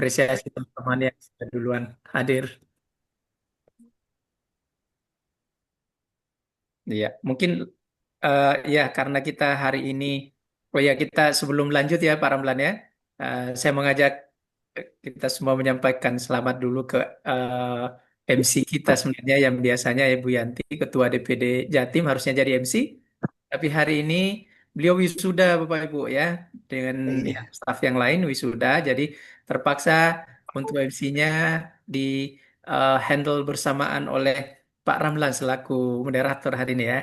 apresiasi teman-teman yang sudah duluan hadir. Iya, mungkin ya karena kita hari ini, oh ya kita sebelum lanjut ya Pak Ramlan ya, saya mengajak kita semua menyampaikan selamat dulu ke MC kita sebenarnya yang biasanya Ibu Yanti, Ketua DPD Jatim harusnya jadi MC, tapi hari ini beliau wisuda Bapak Ibu ya, dengan ya, Iya. staf yang lain wisuda, jadi terpaksa untuk MC-nya di handle bersamaan oleh Pak Ramlan selaku moderator hari ini ya.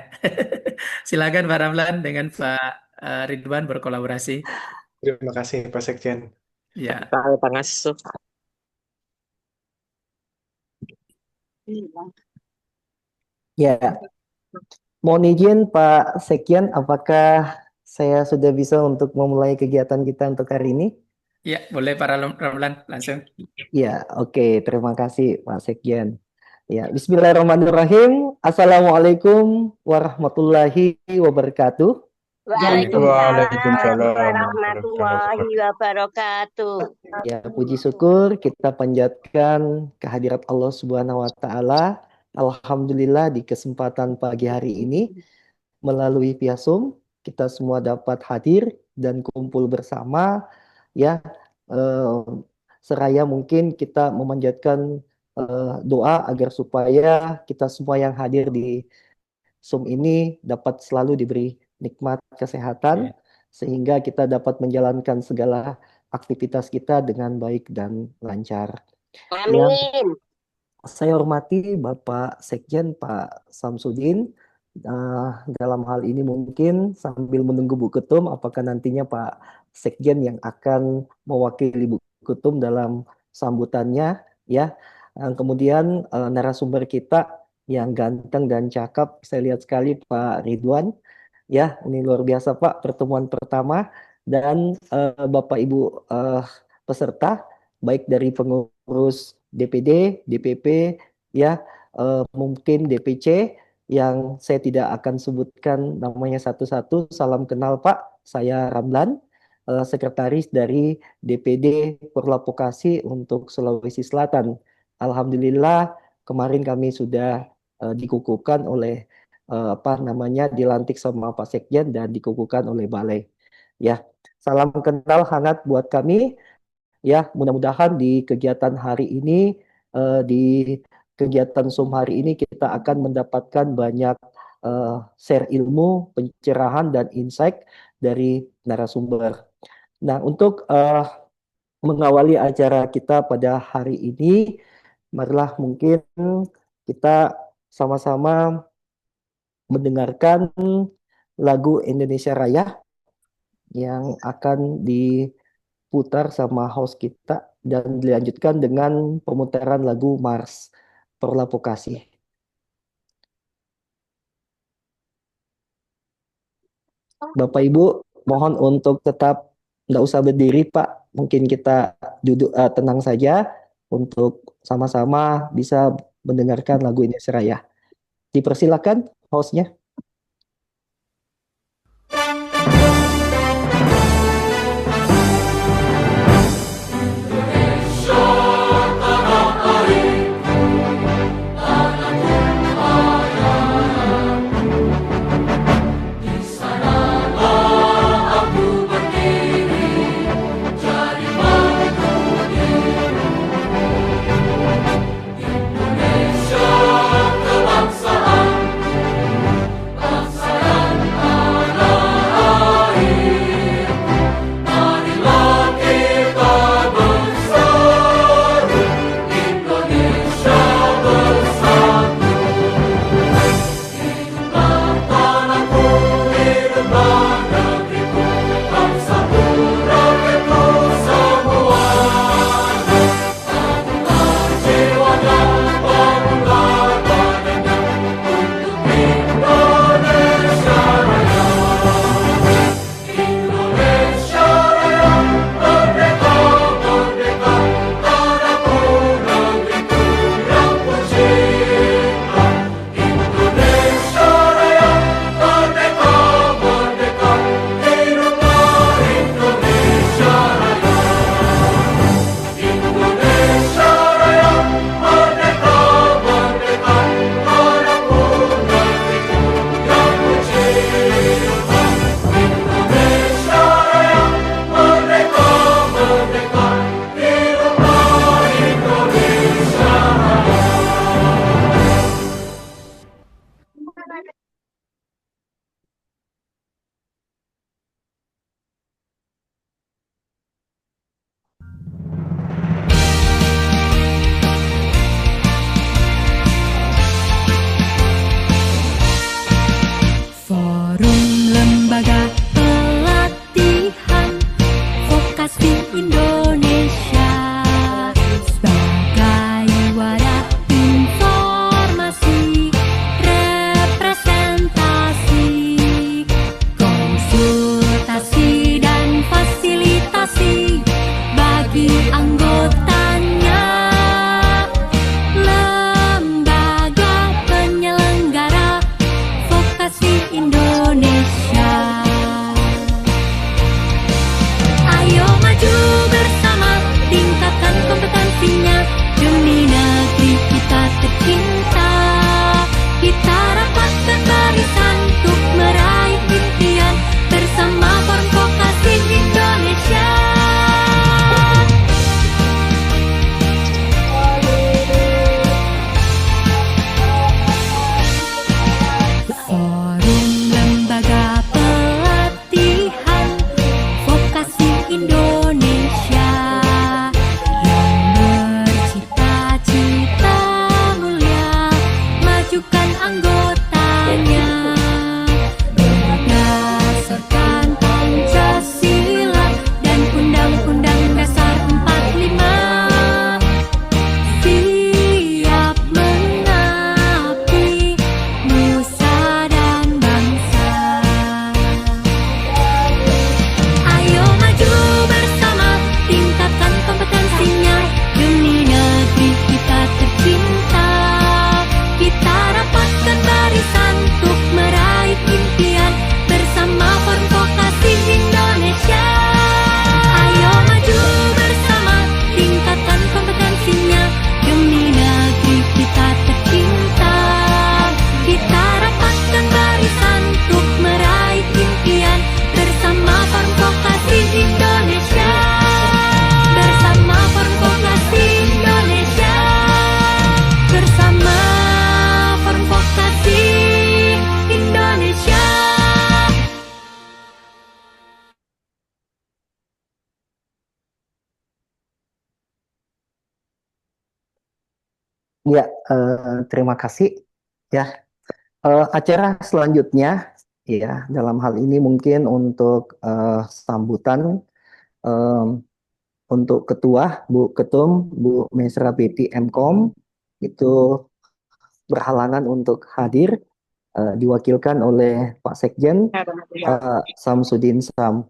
Silakan Pak Ramlan dengan Pak Ridwan berkolaborasi. Terima kasih Pak Sekjen. Ya, Tahu pangasuh. Ya, mohon izin Pak Sekjen, apakah saya sudah bisa untuk memulai kegiatan kita untuk hari ini? ya boleh Pak Ramlan langsung. Ya, oke, terima kasih Pak Sekjen. Ya, Bismillahirrahmanirrahim. Assalamualaikum warahmatullahi wabarakatuh. Waalaikumsalam Waalaikumsalam warahmatullahi warahmatullahi wabarakatuh. Ya, puji syukur kita panjatkan kehadirat Allah Subhanahu wa taala. Alhamdulillah di kesempatan pagi hari ini melalui Piasum kita semua dapat hadir dan kumpul bersama ya, eh, seraya mungkin kita memanjatkan doa agar supaya kita semua yang hadir di Zoom ini dapat selalu diberi nikmat kesehatan Ya. sehingga kita dapat menjalankan segala aktivitas kita dengan baik dan lancar. Yang Amin. saya hormati Bapak Sekjen Pak Samsudin. Dalam hal ini mungkin sambil menunggu Bu Ketum, apakah nantinya Pak Sekjen yang akan mewakili Bu Ketum dalam sambutannya ya. Kemudian narasumber kita yang ganteng dan cakep, saya lihat sekali Pak Ridwan. Ya, ini luar biasa Pak, pertemuan pertama dan Bapak Ibu peserta baik dari pengurus DPD, DPP, ya mungkin DPC yang saya tidak akan sebutkan namanya satu-satu. Salam kenal Pak, saya Ramlan, sekretaris dari DPD Perlapokasi untuk Sulawesi Selatan. Alhamdulillah kemarin kami sudah dikukuhkan oleh apa namanya dilantik sama Pak Sekjen dan dikukuhkan oleh Balai. Ya, salam kenal hangat buat kami. Ya, mudah-mudahan di kegiatan hari ini, di kegiatan Zoom hari ini kita akan mendapatkan banyak share ilmu, pencerahan dan insight dari narasumber. Nah, untuk mengawali acara kita pada hari ini, marilah mungkin kita sama-sama mendengarkan lagu Indonesia Raya yang akan diputar sama host kita dan dilanjutkan dengan pemutaran lagu Mars Perlapokasi. Bapak Ibu, mohon untuk tetap nggak usah berdiri Pak, mungkin kita duduk tenang saja untuk sama-sama bisa mendengarkan lagu Indonesia Raya. Dipersilakan hostnya. Ya, terima kasih. Ya, acara selanjutnya ya dalam hal ini mungkin untuk sambutan em, untuk Ketua Bu Ketum Bu Mesra Betty Mkom itu berhalangan untuk hadir, diwakilkan oleh Pak Sekjen Samsudin Sam.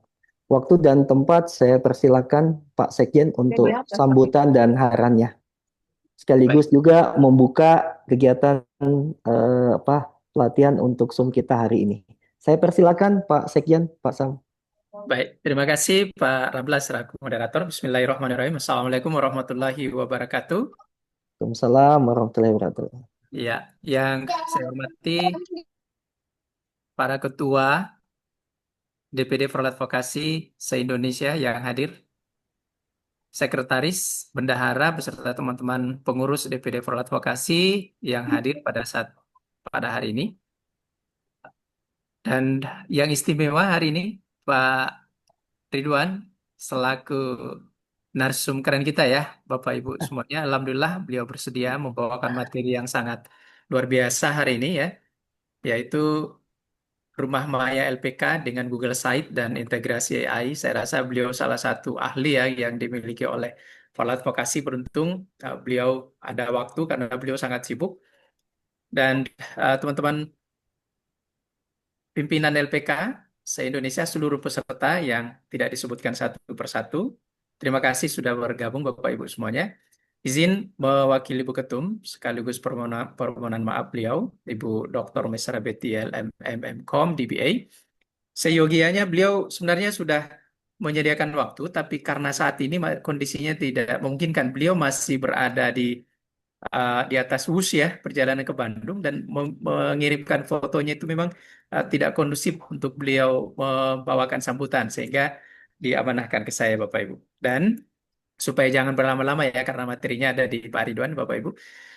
Waktu dan tempat saya persilakan Pak Sekjen untuk sambutan dan harannya. Sekaligus Baik, juga membuka kegiatan pelatihan untuk Zoom kita hari ini. Saya persilakan Pak Sekjen, Pak Sam. baik. Terima kasih Pak Ramlan selaku moderator. Bismillahirrahmanirrahim. Assalamualaikum warahmatullahi wabarakatuh. Waalaikumsalam warahmatullahi wabarakatuh. Ya, yang saya hormati para ketua DPD Foral Advokasi se-Indonesia yang hadir, sekretaris, bendahara, beserta teman-teman pengurus DPD Foral Advokasi yang hadir pada hari ini. Dan yang istimewa hari ini, Pak Ridwan, selaku narsum keren kita ya, Bapak Ibu semuanya. Alhamdulillah beliau bersedia membawakan materi yang sangat luar biasa hari ini ya, yaitu Rumah Maya LPK dengan Google Site dan integrasi AI. Saya rasa beliau salah satu ahli ya yang dimiliki oleh Foral Advokasi. Beruntung beliau ada waktu karena beliau sangat sibuk. Dan teman-teman pimpinan LPK se-Indonesia seluruh peserta yang tidak disebutkan satu persatu. Terima kasih sudah bergabung Bapak Ibu semuanya. Izin mewakili Ibu Ketum sekaligus permohonan maaf beliau, Ibu Dr. Mesra Betiel MMM.com DBA. Seyogianya beliau sebenarnya sudah menyediakan waktu, tapi karena saat ini kondisinya tidak memungkinkan. Beliau masih berada di atas bus ya, perjalanan ke Bandung dan mengirimkan fotonya itu memang tidak kondusif untuk beliau membawakan sambutan sehingga diamanahkan ke saya Bapak Ibu. Dan supaya jangan berlama-lama ya karena materinya ada di Pak Ridwan Bapak Ibu.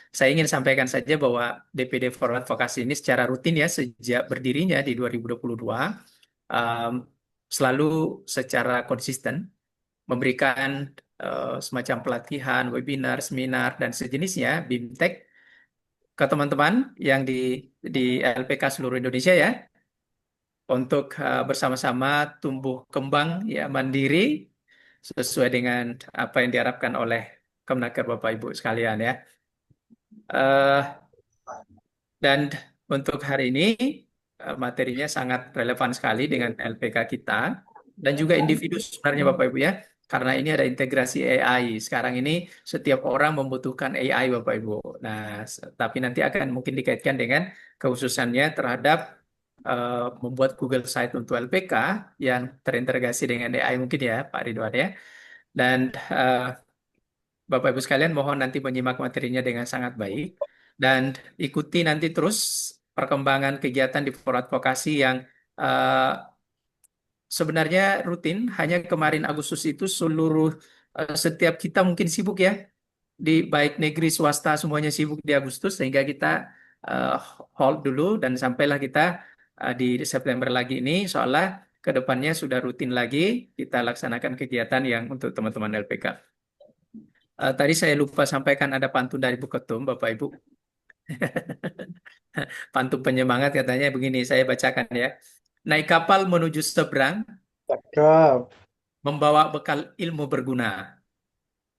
Saya ingin sampaikan saja bahwa DPD for Advokasi ini secara rutin ya sejak berdirinya di 2022 um, selalu secara konsisten memberikan semacam pelatihan, webinar, seminar, dan sejenisnya, BIMTEK, ke teman-teman yang di LPK seluruh Indonesia ya, untuk bersama-sama tumbuh kembang ya mandiri sesuai dengan apa yang diharapkan oleh Kemenaker Bapak Ibu sekalian ya. Eh, dan untuk hari ini materinya sangat relevan sekali dengan LPK kita dan juga individu sebenarnya Bapak Ibu ya. Karena ini ada integrasi AI. Sekarang ini setiap orang membutuhkan AI Bapak Ibu. Nah, tapi nanti akan mungkin dikaitkan dengan kekhususannya terhadap membuat Google Site untuk LPK yang terintegrasi dengan AI mungkin ya Pak Ridwan ya. Dan Bapak Ibu sekalian mohon nanti menyimak materinya dengan sangat baik dan ikuti nanti terus perkembangan kegiatan di Forum Advokasi yang eh, sebenarnya rutin. Hanya kemarin Agustus itu setiap kita mungkin sibuk ya di baik negeri swasta semuanya sibuk di Agustus sehingga kita eh, hold dulu dan sampailah kita di September lagi ini seolah ke depannya sudah rutin lagi kita laksanakan kegiatan yang untuk teman-teman LPK. Tadi saya lupa sampaikan ada pantun dari Bu Ketum, Bapak Ibu. Pantun penyemangat katanya begini, saya bacakan ya. Naik kapal menuju seberang, Cakep. membawa bekal ilmu berguna.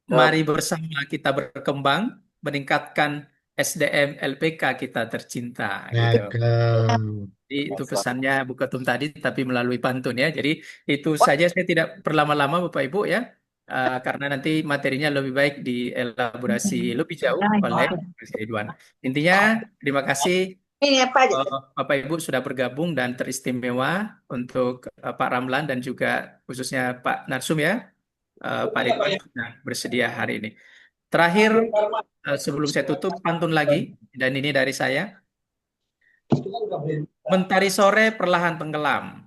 Mari bersama kita berkembang, meningkatkan SDM LPK kita tercinta. Gitu. Cakep. Jadi itu pesannya Bu Ketum tadi, tapi melalui pantun ya. Jadi itu saja saya tidak berlama-lama Bapak Ibu ya. Karena nanti materinya lebih baik dielaborasi lebih jauh oleh Mas Ridwan. Intinya terima kasih Bapak Ibu sudah bergabung dan teristimewa untuk Pak Ramlan dan juga khususnya Pak Narsum ya, Pak Ridwan sudah bersedia hari ini. Terakhir sebelum saya tutup pantun lagi dan ini dari saya. Mentari sore perlahan tenggelam,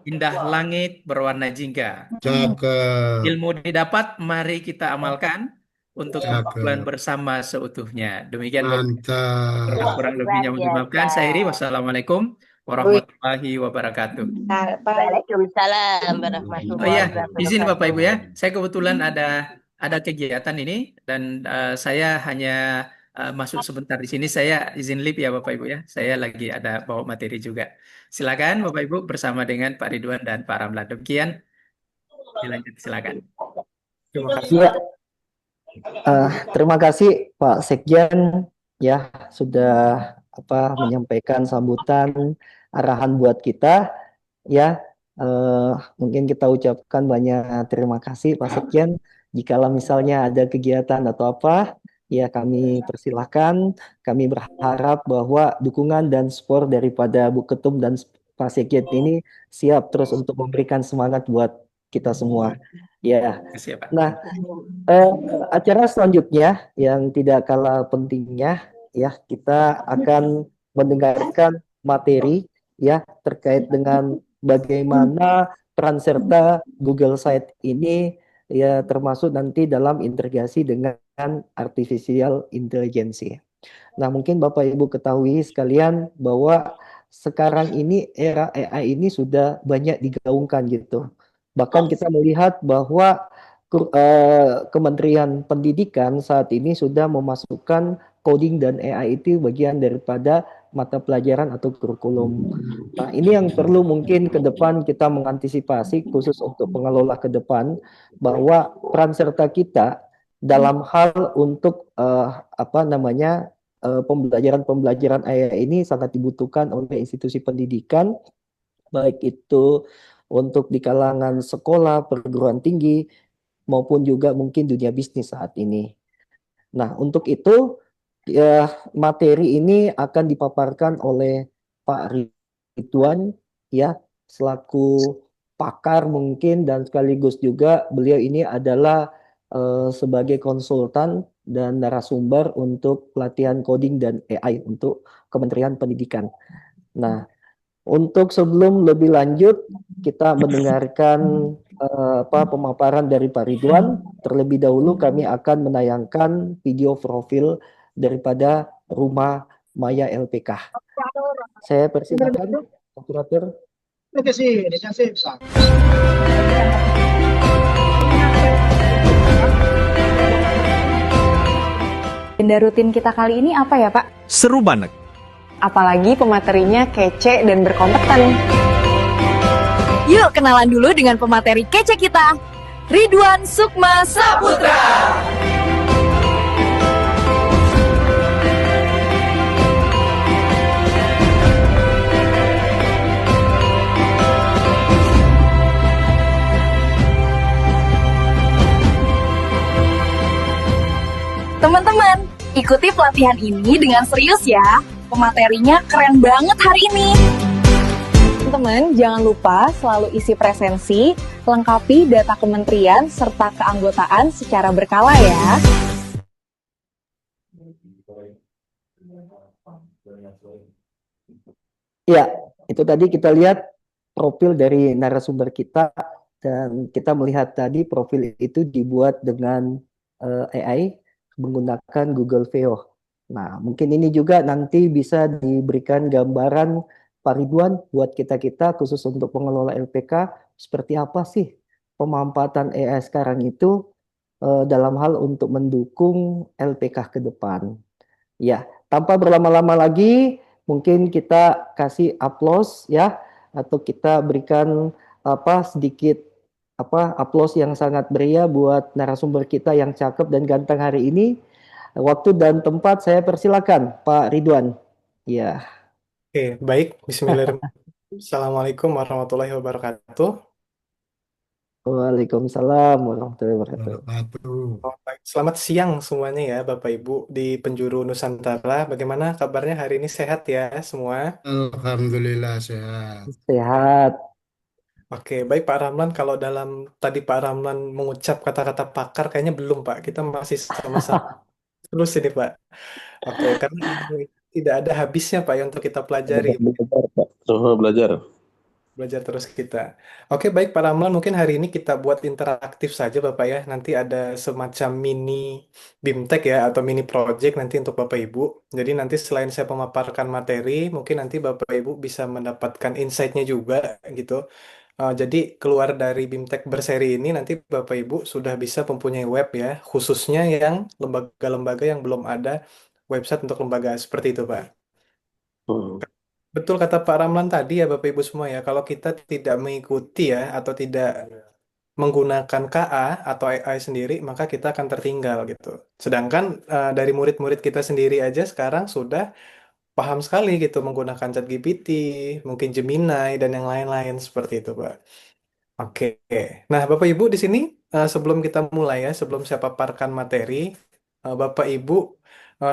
indah langit berwarna jingga. Cakep. Ilmu didapat, mari kita amalkan untuk kemakmuran Cakep. bersama seutuhnya. Demikian Bapak. Mantap. Kurang lebihnya mohon dimaafkan. Saya Iri, wassalamualaikum warahmatullahi wabarakatuh. Waalaikumsalam Oh warahmatullahi iya, izin Bapak wabarakatuh. Ibu ya. Saya kebetulan ada kegiatan ini dan saya hanya masuk sebentar di sini. Saya izin live ya Bapak Ibu ya. Saya lagi ada bawa materi juga. Silakan Bapak Ibu bersama dengan Pak Ridwan dan Pak Ramlan. Demikian dilanjut silakan. Terima kasih. Ya, terima kasih Pak Sekjen ya sudah menyampaikan sambutan arahan buat kita ya. Mungkin kita ucapkan banyak terima kasih Pak Sekjen. Jikalau misalnya ada kegiatan atau apa, ya kami persilahkan. Kami berharap bahwa dukungan dan support daripada Bu Ketum dan Pak Sekjen ini siap terus untuk memberikan semangat buat kita semua. Ya. Terima kasih ya Pak. Nah, acara selanjutnya yang tidak kalah pentingnya ya kita akan mendengarkan materi ya terkait dengan bagaimana peran serta Google Site ini ya termasuk nanti dalam integrasi dengan artificial intelligence. Nah, mungkin Bapak Ibu ketahui sekalian bahwa sekarang ini era AI ini sudah banyak digaungkan gitu. Bahkan kita melihat bahwa Kementerian Pendidikan saat ini sudah memasukkan coding dan AI itu bagian daripada mata pelajaran atau kurikulum. Nah, ini yang perlu mungkin ke depan kita mengantisipasi khusus untuk pengelola ke depan bahwa peran serta kita dalam hal untuk pembelajaran AI ini sangat dibutuhkan oleh institusi pendidikan, baik itu untuk di kalangan sekolah, perguruan tinggi, maupun juga mungkin dunia bisnis saat ini. Nah, untuk itu ya, materi ini akan dipaparkan oleh Pak Ridwan ya selaku pakar mungkin dan sekaligus juga beliau ini adalah sebagai konsultan dan narasumber untuk pelatihan coding dan AI untuk Kementerian Pendidikan. Nah, untuk sebelum lebih lanjut kita mendengarkan pemaparan dari Pak Ridwan. Terlebih dahulu kami akan menayangkan video profil daripada Rumah Maya LPK. Saya persilakan, operator. Agenda rutin kita kali ini apa ya Pak? Seru banget. Apalagi pematerinya kece dan berkompeten. Yuk kenalan dulu dengan pemateri kece kita, Ridwan Sukma Saputra. Teman-teman, ikuti pelatihan ini dengan serius ya. Pematerinya keren banget hari ini. Teman-teman, jangan lupa selalu isi presensi, lengkapi data kementerian serta keanggotaan secara berkala ya. Ya, itu tadi kita lihat profil dari narasumber kita dan kita melihat tadi profil itu dibuat dengan AI menggunakan Google Veo. Nah, mungkin ini juga nanti bisa diberikan gambaran Pak Ridwan buat kita-kita khusus untuk pengelola LPK seperti apa sih pemanfaatan AI sekarang itu dalam hal untuk mendukung LPK ke depan. Ya, tanpa berlama-lama lagi, mungkin kita kasih aplaus ya atau kita berikan sedikit aplaus yang sangat meriah buat narasumber kita yang cakep dan ganteng hari ini. Waktu dan tempat saya persilakan Pak Ridwan. Ya. Oke, baik. Bismillahirrahmanirrahim. Assalamualaikum warahmatullahi wabarakatuh. Waalaikumsalam warahmatullahi wabarakatuh. Selamat siang semuanya ya Bapak Ibu di penjuru Nusantara. Bagaimana kabarnya hari ini, sehat ya semua? Alhamdulillah sehat. Sehat. Oke, baik Pak Ramlan. Kalau tadi Pak Ramlan mengucap kata-kata pakar, kayaknya belum Pak. Kita masih sama-sama terus ini Pak. Oke, karena tidak ada habisnya Pak yang untuk kita pelajari. Belajar terus kita. Oke, baik Pak Ramlan, mungkin hari ini kita buat interaktif saja Bapak ya. Nanti ada semacam mini BIMTEK ya, atau mini project nanti untuk Bapak Ibu. Jadi nanti selain saya memaparkan materi, mungkin nanti Bapak Ibu bisa mendapatkan insight-nya juga gitu. Jadi keluar dari BIMTEK berseri ini nanti Bapak Ibu sudah bisa mempunyai web ya, khususnya yang lembaga-lembaga yang belum ada website untuk lembaga seperti itu, Pak. Hmm. Betul kata Pak Ramlan tadi ya Bapak Ibu semua ya, kalau kita tidak mengikuti ya atau tidak menggunakan KA atau AI sendiri, maka kita akan tertinggal gitu. Sedangkan dari murid-murid kita sendiri aja sekarang sudah paham sekali gitu menggunakan ChatGPT, mungkin Gemini dan yang lain-lain seperti itu, Pak. Oke. Nah, Bapak Ibu di sini sebelum kita mulai ya, sebelum saya paparkan materi, Bapak Ibu,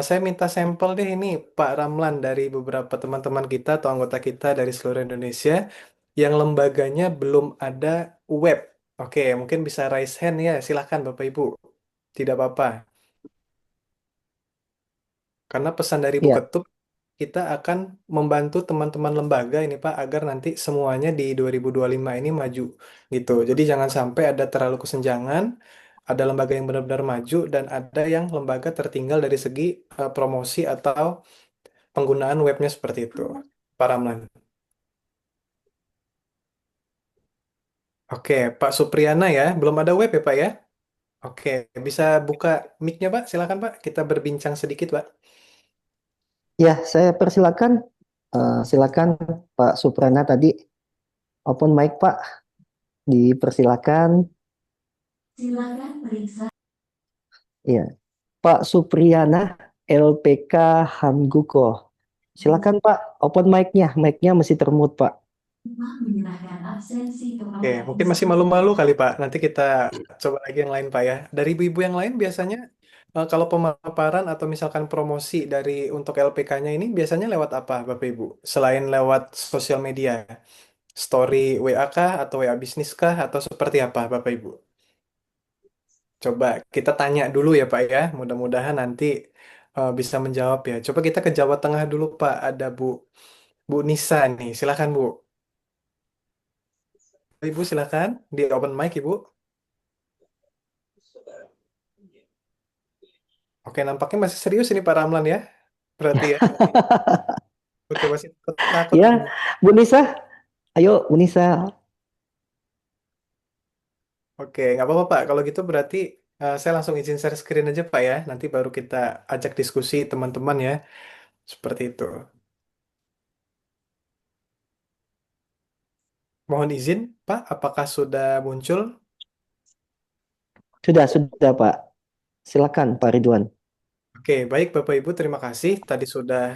saya minta sampel deh ini Pak Ramlan dari beberapa teman-teman kita atau anggota kita dari seluruh Indonesia yang lembaganya belum ada web. Oke, mungkin bisa raise hand ya. Silakan Bapak Ibu. Tidak apa-apa. Karena pesan dari Bu Ya, Ketum, kita akan membantu teman-teman lembaga ini Pak agar nanti semuanya di 2025 ini maju gitu. Jadi jangan sampai ada terlalu kesenjangan, ada lembaga yang benar-benar maju dan ada yang lembaga tertinggal dari segi promosi atau penggunaan webnya seperti itu. Pak Ramlan. Oke, Pak Supriyana ya, belum ada web ya Pak ya? Oke, bisa buka mic-nya Pak, silakan Pak, kita berbincang sedikit Pak. ya, saya persilakan. Silakan Pak Suprana tadi open mic Pak, dipersilakan. Iya, Pak Supriyana LPK Hamguko. Silakan Pak, open mic-nya. Mic-nya masih termute Pak. Oke, mungkin masih malu-malu kali Pak. Nanti kita coba lagi yang lain Pak ya. Dari ibu-ibu yang lain biasanya kalau pemaparan atau misalkan promosi dari untuk LPK-nya ini biasanya lewat apa Bapak Ibu? Selain lewat sosial media, story WA kah atau WA bisnis kah atau seperti apa Bapak Ibu? Coba kita tanya dulu ya Pak ya. Mudah-mudahan nanti bisa menjawab ya. Coba kita ke Jawa Tengah dulu Pak. Ada Bu Nisa nih. Silakan Bu. Ibu silakan di open mic Ibu. Oke, nampaknya masih serius ini Pak Ramlan ya. Berarti ya. Oke, masih takut Ya, ini. Bu Nisa, ayo Bu Nisa. Oke, nggak apa-apa Pak. Kalau gitu berarti saya langsung izin share screen aja Pak ya. Nanti baru kita ajak diskusi teman-teman ya. Seperti itu. Mohon izin Pak, apakah sudah muncul? Sudah Pak. Silakan Pak Ridwan. Oke, baik Bapak Ibu, terima kasih. Tadi sudah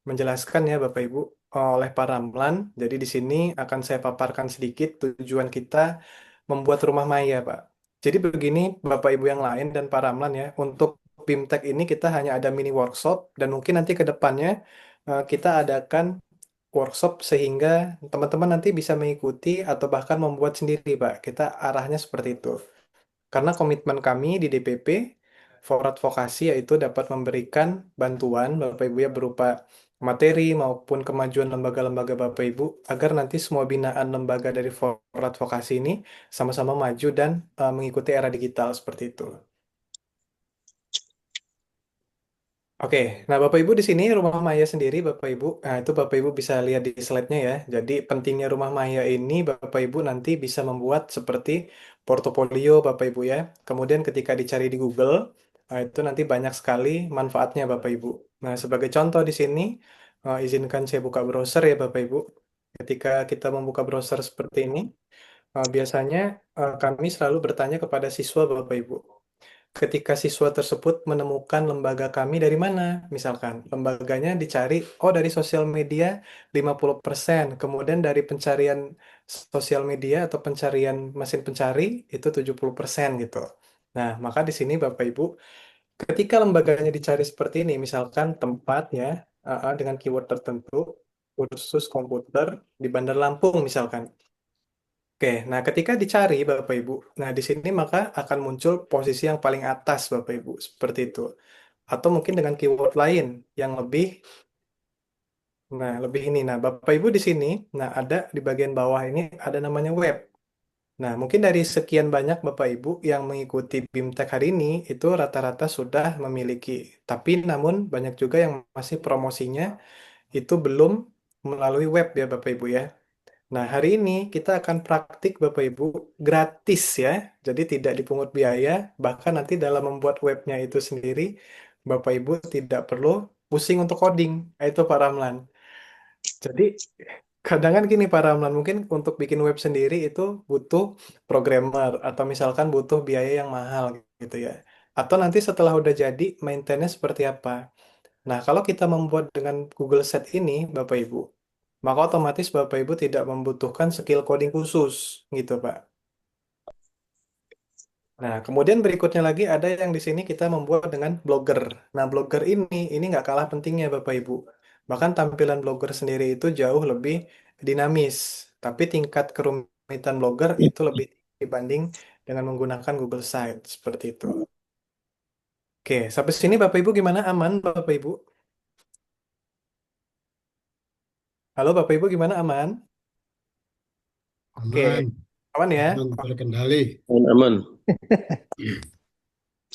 menjelaskan ya Bapak Ibu oleh Pak Ramlan. Jadi di sini akan saya paparkan sedikit tujuan kita membuat rumah maya, Pak. Jadi begini Bapak Ibu yang lain dan Pak Ramlan ya, untuk BIMTEK ini kita hanya ada mini workshop dan mungkin nanti ke depannya kita adakan workshop sehingga teman-teman nanti bisa mengikuti atau bahkan membuat sendiri, Pak. Kita arahnya seperti itu. Karena komitmen kami di DPP for Advokasi yaitu dapat memberikan bantuan Bapak Ibu ya berupa materi maupun kemajuan lembaga-lembaga Bapak Ibu agar nanti semua binaan lembaga dari for Advokasi ini sama-sama maju dan mengikuti era digital seperti itu. Oke, nah Bapak Ibu di sini rumah Maya sendiri Bapak Ibu, nah itu Bapak Ibu bisa lihat di slide-nya ya. Jadi pentingnya rumah Maya ini Bapak Ibu nanti bisa membuat seperti portofolio Bapak Ibu ya. Kemudian ketika dicari di Google, nah, itu nanti banyak sekali manfaatnya Bapak Ibu. Nah sebagai contoh di sini, izinkan saya buka browser ya Bapak Ibu. Ketika kita membuka browser seperti ini, biasanya kami selalu bertanya kepada siswa Bapak Ibu ketika siswa tersebut menemukan lembaga kami dari mana, misalkan lembaganya dicari, oh dari sosial media 50%, kemudian dari pencarian sosial media atau pencarian mesin pencari itu 70% gitu. Nah, maka di sini Bapak Ibu, ketika lembaganya dicari seperti ini, misalkan tempatnya dengan keyword tertentu, kursus komputer di Bandar Lampung misalkan. Oke, nah ketika dicari Bapak Ibu, nah di sini maka akan muncul posisi yang paling atas Bapak Ibu, seperti itu. Atau mungkin dengan keyword lain yang lebih ini. Nah, Bapak Ibu di sini, nah ada di bagian bawah ini ada namanya web. Nah, mungkin dari sekian banyak Bapak Ibu yang mengikuti BIMTEK hari ini, itu rata-rata sudah memiliki. Tapi namun banyak juga yang masih promosinya itu belum melalui web ya Bapak Ibu ya. Nah, hari ini kita akan praktik Bapak Ibu gratis ya. Jadi tidak dipungut biaya, bahkan nanti dalam membuat webnya itu sendiri Bapak Ibu tidak perlu pusing untuk coding. Nah, itu Pak Ramlan. Jadi kadang kan gini Pak Ramlan, mungkin untuk bikin web sendiri itu butuh programmer atau misalkan butuh biaya yang mahal gitu ya. Atau nanti setelah udah jadi maintenance seperti apa. Nah, kalau kita membuat dengan Google Set ini, Bapak Ibu, maka otomatis Bapak Ibu tidak membutuhkan skill coding khusus gitu, Pak. Nah, kemudian berikutnya lagi ada yang di sini kita membuat dengan Blogger. Nah, Blogger ini nggak kalah pentingnya Bapak Ibu. Bahkan tampilan Blogger sendiri itu jauh lebih dinamis. Tapi tingkat kerumitan Blogger itu lebih tinggi dibanding dengan menggunakan Google Sites seperti itu. Oke, sampai sini Bapak Ibu gimana? Aman Bapak Ibu? Halo Bapak Ibu gimana? Aman? Oke, Aman, aman ya? aman terkendali. Aman.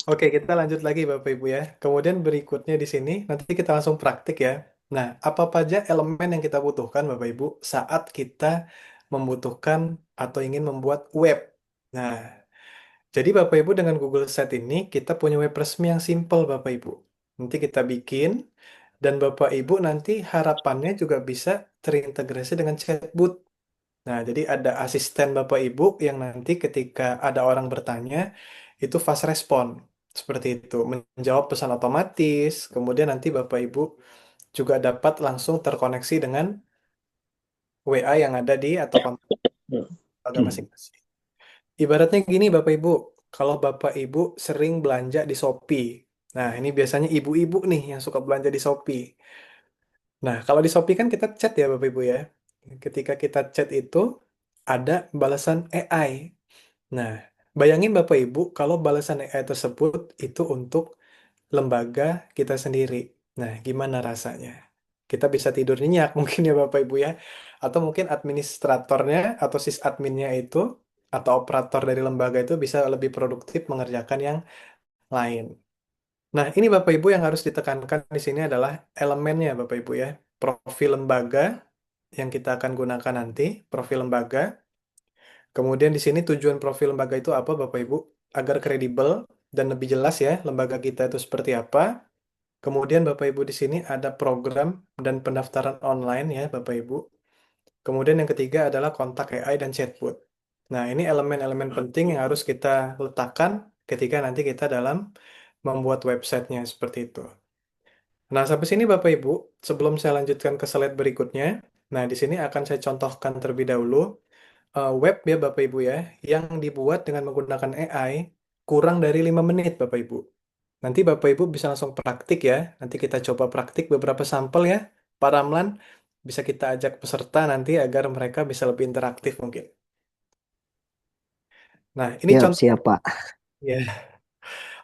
Oke, kita lanjut lagi Bapak Ibu ya. Kemudian berikutnya di sini nanti kita langsung praktik ya. Nah, apa saja elemen yang kita butuhkan Bapak Ibu saat kita membutuhkan atau ingin membuat web. Nah, jadi Bapak Ibu dengan Google Set ini kita punya web resmi yang simple Bapak Ibu. Nanti kita bikin dan Bapak Ibu nanti harapannya juga bisa terintegrasi dengan chatbot. Nah, jadi ada asisten Bapak Ibu yang nanti ketika ada orang bertanya, itu fast respon. Seperti itu, menjawab pesan otomatis, kemudian nanti Bapak Ibu juga dapat langsung terkoneksi dengan WA yang ada di atau kontak keluarga masing-masing. Ibaratnya gini Bapak Ibu, kalau Bapak Ibu sering belanja di Shopee, nah ini biasanya ibu-ibu nih yang suka belanja di Shopee. Nah, kalau di Shopee kan kita chat ya Bapak Ibu ya. Ketika kita chat itu ada balasan AI. Nah, bayangin Bapak Ibu kalau balasan AI tersebut itu untuk lembaga kita sendiri. Nah, gimana rasanya? Kita bisa tidur nyenyak mungkin ya Bapak Ibu ya. Atau mungkin administratornya atau sysadminnya itu atau operator dari lembaga itu bisa lebih produktif mengerjakan yang lain. Nah, ini Bapak Ibu yang harus ditekankan di sini adalah elemennya Bapak Ibu ya. Profil lembaga yang kita akan gunakan nanti, profil lembaga. Kemudian di sini tujuan profil lembaga itu apa Bapak Ibu? Agar kredibel dan lebih jelas ya lembaga kita itu seperti apa. Kemudian Bapak Ibu di sini ada program dan pendaftaran online ya Bapak Ibu. Kemudian yang ketiga adalah kontak AI dan chatbot. Nah, ini elemen-elemen penting yang harus kita letakkan ketika nanti kita dalam membuat websitenya seperti itu. Nah, sampai sini Bapak Ibu, sebelum saya lanjutkan ke slide berikutnya, nah di sini akan saya contohkan terlebih dahulu web ya Bapak Ibu ya, yang dibuat dengan menggunakan AI kurang dari 5 menit Bapak Ibu. Nanti Bapak Ibu bisa langsung praktik ya. Nanti kita coba praktik beberapa sampel ya. Pak Ramlan bisa kita ajak peserta nanti agar mereka bisa lebih interaktif mungkin. Nah, ini Siap, contoh siap, Pak. ya.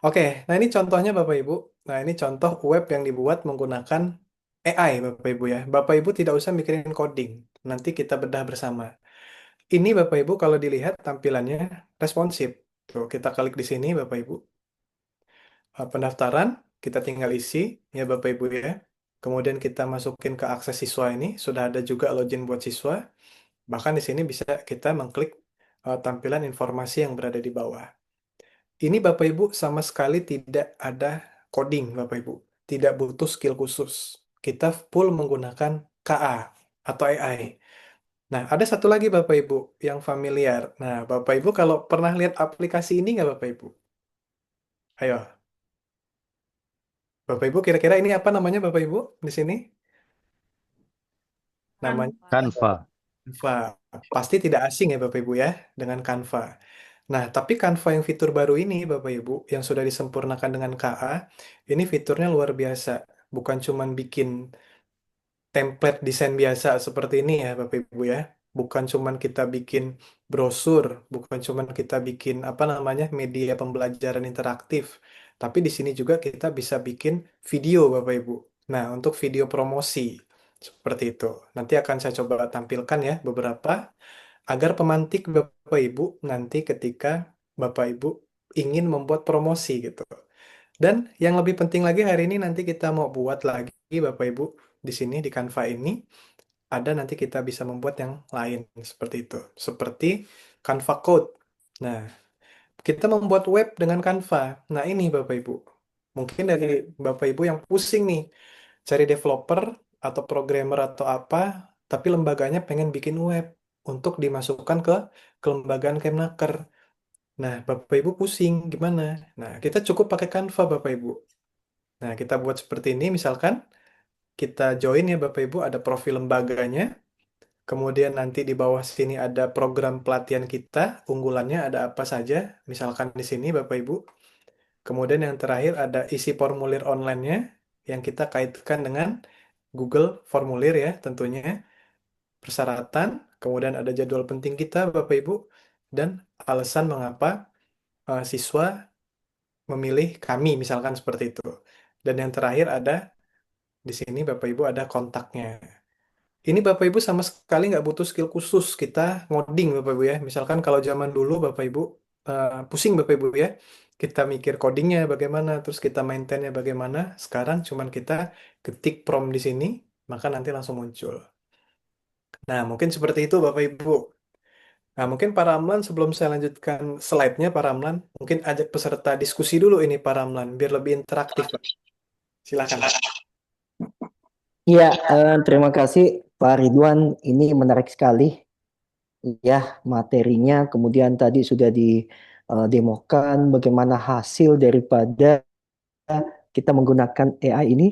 Oke, nah ini contohnya Bapak Ibu. Nah, ini contoh web yang dibuat menggunakan AI Bapak Ibu ya. Bapak Ibu tidak usah mikirin coding. Nanti kita bedah bersama. Ini Bapak Ibu kalau dilihat tampilannya responsif. Tuh, kita klik di sini Bapak Ibu. Pendaftaran, kita tinggal isi ya Bapak Ibu ya. Kemudian kita masukin ke akses siswa ini, sudah ada juga login buat siswa. Bahkan di sini bisa kita mengklik tampilan informasi yang berada di bawah. Ini Bapak Ibu sama sekali tidak ada coding Bapak Ibu. Tidak butuh skill khusus. Kita full menggunakan KA atau AI. Nah, ada satu lagi Bapak Ibu yang familiar. Nah, Bapak Ibu kalau pernah lihat aplikasi ini nggak Bapak Ibu? Ayo, Bapak Ibu kira-kira ini apa namanya Bapak Ibu di sini? Namanya Canva. Canva. Pasti tidak asing ya Bapak Ibu ya dengan Canva. Nah, tapi Canva yang fitur baru ini Bapak Ibu yang sudah disempurnakan dengan KA, ini fiturnya luar biasa. Bukan cuman bikin template desain biasa seperti ini ya Bapak Ibu ya. Bukan cuman kita bikin brosur, bukan cuman kita bikin apa namanya media pembelajaran interaktif, tapi di sini juga kita bisa bikin video Bapak Ibu. Nah, untuk video promosi seperti itu. Nanti akan saya coba tampilkan ya beberapa agar pemantik Bapak Ibu nanti ketika Bapak Ibu ingin membuat promosi gitu. Dan yang lebih penting lagi hari ini nanti kita mau buat lagi Bapak Ibu di sini di Canva ini ada nanti kita bisa membuat yang lain seperti itu. Seperti Canva Code. Nah, kita membuat web dengan Canva. Nah, ini Bapak Ibu. Mungkin dari Bapak Ibu yang pusing nih, cari developer atau programmer atau apa, tapi lembaganya pengen bikin web untuk dimasukkan ke kelembagaan Kemnaker. Nah, Bapak Ibu pusing gimana? Nah, kita cukup pakai Canva, Bapak Ibu. Nah, kita buat seperti ini, misalkan kita join ya Bapak Ibu, ada profil lembaganya, kemudian nanti di bawah sini ada program pelatihan kita, unggulannya ada apa saja, misalkan di sini Bapak Ibu. Kemudian yang terakhir ada isi formulir online-nya yang kita kaitkan dengan Google Formulir ya tentunya, persyaratan, kemudian ada jadwal penting kita Bapak Ibu, dan alasan mengapa siswa memilih kami misalkan seperti itu. Dan yang terakhir ada di sini Bapak Ibu ada kontaknya. Ini Bapak Ibu sama sekali nggak butuh skill khusus kita ngoding Bapak Ibu ya. Misalkan kalau zaman dulu Bapak Ibu pusing Bapak Ibu ya. Kita mikir codingnya bagaimana, terus kita maintainnya bagaimana. Sekarang cuman kita ketik prompt di sini, maka nanti langsung muncul. Nah, mungkin seperti itu Bapak Ibu. Nah, mungkin Pak Ramlan sebelum saya lanjutkan slide-nya Pak Ramlan, mungkin ajak peserta diskusi dulu ini Pak Ramlan, biar lebih interaktif Pak. Silakan Pak. Iya, terima kasih Pak Ridwan. Ini menarik sekali ya materinya. Kemudian tadi sudah didemokan bagaimana hasil daripada kita menggunakan AI ini.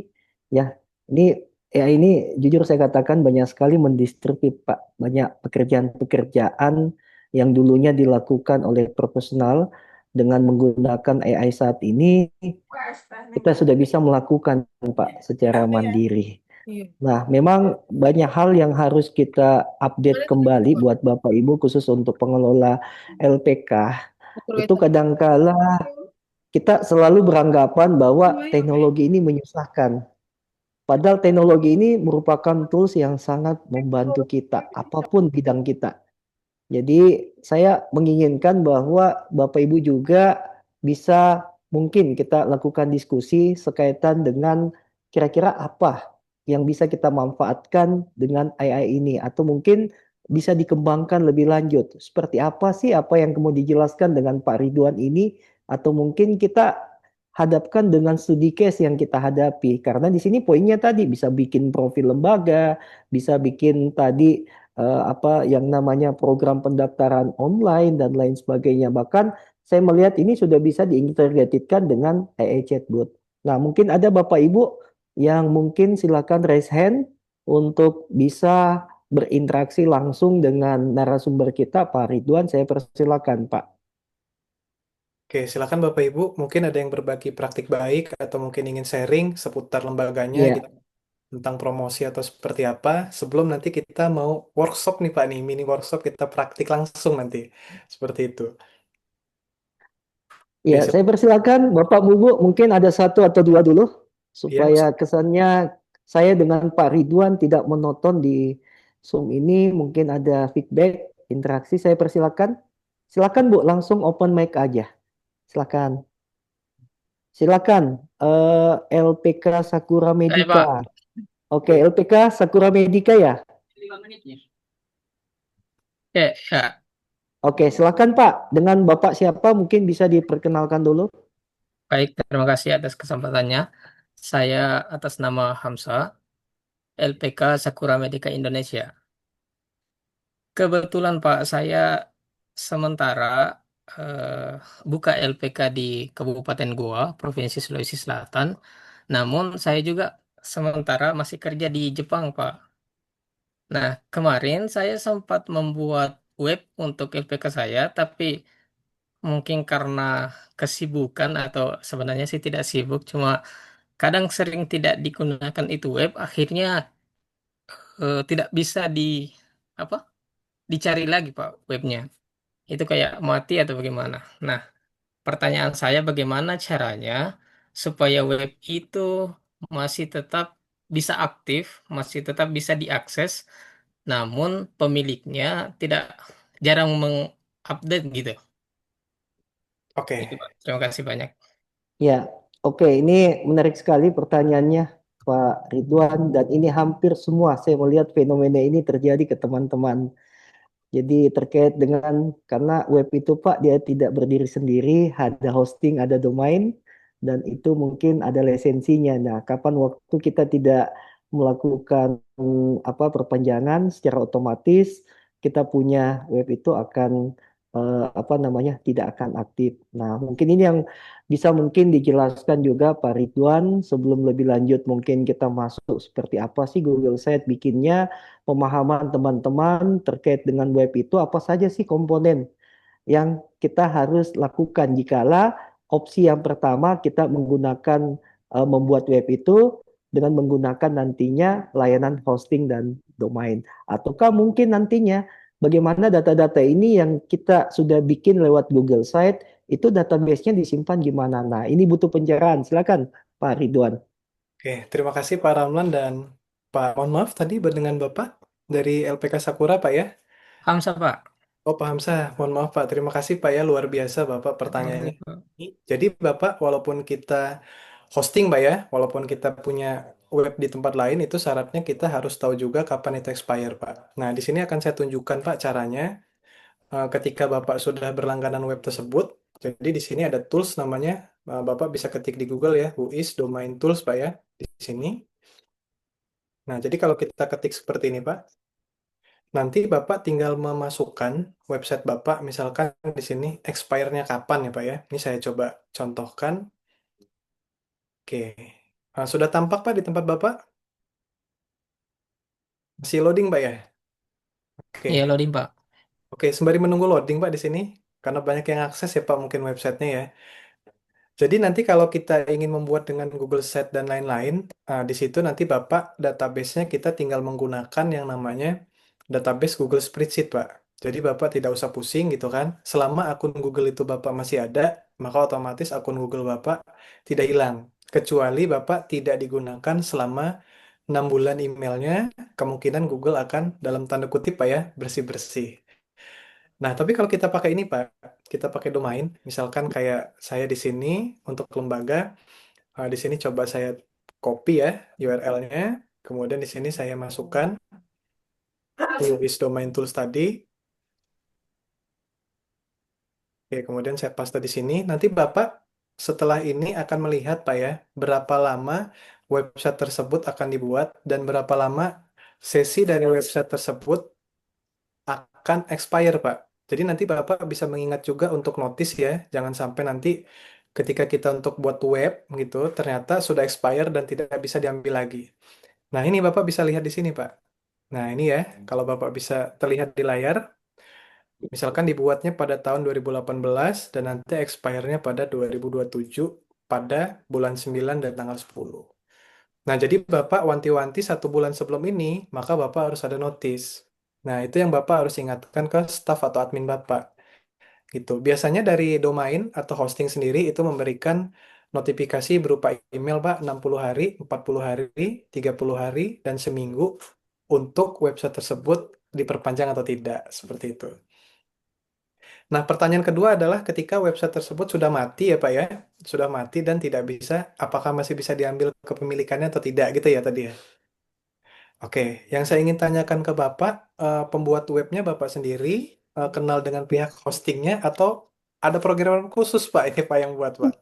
Ya, ini AI ini jujur saya katakan banyak sekali mendistribut Pak. Banyak pekerjaan-pekerjaan yang dulunya dilakukan oleh profesional dengan menggunakan AI saat ini kita sudah bisa melakukan Pak secara mandiri. Nah, memang banyak hal yang harus kita update kembali buat Bapak Ibu khusus untuk pengelola LPK. Itu kadangkala kita selalu beranggapan bahwa teknologi ini menyusahkan. Padahal teknologi ini merupakan tools yang sangat membantu kita, apapun bidang kita. Jadi saya menginginkan bahwa Bapak Ibu juga bisa mungkin kita lakukan diskusi sekaitan dengan kira-kira apa yang bisa kita manfaatkan dengan AI ini atau mungkin bisa dikembangkan lebih lanjut. Seperti apa sih apa yang kemudian dijelaskan dengan Pak Ridwan ini atau mungkin kita hadapkan dengan studi case yang kita hadapi. Karena di sini poinnya tadi bisa bikin profil lembaga, bisa bikin tadi apa yang namanya program pendaftaran online dan lain sebagainya. Bahkan saya melihat ini sudah bisa diintegrasikan dengan AI chatbot. Nah, mungkin ada Bapak Ibu yang mungkin silakan raise hand untuk bisa berinteraksi langsung dengan narasumber kita, Pak Ridwan. Saya persilakan, Pak. Oke, silakan Bapak Ibu. Mungkin ada yang berbagi praktik baik atau mungkin ingin sharing seputar lembaganya Iya, gitu, tentang promosi atau seperti apa. Sebelum nanti kita mau workshop nih Pak nih, mini workshop kita praktik langsung nanti. Seperti itu. Oke, ya, saya persilakan Bapak Bubu mungkin ada satu atau dua dulu ya, supaya kesannya saya dengan Pak Ridwan tidak menonton di Zoom ini mungkin ada feedback, interaksi saya persilakan. Silakan Bu, langsung open mic aja. Silakan. Silakan LPK Sakura Saya, Medica. Pak. Oke, LPK Sakura Medica ya. 5 menit ya. Ya, ya. Oke, silakan Pak. Dengan Bapak siapa mungkin bisa diperkenalkan dulu. Baik, terima kasih atas kesempatannya. Saya atas nama Hamsa, LPK Sakura Medica Indonesia. Kebetulan Pak, saya sementara eh, buka LPK di Kabupaten Goa, Provinsi Sulawesi Selatan. Namun saya juga sementara masih kerja di Jepang, Pak. Nah, kemarin saya sempat membuat web untuk LPK saya, tapi mungkin karena kesibukan atau sebenarnya sih tidak sibuk, cuma kadang sering tidak digunakan itu web, akhirnya tidak bisa apa dicari lagi Pak webnya. Itu kayak mati atau bagaimana. Nah, pertanyaan saya bagaimana caranya supaya web itu masih tetap bisa aktif, masih tetap bisa diakses, namun pemiliknya tidak jarang mengupdate gitu. Itu oke. Pak. Terima kasih banyak. Ya, oke. Ini menarik sekali pertanyaannya Pak Ridwan dan ini hampir semua saya melihat fenomena ini terjadi ke teman-teman. Jadi terkait dengan karena web itu Pak dia tidak berdiri sendiri, ada hosting, ada domain dan itu mungkin ada lisensinya. Nah, kapan waktu kita tidak melakukan perpanjangan secara otomatis kita punya web itu akan tidak akan aktif. Nah, mungkin ini yang bisa mungkin dijelaskan juga Pak Ridwan sebelum lebih lanjut mungkin kita masuk seperti apa sih Google Site bikinnya, pemahaman teman-teman terkait dengan web itu apa saja sih komponen yang kita harus lakukan jikala opsi yang pertama kita menggunakan membuat web itu dengan menggunakan nantinya layanan hosting dan domain. Ataukah mungkin nantinya bagaimana data-data ini yang kita sudah bikin lewat Google Site itu database-nya disimpan gimana? Nah, ini butuh pencerahan. Silakan Pak Ridwan. Oke, terima kasih Pak Ramlan dan Pak. Mohon maaf tadi dengan Bapak dari LPK Sakura Pak ya. Hamzah, Pak. Oh, Pak Hamzah, mohon maaf Pak. Terima kasih Pak ya, luar biasa Bapak pertanyaannya. Oke, Pak. Jadi Bapak, walaupun kita hosting Pak ya, walaupun kita punya web di tempat lain, itu syaratnya kita harus tahu juga kapan itu expire Pak. Nah, di sini akan saya tunjukkan Pak caranya. Ketika Bapak sudah berlangganan web tersebut, jadi di sini ada tools namanya, Bapak bisa ketik di Google ya, Whois Domain Tools Pak ya, di sini. Nah, jadi kalau kita ketik seperti ini Pak, nanti Bapak tinggal memasukkan website Bapak, misalkan di sini expire-nya kapan ya Pak ya. Ini saya coba contohkan. Oke. Sudah tampak Pak di tempat Bapak? Masih loading Pak ya? Oke. Iya, loading, Pak. Oke, sembari menunggu loading Pak di sini, karena banyak yang akses ya Pak mungkin websitenya ya. Jadi nanti kalau kita ingin membuat dengan Google Sheet dan lain-lain, di situ nanti Bapak database-nya kita tinggal menggunakan yang namanya database Google Spreadsheet, Pak. Jadi Bapak tidak usah pusing gitu kan. Selama akun Google itu Bapak masih ada, maka otomatis akun Google Bapak tidak hilang. Kecuali Bapak tidak digunakan selama 6 bulan emailnya, kemungkinan Google akan dalam tanda kutip Pak ya, bersih-bersih. Nah, tapi kalau kita pakai ini, Pak, kita pakai domain, misalkan kayak saya di sini untuk lembaga, di sini coba saya copy ya URL-nya, kemudian di sini saya masukkan is domain tools tadi. Oke, kemudian saya paste di sini. Nanti Bapak setelah ini akan melihat, Pak ya, berapa lama website tersebut akan dibuat dan berapa lama sesi dari website tersebut akan expire, Pak. Jadi nanti Bapak bisa mengingat juga untuk notice ya, jangan sampai nanti ketika kita untuk buat web gitu, ternyata sudah expire dan tidak bisa diambil lagi. Nah, ini Bapak bisa lihat di sini, Pak. Nah, ini ya, kalau Bapak bisa terlihat di layar, misalkan dibuatnya pada tahun 2018 dan nanti expire-nya pada 2027 pada bulan 9 dan tanggal 10. Nah, jadi Bapak wanti-wanti 1 bulan sebelum ini, maka Bapak harus ada notice. Nah, itu yang Bapak harus ingatkan ke staff atau admin Bapak. Gitu. Biasanya dari domain atau hosting sendiri itu memberikan notifikasi berupa email, Pak, 60 hari, 40 hari, 30 hari, dan seminggu untuk website tersebut diperpanjang atau tidak. Seperti itu. Nah, pertanyaan kedua adalah ketika website tersebut sudah mati ya, Pak ya, sudah mati dan tidak bisa, apakah masih bisa diambil kepemilikannya atau tidak gitu ya tadi ya. Oke, yang saya ingin tanyakan ke Bapak, pembuat webnya Bapak sendiri kenal dengan pihak hostingnya atau ada program khusus Pak ini Pak yang buat Pak?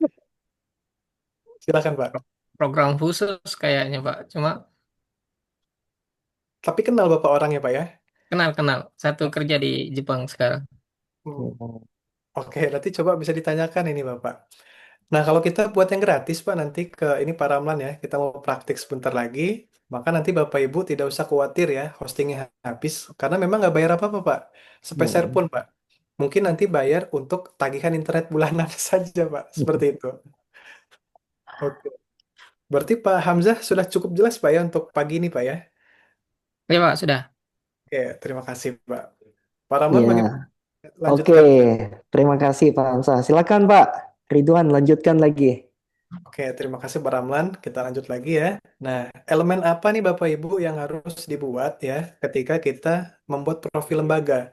Silakan Pak. Program khusus kayaknya, Pak. Cuma Tapi kenal Bapak orangnya Pak ya? kenal-kenal. Satu kerja di Jepang sekarang. Hmm, Oke, nanti coba bisa ditanyakan ini Bapak. Nah, kalau kita buat yang gratis Pak, nanti ke ini Pak Ramlan ya, kita mau praktik sebentar lagi, maka nanti Bapak Ibu tidak usah khawatir ya, hostingnya habis, karena memang nggak bayar apa-apa Pak, sepeser pun Pak. Mungkin nanti bayar untuk tagihan internet bulanan saja Pak, seperti itu. Oke. Berarti Pak Hamzah sudah cukup jelas Pak ya untuk pagi ini Pak ya? Ya, Pak, sudah. Oke, terima kasih Pak. Pak Ramlan bagaimana? Iya, oke. Lanjutkan. Terima kasih Pak Hamzah. Silakan Pak Ridwan lanjutkan lagi. Oke, terima kasih Pak Ramlan. Kita lanjut lagi ya. Nah, elemen apa nih Bapak Ibu yang harus dibuat ya ketika kita membuat profil lembaga?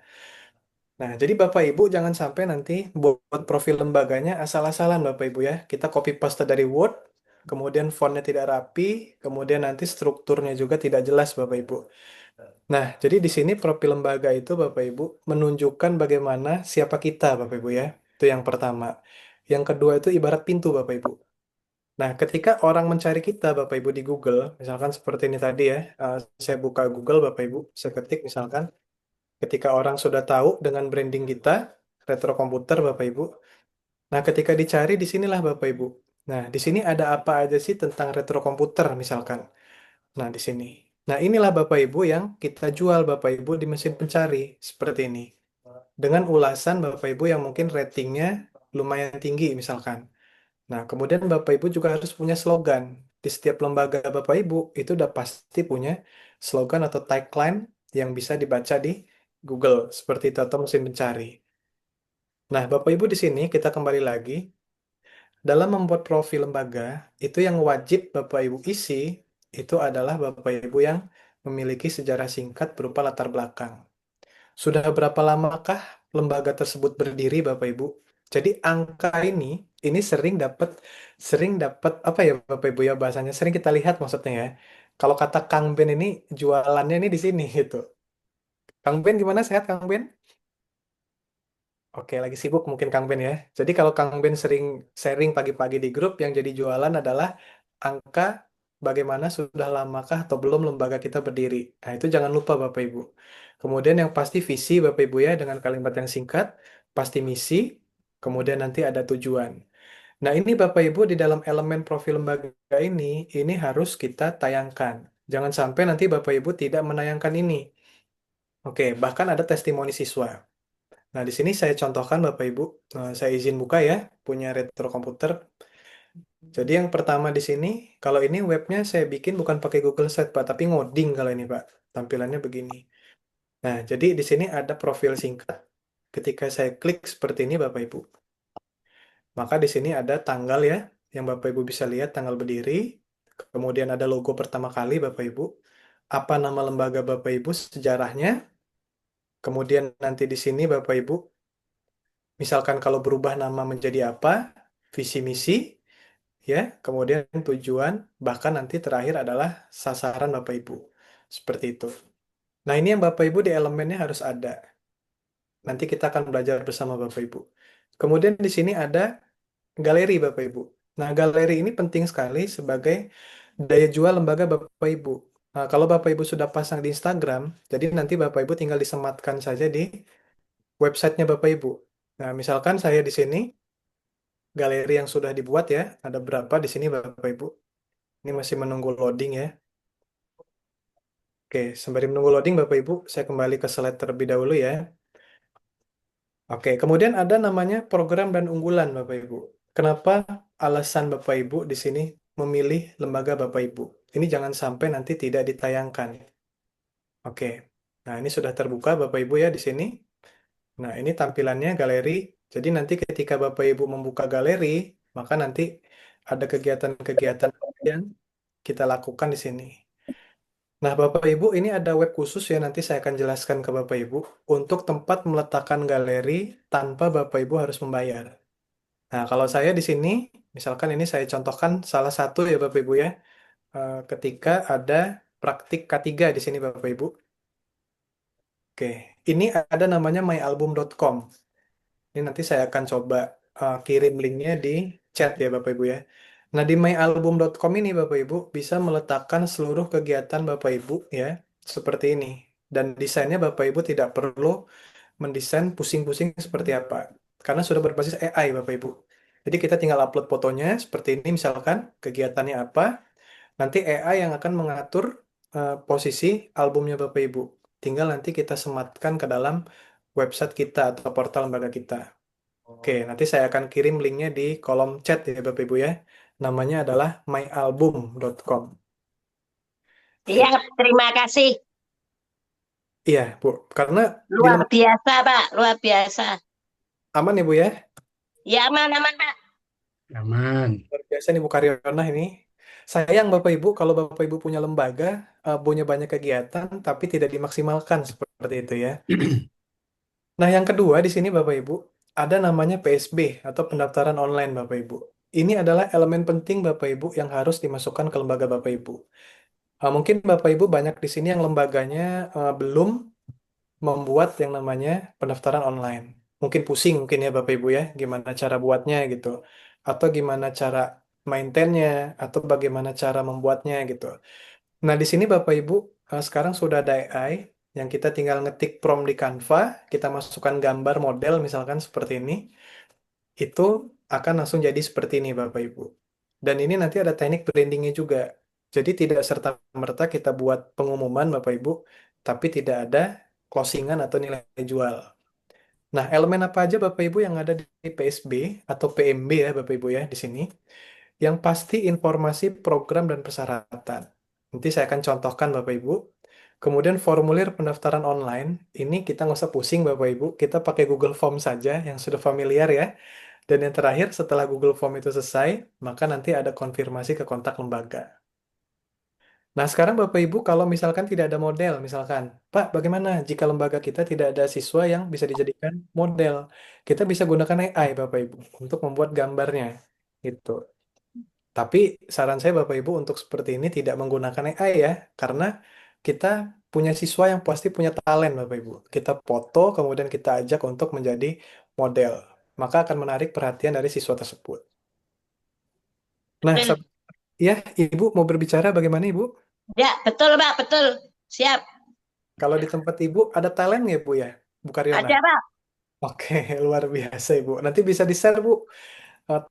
Nah, jadi Bapak Ibu jangan sampai nanti buat profil lembaganya asal-asalan Bapak Ibu ya. Kita copy paste dari Word, kemudian fontnya tidak rapi, kemudian nanti strukturnya juga tidak jelas Bapak Ibu. Nah, jadi di sini profil lembaga itu Bapak Ibu menunjukkan bagaimana siapa kita Bapak Ibu ya. Itu yang pertama. Yang kedua itu ibarat pintu Bapak Ibu. Nah, ketika orang mencari kita, Bapak Ibu di Google, misalkan seperti ini tadi ya, saya buka Google, Bapak Ibu, saya ketik misalkan, ketika orang sudah tahu dengan branding kita, retro komputer, Bapak Ibu. Nah, ketika dicari, di sinilah Bapak Ibu. Nah, di sini ada apa aja sih tentang retro komputer, misalkan. Nah, di sini. Nah, inilah Bapak Ibu yang kita jual Bapak Ibu di mesin pencari, seperti ini. Dengan ulasan Bapak Ibu yang mungkin ratingnya lumayan tinggi, misalkan. Nah, kemudian Bapak Ibu juga harus punya slogan. Di setiap lembaga Bapak Ibu itu udah pasti punya slogan atau tagline yang bisa dibaca di Google seperti itu atau mesin pencari. Nah, Bapak Ibu di sini kita kembali lagi dalam membuat profil lembaga itu yang wajib Bapak Ibu isi itu adalah Bapak Ibu yang memiliki sejarah singkat berupa latar belakang. Sudah berapa lamakah lembaga tersebut berdiri, Bapak Ibu? Jadi angka ini sering dapat apa ya Bapak Ibu ya bahasanya sering kita lihat maksudnya ya. Kalau kata Kang Ben ini jualannya ini di sini gitu. Kang Ben gimana sehat Kang Ben? Oke, lagi sibuk mungkin Kang Ben ya. Jadi kalau Kang Ben sering sharing pagi-pagi di grup yang jadi jualan adalah angka bagaimana sudah lamakah atau belum lembaga kita berdiri. Nah, itu jangan lupa Bapak Ibu. Kemudian yang pasti visi Bapak Ibu ya dengan kalimat yang singkat, pasti misi, kemudian nanti ada tujuan. Nah, ini Bapak Ibu di dalam elemen profil lembaga ini harus kita tayangkan. Jangan sampai nanti Bapak Ibu tidak menayangkan ini. Oke, bahkan ada testimoni siswa. Nah, di sini saya contohkan Bapak Ibu, saya izin buka ya, punya retro komputer. Jadi yang pertama di sini, kalau ini webnya saya bikin bukan pakai Google Site Pak, tapi ngoding kalau ini Pak. Tampilannya begini. Nah, jadi di sini ada profil singkat. Ketika saya klik seperti ini Bapak Ibu, maka di sini ada tanggal ya, yang Bapak Ibu bisa lihat tanggal berdiri. Kemudian ada logo pertama kali Bapak Ibu. Apa nama lembaga Bapak Ibu, sejarahnya. Kemudian nanti di sini Bapak Ibu, misalkan kalau berubah nama menjadi apa, visi misi, ya, kemudian tujuan, bahkan nanti terakhir adalah sasaran Bapak Ibu. Seperti itu. Nah, ini yang Bapak Ibu di elemennya harus ada. Nanti kita akan belajar bersama Bapak Ibu. Kemudian di sini ada galeri Bapak Ibu. Nah, galeri ini penting sekali sebagai daya jual lembaga Bapak Ibu. Nah, kalau Bapak Ibu sudah pasang di Instagram, jadi nanti Bapak Ibu tinggal disematkan saja di websitenya Bapak Ibu. Nah, misalkan saya di sini, galeri yang sudah dibuat ya, ada berapa di sini Bapak Ibu. Ini masih menunggu loading ya. Oke, sembari menunggu loading Bapak Ibu, saya kembali ke slide terlebih dahulu ya. Oke, kemudian ada namanya program dan unggulan Bapak Ibu. Kenapa alasan Bapak Ibu di sini memilih lembaga Bapak Ibu? Ini jangan sampai nanti tidak ditayangkan. Oke, nah ini sudah terbuka Bapak Ibu ya di sini. Nah, ini tampilannya galeri. Jadi nanti ketika Bapak Ibu membuka galeri, maka nanti ada kegiatan-kegiatan yang kita lakukan di sini. Nah, Bapak Ibu, ini ada web khusus ya, nanti saya akan jelaskan ke Bapak Ibu untuk tempat meletakkan galeri tanpa Bapak Ibu harus membayar. Nah, kalau saya di sini, misalkan ini saya contohkan salah satu ya Bapak Ibu ya, ketika ada praktik K3 di sini Bapak Ibu. Oke, ini ada namanya myalbum.com. Ini nanti saya akan coba kirim linknya di chat ya Bapak Ibu ya. Nah, di myalbum.com ini Bapak Ibu bisa meletakkan seluruh kegiatan Bapak Ibu ya, seperti ini. Dan desainnya Bapak Ibu tidak perlu mendesain pusing-pusing seperti apa. Karena sudah berbasis AI Bapak Ibu. Jadi kita tinggal upload fotonya seperti ini misalkan, kegiatannya apa. Nanti AI yang akan mengatur posisi albumnya Bapak Ibu. Tinggal nanti kita sematkan ke dalam website kita atau portal lembaga kita. Oke, nanti saya akan kirim linknya di kolom chat ya Bapak Ibu ya. Namanya adalah myalbum.com. Siap, terima kasih. Iya, Bu. Karena di Luar lembaga biasa, Pak. Luar biasa. aman ya Bu ya. Ya, aman, Pak. Aman. Luar biasa nih Bu Karyona ini. Sayang Bapak Ibu kalau Bapak Ibu punya lembaga, punya banyak kegiatan tapi tidak dimaksimalkan seperti itu ya. Nah, yang kedua di sini Bapak Ibu, ada namanya PSB atau pendaftaran online Bapak Ibu. Ini adalah elemen penting Bapak Ibu yang harus dimasukkan ke lembaga Bapak Ibu. Mungkin Bapak Ibu banyak di sini yang lembaganya belum membuat yang namanya pendaftaran online. Mungkin pusing mungkin ya Bapak Ibu ya, gimana cara buatnya gitu. Atau gimana cara maintainnya atau bagaimana cara membuatnya gitu. Nah, di sini Bapak Ibu, sekarang sudah ada AI yang kita tinggal ngetik prompt di Canva, kita masukkan gambar model misalkan seperti ini, itu akan langsung jadi seperti ini Bapak Ibu. Dan ini nanti ada teknik brandingnya juga. Jadi tidak serta-merta kita buat pengumuman Bapak Ibu, tapi tidak ada closingan atau nilai jual. Nah, elemen apa aja Bapak Ibu yang ada di PSB atau PMB ya Bapak Ibu ya di sini? Yang pasti informasi program dan persyaratan. Nanti saya akan contohkan Bapak Ibu. Kemudian formulir pendaftaran online, ini kita nggak usah pusing Bapak Ibu, kita pakai Google Form saja yang sudah familiar ya. Dan yang terakhir, setelah Google Form itu selesai, maka nanti ada konfirmasi ke kontak lembaga. Nah, sekarang Bapak Ibu, kalau misalkan tidak ada model, misalkan, Pak, bagaimana jika lembaga kita tidak ada siswa yang bisa dijadikan model? Kita bisa gunakan AI, Bapak Ibu, untuk membuat gambarnya. Gitu. Tapi saran saya Bapak Ibu untuk seperti ini tidak menggunakan AI ya, karena kita punya siswa yang pasti punya talent Bapak Ibu. Kita foto, kemudian kita ajak untuk menjadi model. Maka akan menarik perhatian dari siswa tersebut. Nah, Betul. ya, Ibu mau berbicara bagaimana Ibu? Ya, betul, Pak, betul. Siap. Kalau di tempat Ibu ada talent nggak Bu ya, Bu Karyona? Ada, Pak. Oke, luar biasa Ibu. Nanti bisa di-share Bu,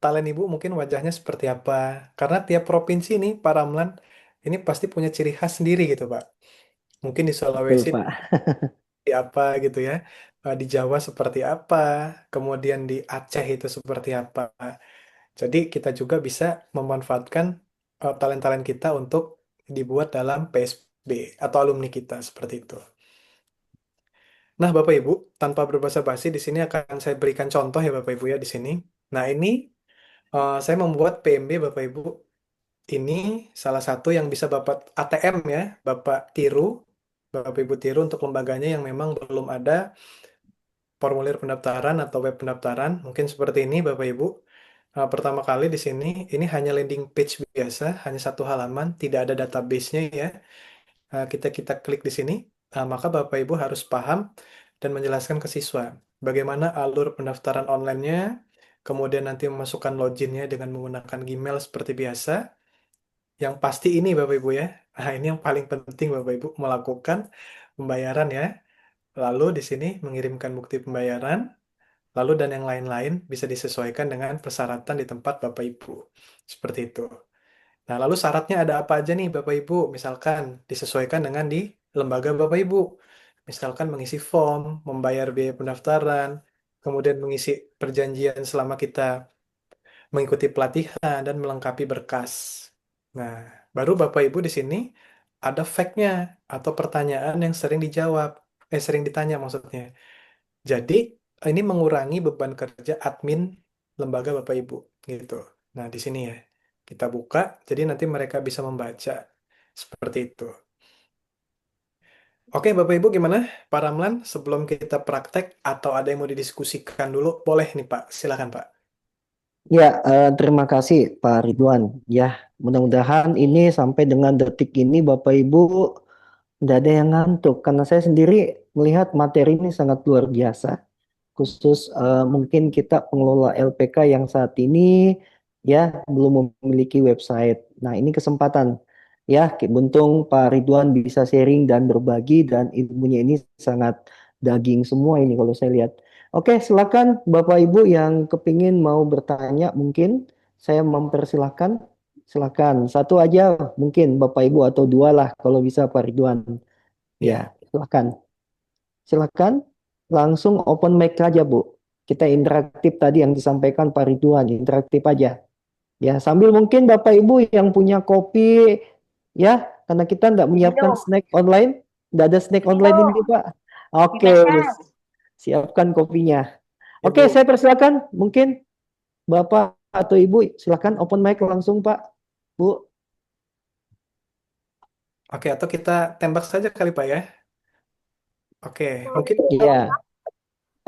talent Ibu mungkin wajahnya seperti apa. Karena tiap provinsi nih, Pak Ramlan, ini pasti punya ciri khas sendiri gitu Pak. Mungkin di Betul, Sulawesi Pak. seperti apa gitu ya, di Jawa seperti apa, kemudian di Aceh itu seperti apa. Jadi kita juga bisa memanfaatkan talent-talent kita untuk dibuat dalam PSB atau alumni kita seperti itu. Nah, Bapak Ibu, tanpa berbasa-basi di sini akan saya berikan contoh ya Bapak Ibu ya di sini. Nah, ini saya membuat PMB Bapak Ibu. Ini salah satu yang bisa Bapak ATM ya, Bapak tiru, Bapak Ibu tiru untuk lembaganya yang memang belum ada formulir pendaftaran atau web pendaftaran. Mungkin seperti ini Bapak Ibu. Pertama kali di sini, ini hanya landing page biasa, hanya satu halaman, tidak ada database-nya ya. Kita klik di sini, maka Bapak Ibu harus paham dan menjelaskan ke siswa bagaimana alur pendaftaran online-nya, kemudian nanti memasukkan loginnya dengan menggunakan Gmail seperti biasa. Yang pasti ini Bapak Ibu ya, ini yang paling penting Bapak Ibu melakukan pembayaran ya. Lalu di sini mengirimkan bukti pembayaran, lalu dan yang lain-lain bisa disesuaikan dengan persyaratan di tempat Bapak Ibu. Seperti itu. Nah, lalu syaratnya ada apa aja nih Bapak Ibu? Misalkan disesuaikan dengan di lembaga Bapak Ibu. Misalkan mengisi form, membayar biaya pendaftaran, kemudian mengisi perjanjian selama kita mengikuti pelatihan dan melengkapi berkas. Nah, baru Bapak Ibu di sini ada fact-nya atau pertanyaan yang sering dijawab, sering ditanya maksudnya. Jadi ini mengurangi beban kerja admin lembaga Bapak Ibu gitu. Nah, di sini ya kita buka, jadi nanti mereka bisa membaca seperti itu. Oke, Bapak Ibu gimana? Pak Ramlan, sebelum kita praktek atau ada yang mau didiskusikan dulu, boleh nih Pak, silakan Pak. Ya, terima kasih Pak Ridwan. Ya, mudah-mudahan ini sampai dengan detik ini Bapak Ibu tidak ada yang ngantuk karena saya sendiri melihat materi ini sangat luar biasa. Khusus mungkin kita pengelola LPK yang saat ini ya belum memiliki website. Nah, ini kesempatan ya Buntung Pak Ridwan bisa sharing dan berbagi dan ilmunya ini sangat daging semua ini kalau saya lihat. Oke, silakan Bapak Ibu yang kepingin mau bertanya mungkin saya mempersilahkan. Silakan satu aja mungkin Bapak Ibu atau dua lah kalau bisa Pak Ridwan. Ya, Ya, silakan. Silakan langsung open mic aja, Bu. Kita interaktif tadi yang disampaikan Pak Ridwan, interaktif aja. Ya, sambil mungkin Bapak Ibu yang punya kopi, ya, karena kita tidak menyiapkan Minum, snack online, tidak ada snack online ini, minum. Pak. Oke, Dibahas. siapkan kopinya. Oke, Ibu. saya persilakan, mungkin Bapak atau Ibu, silakan open mic langsung, Pak, Bu. Oke, atau kita tembak saja kali Pak ya. Oke, mungkin Iya,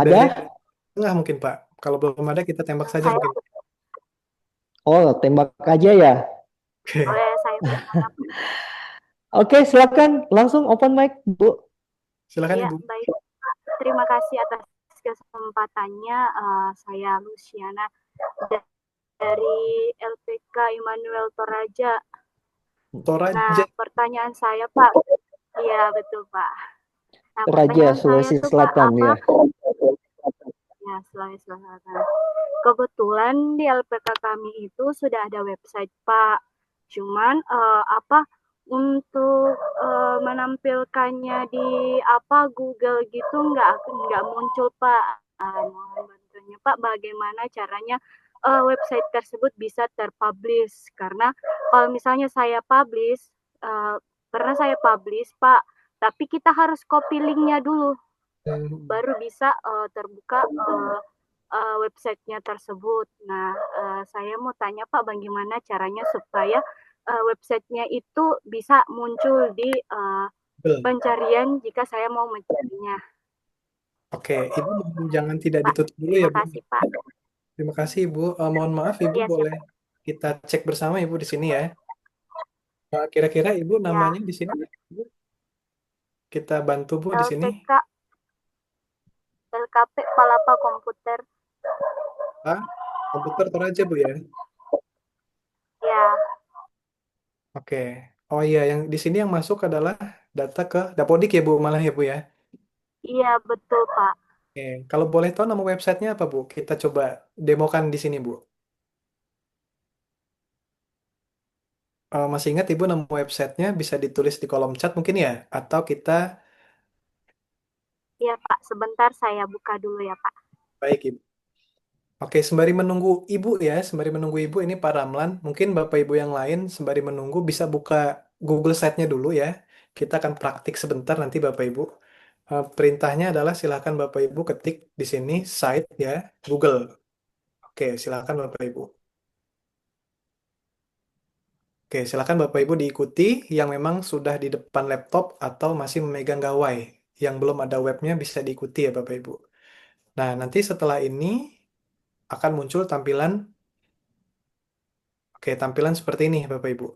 dari ada? tengah mungkin Pak. Kalau belum ada kita tembak saja mungkin. Oh, tembak aja ya. Oke, Boleh saya bertanya? Oke, silakan langsung open mic, Bu. silakan Iya, Ibu. baik. Terima kasih atas kesempatannya. Saya Luciana dari LPK Immanuel Toraja. Nah, Toraja. pertanyaan saya, Pak. Iya, betul, Pak. Nah, Raja pertanyaan saya Sulawesi tuh, Pak, Selatan apa? ya. Ya, Sulawesi Selatan. Kebetulan di LPK kami itu sudah ada website, Pak. Cuman apa untuk menampilkannya di Google gitu nggak muncul, Pak. Mohon bantuannya, Pak. Bagaimana caranya website tersebut bisa terpublish? Karena kalau misalnya saya publish, pernah saya publish, Pak. Tapi kita harus copy linknya dulu, baru bisa terbuka websitenya tersebut. Nah, saya mau tanya Pak, bagaimana caranya supaya websitenya itu bisa muncul di pencarian jika saya mau mencarinya. Oke, Ibu jangan tidak Pak, ditutup dulu ya, terima Bu. kasih Pak. Terima kasih, Ibu. Mohon maaf, Ibu Iya, boleh siap. kita cek bersama Ibu di sini ya. Kira-kira Ibu Ya, namanya di sini, Bu? Kita bantu Bu di sini. LPK, LKP Palapa Komputer. Ah, komputer Toraja, Bu ya. Ya, Oke. Oh iya, yang di sini yang masuk adalah data ke Dapodik ya, Bu, malah ya, Bu ya. iya betul Pak. Oke. Kalau boleh tahu nama websitenya apa, Bu? Kita coba demokan di sini, Bu. Masih ingat Ibu nama websitenya bisa ditulis di kolom chat mungkin ya? Atau kita, Iya Pak, sebentar saya buka dulu ya Pak. baik Ibu. Oke, sembari menunggu Ibu ya, sembari menunggu Ibu ini Pak Ramlan, mungkin Bapak Ibu yang lain sembari menunggu bisa buka Google Site-nya dulu ya. Kita akan praktik sebentar nanti Bapak Ibu. Perintahnya adalah silakan Bapak Ibu ketik di sini site ya, Google. Oke, silakan Bapak Ibu. Oke, silakan Bapak Ibu diikuti yang memang sudah di depan laptop atau masih memegang gawai. Yang belum ada webnya bisa diikuti ya Bapak Ibu. Nah, nanti setelah ini akan muncul tampilan, oke, tampilan seperti ini Bapak Ibu.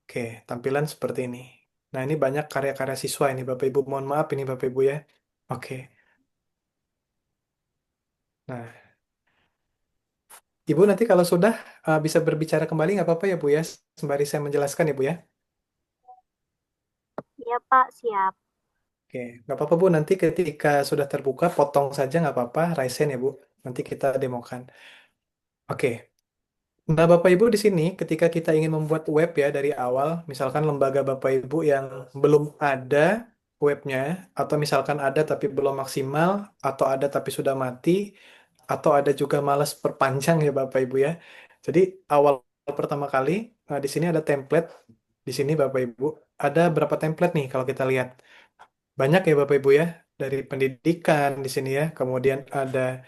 Oke, tampilan seperti ini. Nah, ini banyak karya-karya siswa ini Bapak Ibu. Mohon maaf ini Bapak Ibu ya. Oke. Nah, Ibu nanti kalau sudah bisa berbicara kembali nggak apa-apa ya Bu ya. Sembari saya menjelaskan ya Bu ya. Iya Pak, siap. Oke, nggak apa-apa Bu. Nanti ketika sudah terbuka, potong saja nggak apa-apa. Raisen ya Bu. Nanti kita demokan. Oke. Nah, Bapak Ibu di sini ketika kita ingin membuat web ya dari awal, misalkan lembaga Bapak Ibu yang belum ada webnya, atau misalkan ada tapi belum maksimal, atau ada tapi sudah mati, atau ada juga malas perpanjang ya Bapak Ibu ya. Jadi awal pertama kali di sini ada template, di sini Bapak Ibu ada berapa template nih kalau kita lihat. Banyak ya Bapak Ibu ya, dari pendidikan di sini ya, kemudian ada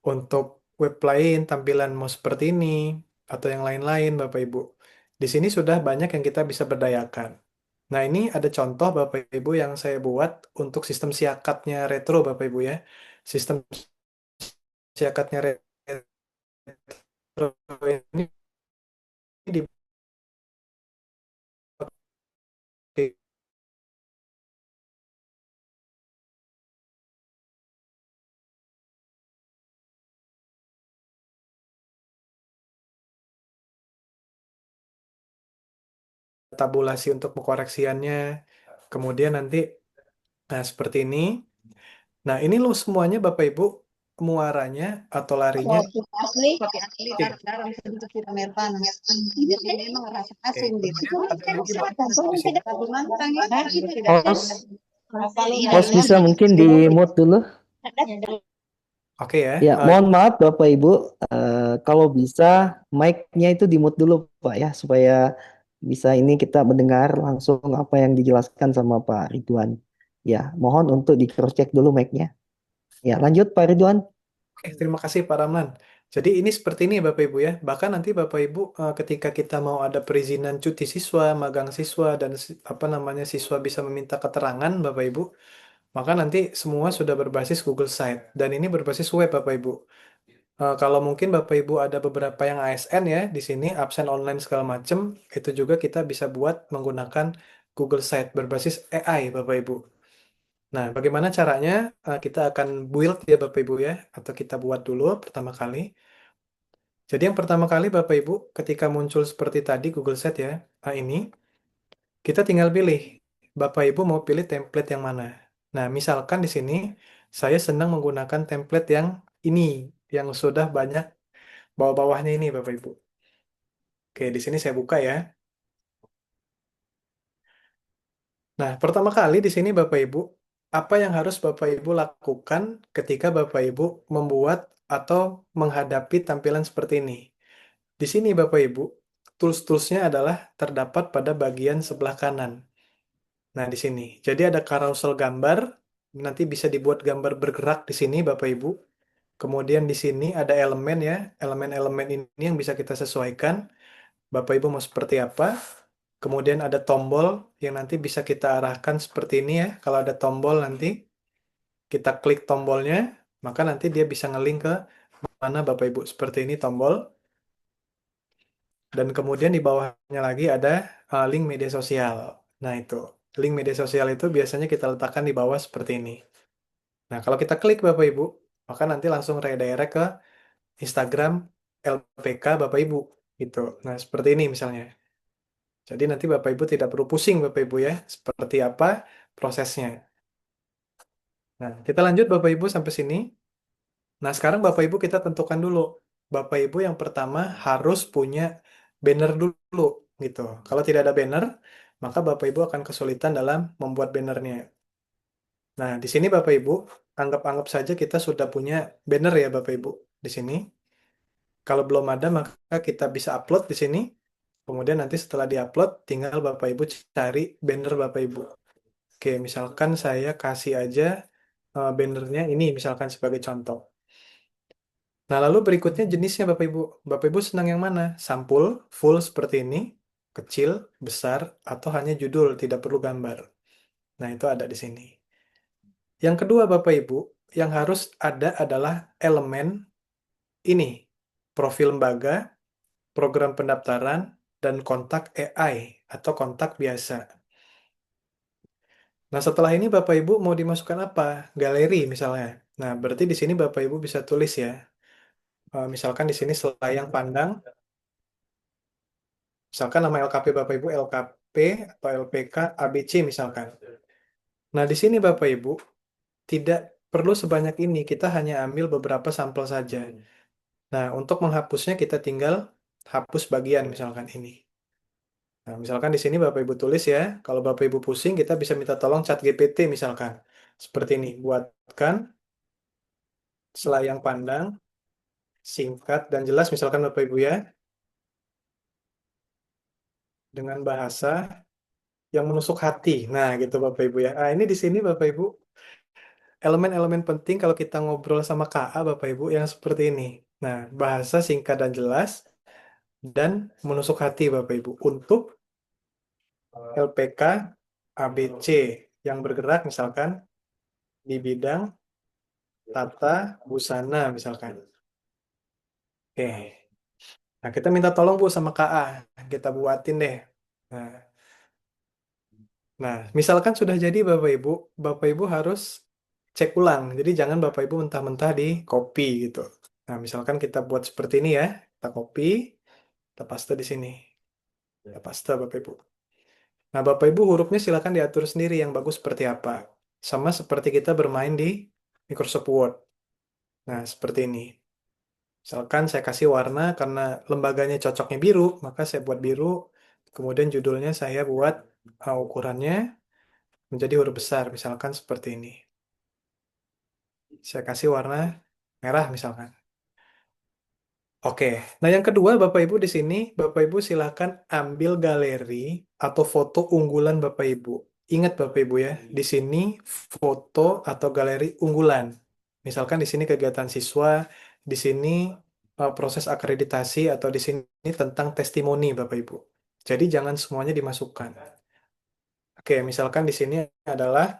untuk web lain, tampilan mau seperti ini, atau yang lain-lain, Bapak Ibu. Di sini sudah banyak yang kita bisa berdayakan. Nah, ini ada contoh Bapak Ibu yang saya buat untuk sistem siakatnya retro, Bapak Ibu ya. Sistem siakatnya retro ini dipakai tabulasi untuk pengkoreksiannya. Kemudian nanti, nah seperti ini. Nah, ini loh semuanya Bapak Ibu, muaranya atau larinya. Kopi asli, Oke. garam sedikit tidak merah. Jadi memang rasa Oke, asin gitu. kemudian ada lagi Bapak Ibu di sini. Tapi mantang ya. Host, host bisa mungkin di mute dulu. Oke ya. Ya, mohon maaf Bapak Ibu, kalau bisa mic-nya itu di mute dulu Pak ya, supaya bisa ini kita mendengar langsung apa yang dijelaskan sama Pak Ridwan. Ya, mohon untuk di cross check dulu mic-nya. Ya, lanjut Pak Ridwan. Oke, terima kasih Pak Ramlan. Jadi ini seperti ini Bapak Ibu ya. Bahkan nanti Bapak Ibu ketika kita mau ada perizinan cuti siswa, magang siswa dan apa namanya siswa bisa meminta keterangan Bapak Ibu, maka nanti semua sudah berbasis Google Site dan ini berbasis web Bapak Ibu. Kalau mungkin Bapak Ibu ada beberapa yang ASN ya di sini absen online segala macam, itu juga kita bisa buat menggunakan Google Site berbasis AI Bapak Ibu. Nah, bagaimana caranya? Kita akan build ya Bapak Ibu ya, atau kita buat dulu pertama kali. Jadi yang pertama kali Bapak Ibu ketika muncul seperti tadi Google Set ya, ini kita tinggal pilih Bapak Ibu mau pilih template yang mana. Nah, misalkan di sini saya senang menggunakan template yang ini yang sudah banyak bawah-bawahnya ini Bapak Ibu. Oke, di sini saya buka ya. Nah, pertama kali di sini Bapak Ibu, apa yang harus Bapak Ibu lakukan ketika Bapak Ibu membuat atau menghadapi tampilan seperti ini? Di sini Bapak Ibu, tools-toolsnya adalah terdapat pada bagian sebelah kanan. Nah, di sini. Jadi ada carousel gambar, nanti bisa dibuat gambar bergerak di sini Bapak Ibu. Kemudian di sini ada elemen ya, elemen-elemen ini yang bisa kita sesuaikan. Bapak Ibu mau seperti apa? Kemudian ada tombol yang nanti bisa kita arahkan seperti ini ya. Kalau ada tombol nanti kita klik tombolnya, maka nanti dia bisa ngelink ke mana Bapak Ibu. Seperti ini tombol. Dan kemudian di bawahnya lagi ada link media sosial. Nah itu, link media sosial itu biasanya kita letakkan di bawah seperti ini. Nah kalau kita klik Bapak Ibu, maka nanti langsung redirect ke Instagram LPK Bapak Ibu. Gitu. Nah seperti ini misalnya. Jadi nanti Bapak Ibu tidak perlu pusing Bapak Ibu ya, seperti apa prosesnya. Nah, kita lanjut Bapak Ibu sampai sini. Nah, sekarang Bapak Ibu kita tentukan dulu. Bapak Ibu yang pertama harus punya banner dulu gitu. Kalau tidak ada banner, maka Bapak Ibu akan kesulitan dalam membuat bannernya. Nah, di sini Bapak Ibu, anggap-anggap saja kita sudah punya banner ya Bapak Ibu di sini. Kalau belum ada, maka kita bisa upload di sini. Kemudian nanti setelah diupload, tinggal Bapak Ibu cari banner Bapak Ibu. Oke, misalkan saya kasih aja bannernya ini misalkan sebagai contoh. Nah, lalu berikutnya jenisnya Bapak Ibu. Bapak Ibu senang yang mana? Sampul, full seperti ini, kecil, besar, atau hanya judul, tidak perlu gambar. Nah, itu ada di sini. Yang kedua Bapak Ibu, yang harus ada adalah elemen ini. Profil lembaga, program pendaftaran, dan kontak AI atau kontak biasa. Nah, setelah ini Bapak Ibu mau dimasukkan apa? Galeri misalnya. Nah, berarti di sini Bapak Ibu bisa tulis ya. Misalkan di sini selayang pandang, misalkan nama LKP Bapak Ibu LKP atau LPK ABC misalkan. Nah, di sini Bapak Ibu tidak perlu sebanyak ini, kita hanya ambil beberapa sampel saja. Nah, untuk menghapusnya kita tinggal hapus bagian misalkan ini. Nah, misalkan di sini Bapak Ibu tulis ya, kalau Bapak Ibu pusing kita bisa minta tolong chat GPT misalkan. Seperti ini, buatkan selayang pandang singkat dan jelas misalkan Bapak Ibu ya, dengan bahasa yang menusuk hati. Nah, gitu Bapak Ibu ya. Nah, ini di sini Bapak Ibu elemen-elemen penting kalau kita ngobrol sama KA Bapak Ibu yang seperti ini. Nah, bahasa singkat dan jelas dan menusuk hati Bapak Ibu untuk LPK ABC yang bergerak misalkan di bidang tata busana misalkan. Oke. Nah, kita minta tolong Bu sama KA. Kita buatin deh. Nah, Nah, misalkan sudah jadi Bapak Ibu harus cek ulang. Jadi jangan Bapak Ibu mentah-mentah di copy gitu. Nah, misalkan kita buat seperti ini ya, kita copy, kita paste di sini. Kita paste Bapak Ibu. Nah, Bapak Ibu hurufnya silakan diatur sendiri yang bagus seperti apa. Sama seperti kita bermain di Microsoft Word. Nah, seperti ini. Misalkan saya kasih warna karena lembaganya cocoknya biru, maka saya buat biru. Kemudian judulnya saya buat ukurannya menjadi huruf besar, misalkan seperti ini. Saya kasih warna merah misalkan. Oke, nah yang kedua Bapak Ibu di sini, Bapak Ibu silakan ambil galeri atau foto unggulan Bapak Ibu. Ingat Bapak Ibu ya, di sini foto atau galeri unggulan. Misalkan di sini kegiatan siswa, di sini proses akreditasi atau di sini tentang testimoni Bapak Ibu. Jadi jangan semuanya dimasukkan. Oke, misalkan di sini adalah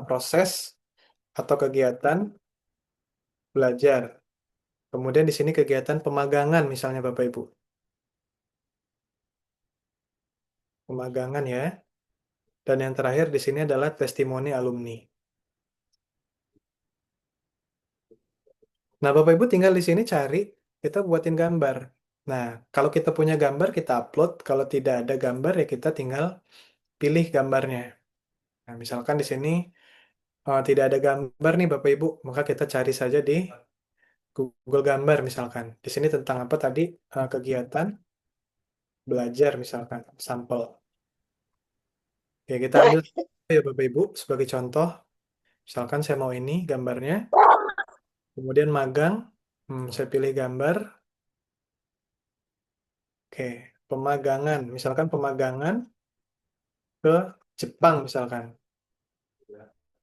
proses atau kegiatan belajar. Kemudian di sini kegiatan pemagangan misalnya Bapak Ibu. Pemagangan ya. Dan yang terakhir di sini adalah testimoni alumni. Nah, Bapak Ibu tinggal di sini cari kita buatin gambar. Nah, kalau kita punya gambar, kita upload. Kalau tidak ada gambar, ya kita tinggal pilih gambarnya. Nah, misalkan di sini tidak ada gambar nih Bapak Ibu, maka kita cari saja di Google Gambar misalkan. Di sini tentang apa tadi kegiatan belajar misalkan, sampel. Ya, kita ambil ya Bapak Ibu sebagai contoh. Misalkan saya mau ini gambarnya, kemudian magang, saya pilih gambar. Oke, pemagangan. Misalkan pemagangan ke Jepang misalkan.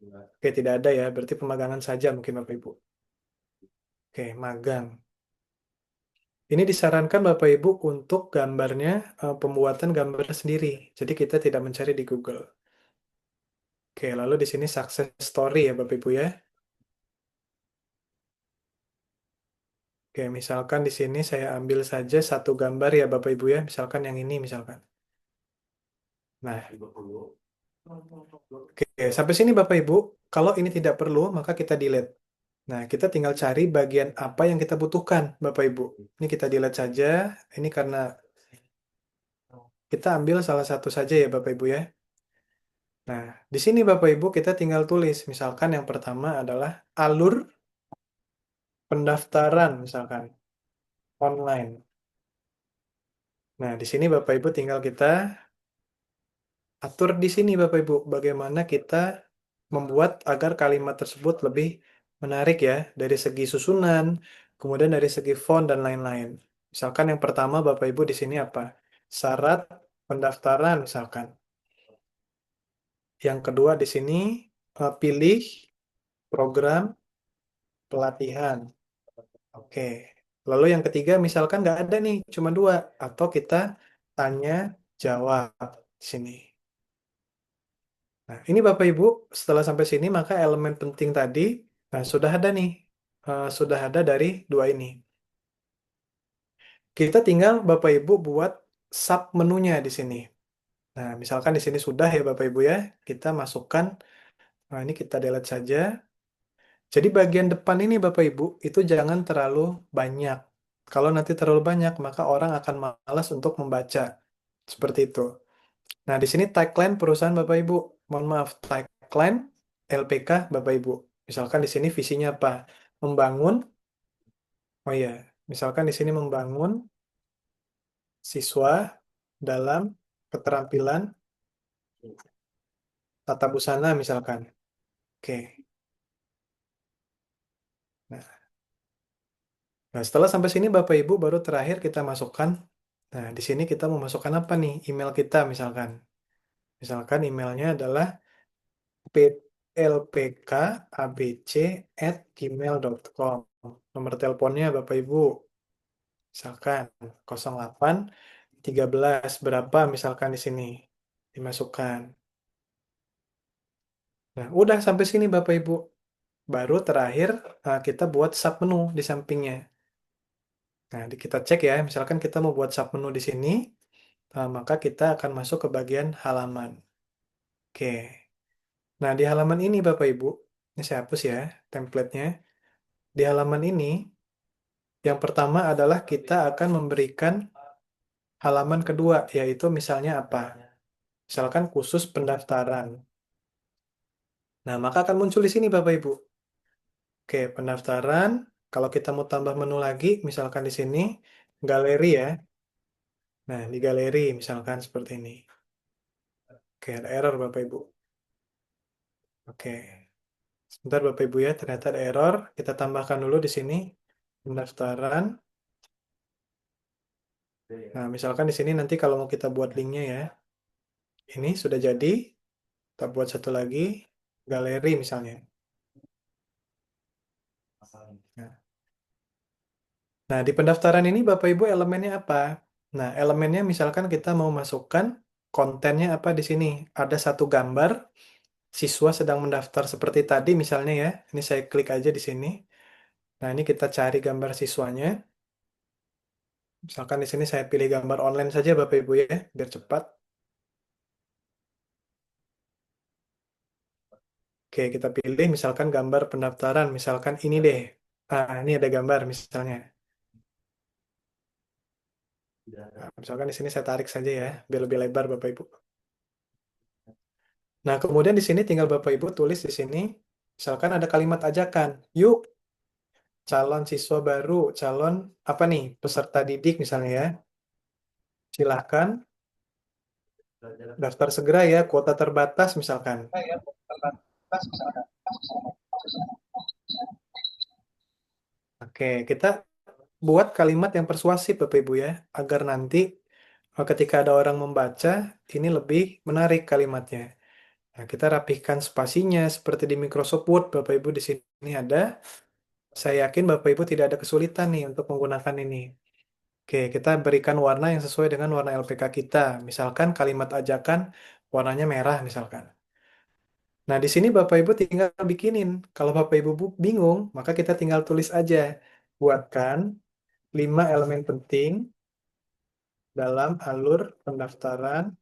Oke, tidak ada ya, berarti pemagangan saja mungkin Bapak Ibu. Oke, magang. Ini disarankan Bapak Ibu untuk gambarnya pembuatan gambar sendiri. Jadi kita tidak mencari di Google. Oke, lalu di sini success story ya Bapak Ibu ya. Oke, misalkan di sini saya ambil saja satu gambar ya Bapak Ibu ya. Misalkan yang ini misalkan. Nah, oke, sampai sini Bapak Ibu. Kalau ini tidak perlu, maka kita delete. Nah, kita tinggal cari bagian apa yang kita butuhkan, Bapak Ibu. Ini kita delete saja. Ini karena kita ambil salah satu saja ya, Bapak Ibu ya. Nah, di sini Bapak Ibu kita tinggal tulis. Misalkan yang pertama adalah alur pendaftaran, misalkan online. Nah, di sini Bapak Ibu tinggal kita atur di sini Bapak Ibu bagaimana kita membuat agar kalimat tersebut lebih menarik ya dari segi susunan, kemudian dari segi font dan lain-lain. Misalkan yang pertama Bapak Ibu di sini apa? Syarat pendaftaran misalkan. Yang kedua di sini pilih program pelatihan. Oke. Lalu yang ketiga misalkan nggak ada nih, cuma dua. Atau kita tanya jawab di sini. Nah, ini Bapak Ibu, setelah sampai sini maka elemen penting tadi sudah ada nih, sudah ada dari dua ini. Kita tinggal Bapak Ibu buat sub menunya di sini. Nah, misalkan di sini sudah ya Bapak Ibu ya, kita masukkan, nah ini kita delete saja. Jadi bagian depan ini Bapak Ibu itu jangan terlalu banyak. Kalau nanti terlalu banyak maka orang akan malas untuk membaca. Seperti itu. Nah, di sini tagline perusahaan Bapak Ibu. Mohon maaf, tagline LPK Bapak Ibu. Misalkan di sini visinya apa? Membangun, oh iya, misalkan di sini membangun siswa dalam keterampilan tata busana misalkan. Oke. Nah, nah, setelah sampai sini Bapak Ibu baru terakhir kita masukkan. Nah, di sini kita mau masukkan apa nih? Email kita misalkan. Misalkan emailnya adalah lpkabc@gmail.com. Nomor teleponnya Bapak Ibu. Misalkan 08 13 berapa misalkan di sini dimasukkan. Nah, udah sampai sini Bapak Ibu. Baru terakhir kita buat sub menu di sampingnya. Nah, kita cek ya, misalkan kita mau buat sub menu di sini, maka kita akan masuk ke bagian halaman. Oke. Nah, di halaman ini Bapak Ibu, ini saya hapus ya template-nya. Di halaman ini, yang pertama adalah kita akan memberikan halaman kedua, yaitu misalnya apa? Misalkan khusus pendaftaran. Nah, maka akan muncul di sini Bapak Ibu. Oke, pendaftaran. Kalau kita mau tambah menu lagi, misalkan di sini, galeri ya. Nah, di galeri misalkan seperti ini. Oke, ada error Bapak Ibu. Oke, sebentar Bapak Ibu ya, ternyata ada error. Kita tambahkan dulu di sini, pendaftaran. Nah, misalkan di sini nanti kalau mau kita buat linknya ya, ini sudah jadi. Kita buat satu lagi, galeri misalnya. Nah, nah, di pendaftaran ini Bapak Ibu elemennya apa? Nah, elemennya misalkan kita mau masukkan kontennya apa di sini. Ada satu gambar siswa sedang mendaftar seperti tadi misalnya ya. Ini saya klik aja di sini. Nah, ini kita cari gambar siswanya. Misalkan di sini saya pilih gambar online saja Bapak Ibu ya, biar cepat. Oke, kita pilih misalkan gambar pendaftaran, misalkan ini deh. Ah, ini ada gambar misalnya. Nah, misalkan di sini saya tarik saja ya, biar lebih lebar Bapak Ibu. Nah, kemudian di sini tinggal Bapak Ibu tulis di sini, misalkan ada kalimat ajakan, yuk calon siswa baru, calon apa nih, peserta didik misalnya ya, silahkan daftar segera ya, kuota terbatas misalkan. Oke, kita buat kalimat yang persuasif Bapak Ibu ya, agar nanti ketika ada orang membaca, ini lebih menarik kalimatnya. Nah, kita rapihkan spasinya seperti di Microsoft Word, Bapak Ibu di sini ada. Saya yakin Bapak Ibu tidak ada kesulitan nih untuk menggunakan ini. Oke, kita berikan warna yang sesuai dengan warna LPK kita. Misalkan kalimat ajakan warnanya merah misalkan. Nah, di sini Bapak Ibu tinggal bikinin. Kalau Bapak Ibu bingung, maka kita tinggal tulis aja. Buatkan 5 elemen penting dalam alur pendaftaran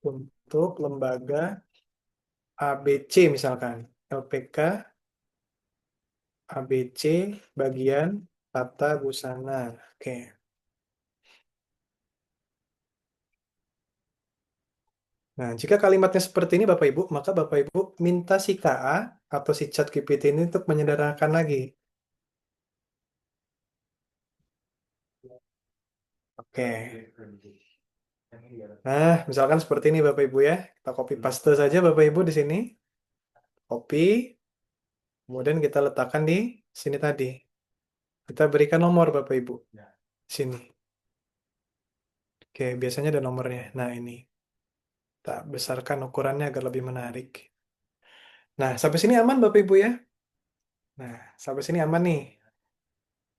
untuk lembaga ABC misalkan. LPK ABC bagian tata busana. Oke. Nah, jika kalimatnya seperti ini Bapak Ibu, maka Bapak Ibu minta si KA atau si ChatGPT ini untuk menyederhanakan lagi. Oke. Nah, misalkan seperti ini Bapak Ibu ya. Kita copy paste saja Bapak Ibu di sini. Copy, kemudian kita letakkan di sini tadi. Kita berikan nomor Bapak Ibu. Sini. Oke, biasanya ada nomornya. Nah, ini. Kita besarkan ukurannya agar lebih menarik. Nah, sampai sini aman Bapak Ibu ya. Nah, sampai sini aman nih.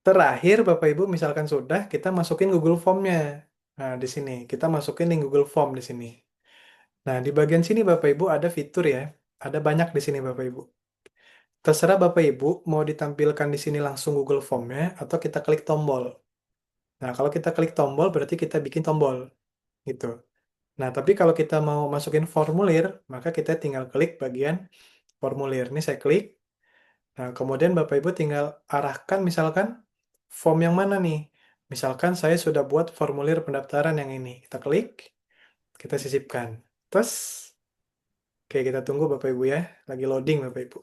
Terakhir, Bapak Ibu, misalkan sudah, kita masukin Google Form-nya. Nah, di sini kita masukin link Google Form di sini. Nah, di bagian sini Bapak Ibu ada fitur ya. Ada banyak di sini Bapak Ibu. Terserah Bapak Ibu mau ditampilkan di sini langsung Google Form-nya atau kita klik tombol. Nah, kalau kita klik tombol berarti kita bikin tombol gitu. Nah, tapi kalau kita mau masukin formulir, maka kita tinggal klik bagian formulir. Ini saya klik. Nah, kemudian Bapak Ibu tinggal arahkan misalkan form yang mana nih. Misalkan saya sudah buat formulir pendaftaran yang ini. Kita klik, kita sisipkan. Terus, oke kita tunggu Bapak Ibu ya. Lagi loading Bapak Ibu.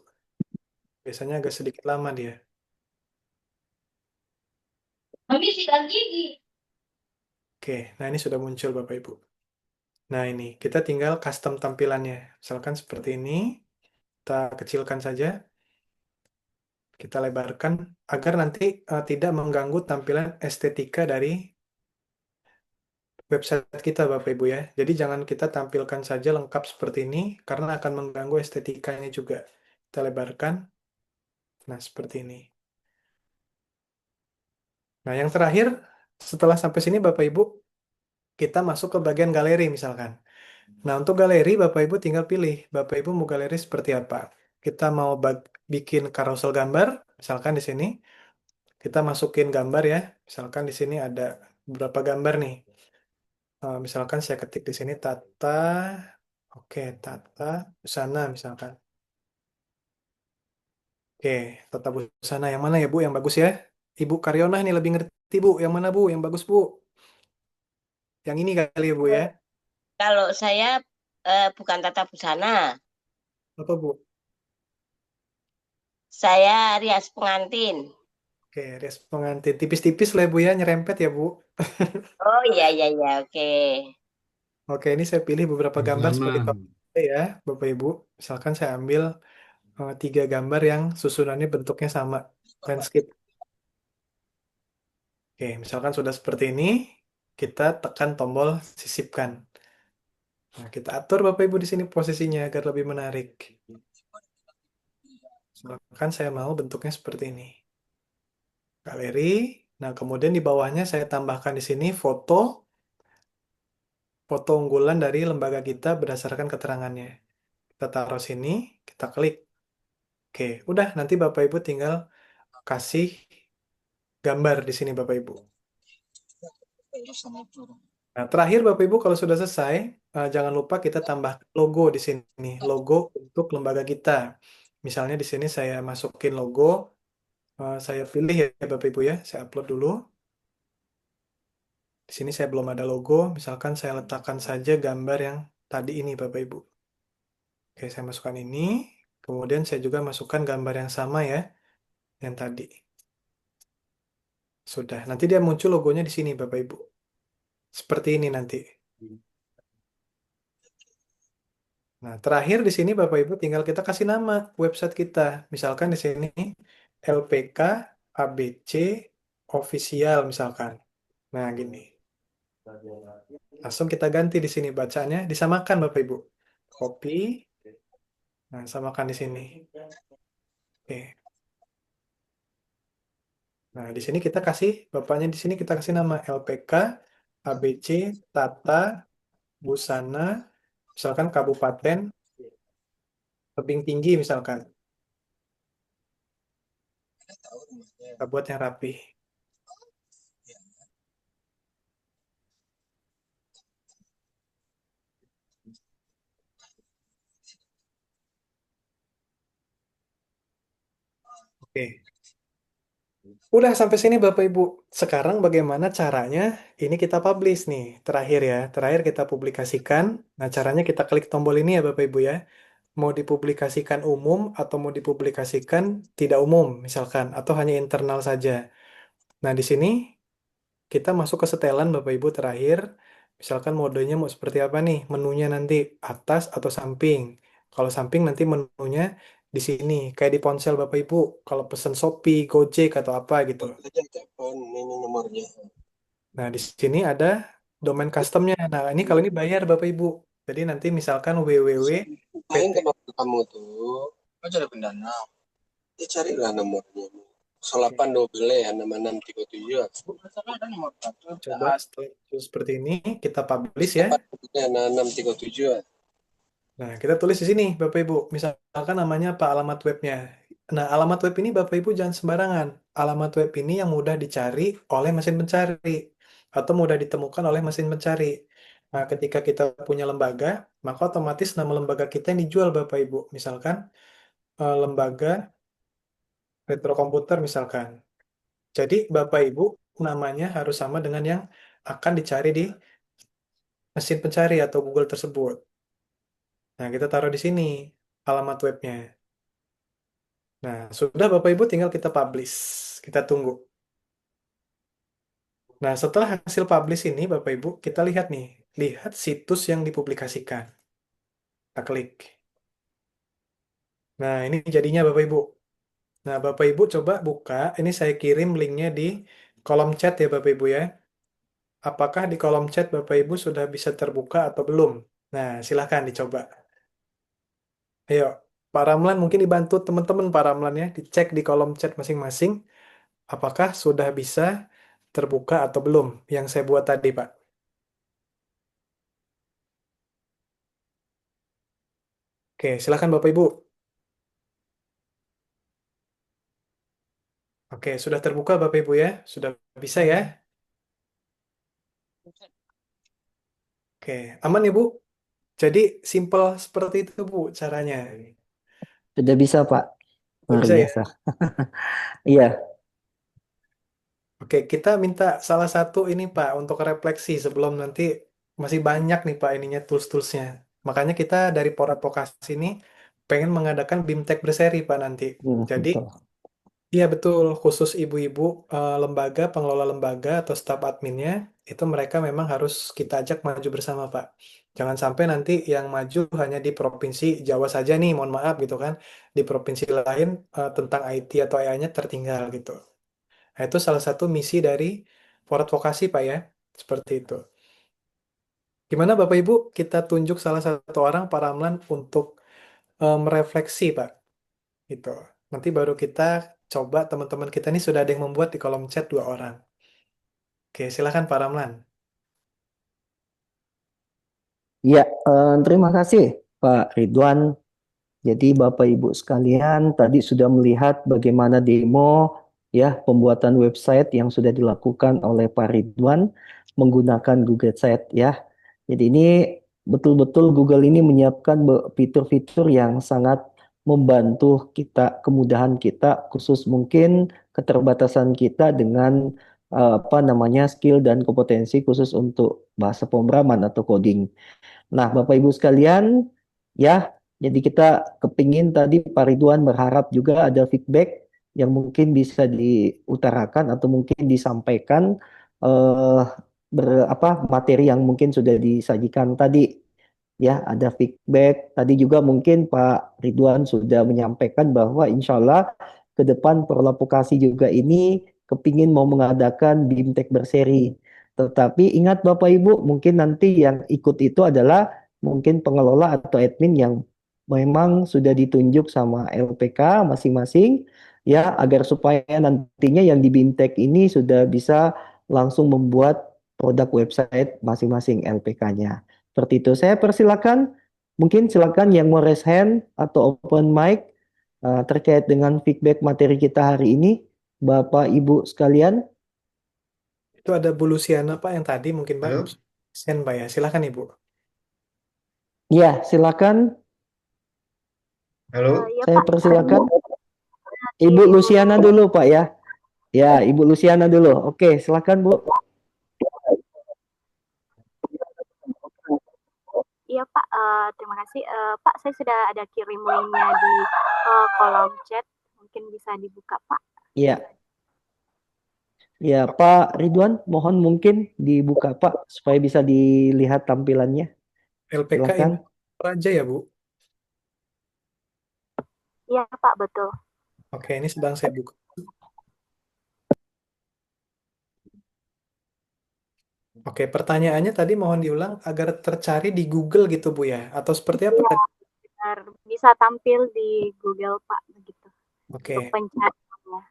Biasanya agak sedikit lama dia. Mami sikat gigi. Oke, nah ini sudah muncul Bapak Ibu. Nah ini, kita tinggal custom tampilannya. Misalkan seperti ini. Kita kecilkan saja. Kita lebarkan agar nanti tidak mengganggu tampilan estetika dari website kita Bapak Ibu ya. Jadi jangan kita tampilkan saja lengkap seperti ini karena akan mengganggu estetikanya juga. Kita lebarkan. Nah, seperti ini. Nah, yang terakhir setelah sampai sini Bapak Ibu, kita masuk ke bagian galeri misalkan. Nah, untuk galeri Bapak Ibu tinggal pilih Bapak Ibu mau galeri seperti apa. Kita mau bikin carousel gambar, misalkan di sini kita masukin gambar ya. Misalkan di sini ada beberapa gambar nih. Misalkan saya ketik di sini Tata, oke Tata Busana misalkan. Oke, Tata Busana yang mana ya Bu? Yang bagus ya? Ibu Karyona ini lebih ngerti Bu. Yang mana Bu? Yang bagus Bu? Yang ini kali ya Bu ya? Kalau saya bukan tata busana, Apa Bu? saya rias pengantin. Oke, res pengantin. Tipis-tipis lah Bu ya, nyerempet ya Bu. Oh iya iya iya oke. Oke, ini saya pilih beberapa gambar sebagai Zaman. contoh ya, Bapak Ibu. Misalkan saya ambil 3 gambar yang susunannya bentuknya sama, landscape. Oke, misalkan sudah seperti ini, kita tekan tombol sisipkan. Nah, kita atur Bapak Ibu di sini posisinya agar lebih menarik. Misalkan saya mau bentuknya seperti ini. Galeri. Nah, kemudian di bawahnya saya tambahkan di sini foto unggulan dari lembaga kita berdasarkan keterangannya. Kita taruh sini, kita klik. Oke, udah nanti Bapak Ibu tinggal kasih gambar di sini Bapak Ibu. Nah, terakhir Bapak Ibu kalau sudah selesai, jangan lupa kita tambah logo di sini, logo untuk lembaga kita. Misalnya di sini saya masukin logo, saya pilih ya Bapak Ibu ya, saya upload dulu. Di sini saya belum ada logo, misalkan saya letakkan saja gambar yang tadi ini Bapak Ibu. Oke, saya masukkan ini, kemudian saya juga masukkan gambar yang sama ya, yang tadi. Sudah, nanti dia muncul logonya di sini Bapak Ibu. Seperti ini nanti. Nah, terakhir di sini Bapak Ibu tinggal kita kasih nama website kita. Misalkan di sini LPK ABC Official misalkan. Nah, gini. Langsung kita ganti di sini bacanya, disamakan Bapak Ibu. Copy. Nah, samakan di sini. Oke. Nah, di sini kita kasih bapaknya di sini kita kasih nama LPK ABC Tata Busana misalkan Kabupaten Tebing Tinggi misalkan. Kita buat yang rapi. Oke. Udah sampai sini Bapak Ibu. Sekarang bagaimana caranya? Ini kita publish nih. Terakhir ya. Terakhir kita publikasikan. Nah, caranya kita klik tombol ini ya Bapak Ibu ya. Mau dipublikasikan umum atau mau dipublikasikan tidak umum misalkan. Atau hanya internal saja. Nah, di sini kita masuk ke setelan Bapak Ibu terakhir. Misalkan modenya mau seperti apa nih? Menunya nanti atas atau samping. Kalau samping nanti menunya di sini. Kayak di ponsel Bapak Ibu. Kalau pesen Shopee, Gojek atau apa gitu. Nah, di sini ada domain customnya. Nah, ini kalau ini bayar Bapak Ibu. Jadi nanti misalkan www Main PT. ke nomor kamu tuh, kau cari pendana. Ya carilah nomornya. 0812 ya 6637. Ada nomor satu. Coba setelah seperti ini kita publish ya. 6637. Nah, kita tulis di sini Bapak Ibu. Misalkan namanya apa alamat webnya. Nah, alamat web ini Bapak Ibu jangan sembarangan. Alamat web ini yang mudah dicari oleh mesin pencari atau mudah ditemukan oleh mesin pencari. Nah, ketika kita punya lembaga, maka otomatis nama lembaga kita yang dijual Bapak Ibu. Misalkan lembaga retro komputer misalkan. Jadi Bapak Ibu namanya harus sama dengan yang akan dicari di mesin pencari atau Google tersebut. Nah, kita taruh di sini alamat webnya. Nah, sudah Bapak Ibu tinggal kita publish. Kita tunggu. Nah, setelah hasil publish ini Bapak Ibu, kita lihat nih. Lihat situs yang dipublikasikan. Kita klik. Nah, ini jadinya Bapak Ibu. Nah, Bapak Ibu coba buka. Ini saya kirim linknya di kolom chat ya Bapak Ibu ya. Apakah di kolom chat Bapak Ibu sudah bisa terbuka atau belum? Nah, silahkan dicoba. Ayo, Pak Ramlan mungkin dibantu teman-teman Pak Ramlan ya. Dicek di kolom chat masing-masing. Apakah sudah bisa terbuka atau belum yang saya buat tadi, Pak? Oke, silakan Bapak Ibu. Oke, sudah terbuka Bapak Ibu ya? Sudah bisa ya? Oke, aman ya Bu? Jadi simple seperti itu Bu caranya. Sudah bisa, Pak. Sudah Luar bisa ya? biasa. Iya, Oke, kita minta salah satu ini Pak untuk refleksi sebelum nanti masih banyak nih Pak ininya tools-toolsnya. Makanya kita dari Por Advokasi ini pengen mengadakan BIMTEK berseri Pak nanti. Jadi betul. iya betul, khusus ibu-ibu lembaga, pengelola lembaga atau staf adminnya, itu mereka memang harus kita ajak maju bersama Pak. Jangan sampai nanti yang maju hanya di provinsi Jawa saja nih, mohon maaf gitu kan. Di provinsi lain tentang IT atau AI-nya tertinggal gitu. Nah, itu salah satu misi dari Advokasi Pak ya, seperti itu. Gimana Bapak Ibu, kita tunjuk salah satu orang Pak Ramlan untuk merefleksi Pak, gitu. Nanti baru kita coba teman-teman kita ini sudah ada yang membuat di kolom chat 2 orang. Oke, silakan Pak Ramlan. Iya, terima kasih Pak Ridwan. Jadi Bapak Ibu sekalian tadi sudah melihat bagaimana demo ya pembuatan website yang sudah dilakukan oleh Pak Ridwan menggunakan Google Site ya. Jadi ini betul-betul Google ini menyiapkan fitur-fitur yang sangat membantu kita, kemudahan kita, khusus mungkin keterbatasan kita dengan apa namanya skill dan kompetensi khusus untuk bahasa pemrograman atau coding. Nah, Bapak Ibu sekalian, ya, jadi kita kepingin tadi Pak Ridwan berharap juga ada feedback yang mungkin bisa diutarakan atau mungkin disampaikan eh, apa materi yang mungkin sudah disajikan tadi. Ya, ada feedback. Tadi juga mungkin Pak Ridwan sudah menyampaikan bahwa insya Allah ke depan Perlapukasi juga ini kepingin mau mengadakan BIMTEK berseri. Tetapi ingat Bapak Ibu, mungkin nanti yang ikut itu adalah mungkin pengelola atau admin yang memang sudah ditunjuk sama LPK masing-masing ya agar supaya nantinya yang di BIMTEK ini sudah bisa langsung membuat produk website masing-masing LPK-nya. Seperti itu. Saya persilakan, mungkin silakan yang mau raise hand atau open mic terkait dengan feedback materi kita hari ini, Bapak Ibu sekalian. Itu ada Bu Luciana Pak yang tadi mungkin Pak. Halo, Sen Pak ya. Silakan Ibu. Ya, silakan. halo. Ya Saya Pak, persilakan. di Ibu Luciana dulu, Pak ya. Ya, Ibu Luciana dulu. Oke, silakan, Bu. Iya Pak, terima kasih. Pak, saya sudah ada kirim linknya di kolom chat. Mungkin bisa dibuka Pak. Ya, ya, Pak Ridwan, mohon mungkin dibuka, Pak, supaya bisa dilihat tampilannya. LPK Silakan. Raja ya Bu. Iya Pak, betul. Oke, ini sedang saya buka. Oke, pertanyaannya tadi mohon diulang agar tercari di Google gitu Bu ya, atau seperti apa Iya, tadi? biar bisa tampil di Google Pak, begitu. Untuk Oke, pencariannya.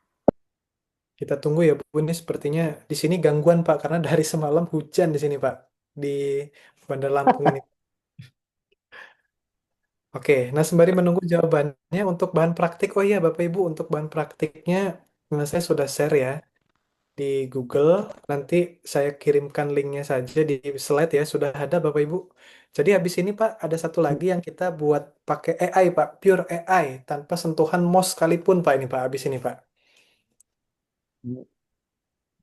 kita tunggu ya Bu. Ini sepertinya di sini gangguan Pak karena dari semalam hujan di sini Pak di Bandar Lampung ini. Oke, nah sembari menunggu jawabannya untuk bahan praktik, oh iya Bapak Ibu untuk bahan praktiknya, saya sudah share ya di Google. Nanti saya kirimkan linknya saja di slide ya, sudah ada Bapak Ibu. Jadi habis ini Pak, ada satu lagi yang kita buat pakai AI Pak, pure AI, tanpa sentuhan mouse sekalipun Pak ini Pak, habis ini Pak.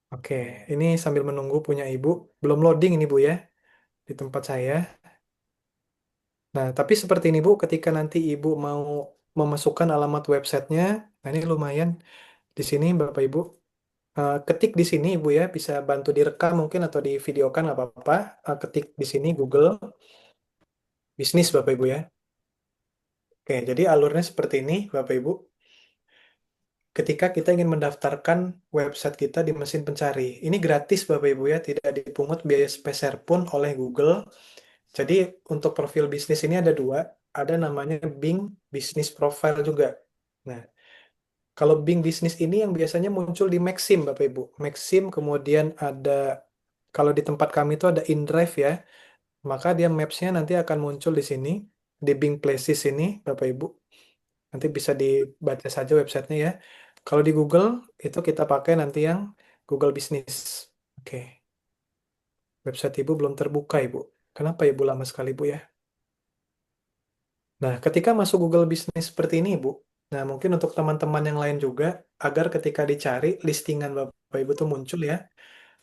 Oke, ini sambil menunggu punya Ibu, belum loading ini Bu ya, di tempat saya. Nah, tapi seperti ini Bu, ketika nanti Ibu mau memasukkan alamat websitenya, nah ini lumayan di sini Bapak Ibu. Ketik di sini Ibu ya, bisa bantu direkam mungkin atau di videokan nggak apa-apa. Ketik di sini Google bisnis Bapak Ibu ya. Oke, jadi alurnya seperti ini Bapak Ibu. Ketika kita ingin mendaftarkan website kita di mesin pencari, ini gratis Bapak Ibu ya, tidak dipungut biaya sepeser pun oleh Google. Jadi untuk profil bisnis ini ada dua, ada namanya Bing Business Profile juga. Nah, kalau Bing Business ini yang biasanya muncul di Maxim Bapak Ibu. Maxim kemudian ada, kalau di tempat kami itu ada InDrive ya, maka dia maps-nya nanti akan muncul di sini, di Bing Places ini Bapak Ibu. Nanti bisa dibaca saja websitenya ya. Kalau di Google, itu kita pakai nanti yang Google Business. Oke, website Ibu belum terbuka Ibu. Kenapa Ibu lama sekali Bu ya? Nah, ketika masuk Google Business seperti ini, Bu, nah mungkin untuk teman-teman yang lain juga, agar ketika dicari listingan Bapak Ibu tuh muncul ya,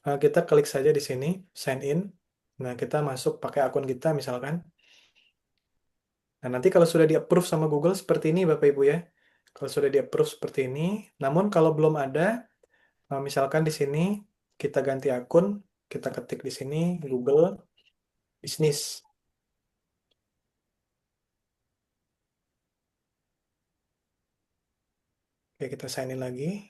kita klik saja di sini, sign in. Nah, kita masuk pakai akun kita misalkan. Nah, nanti kalau sudah di-approve sama Google seperti ini Bapak Ibu ya. Kalau sudah di-approve seperti ini, namun kalau belum ada, misalkan di sini kita ganti akun, kita ketik di sini Google Business. Oke, kita sign in lagi.